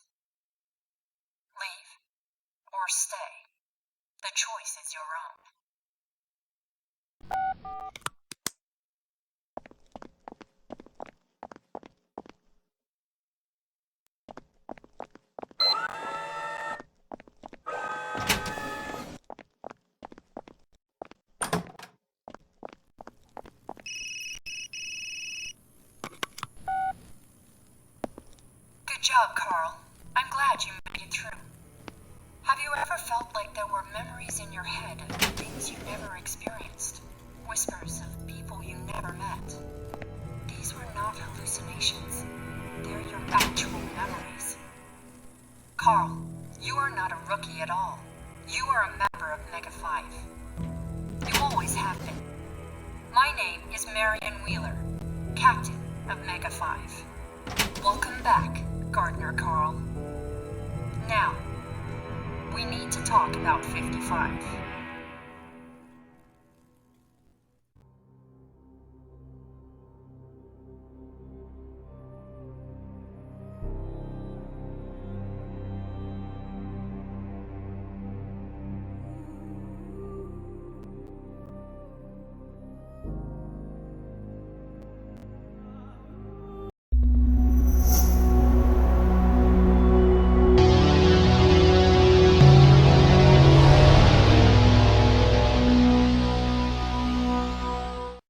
Leave, or stay. The choice is your own. Good job, Carl. I'm glad you made it through. Have you ever felt like there were memories in your head of things you never experienced? Whispers of people you never met? These were not hallucinations. They're your actual memories. Carl, you are not a rookie at all. You are a member of Mega 5. You always have been. My name is Marion Wheeler, Captain of Mega 5. Welcome back, Gardener Carl. Now, we need to talk about 55.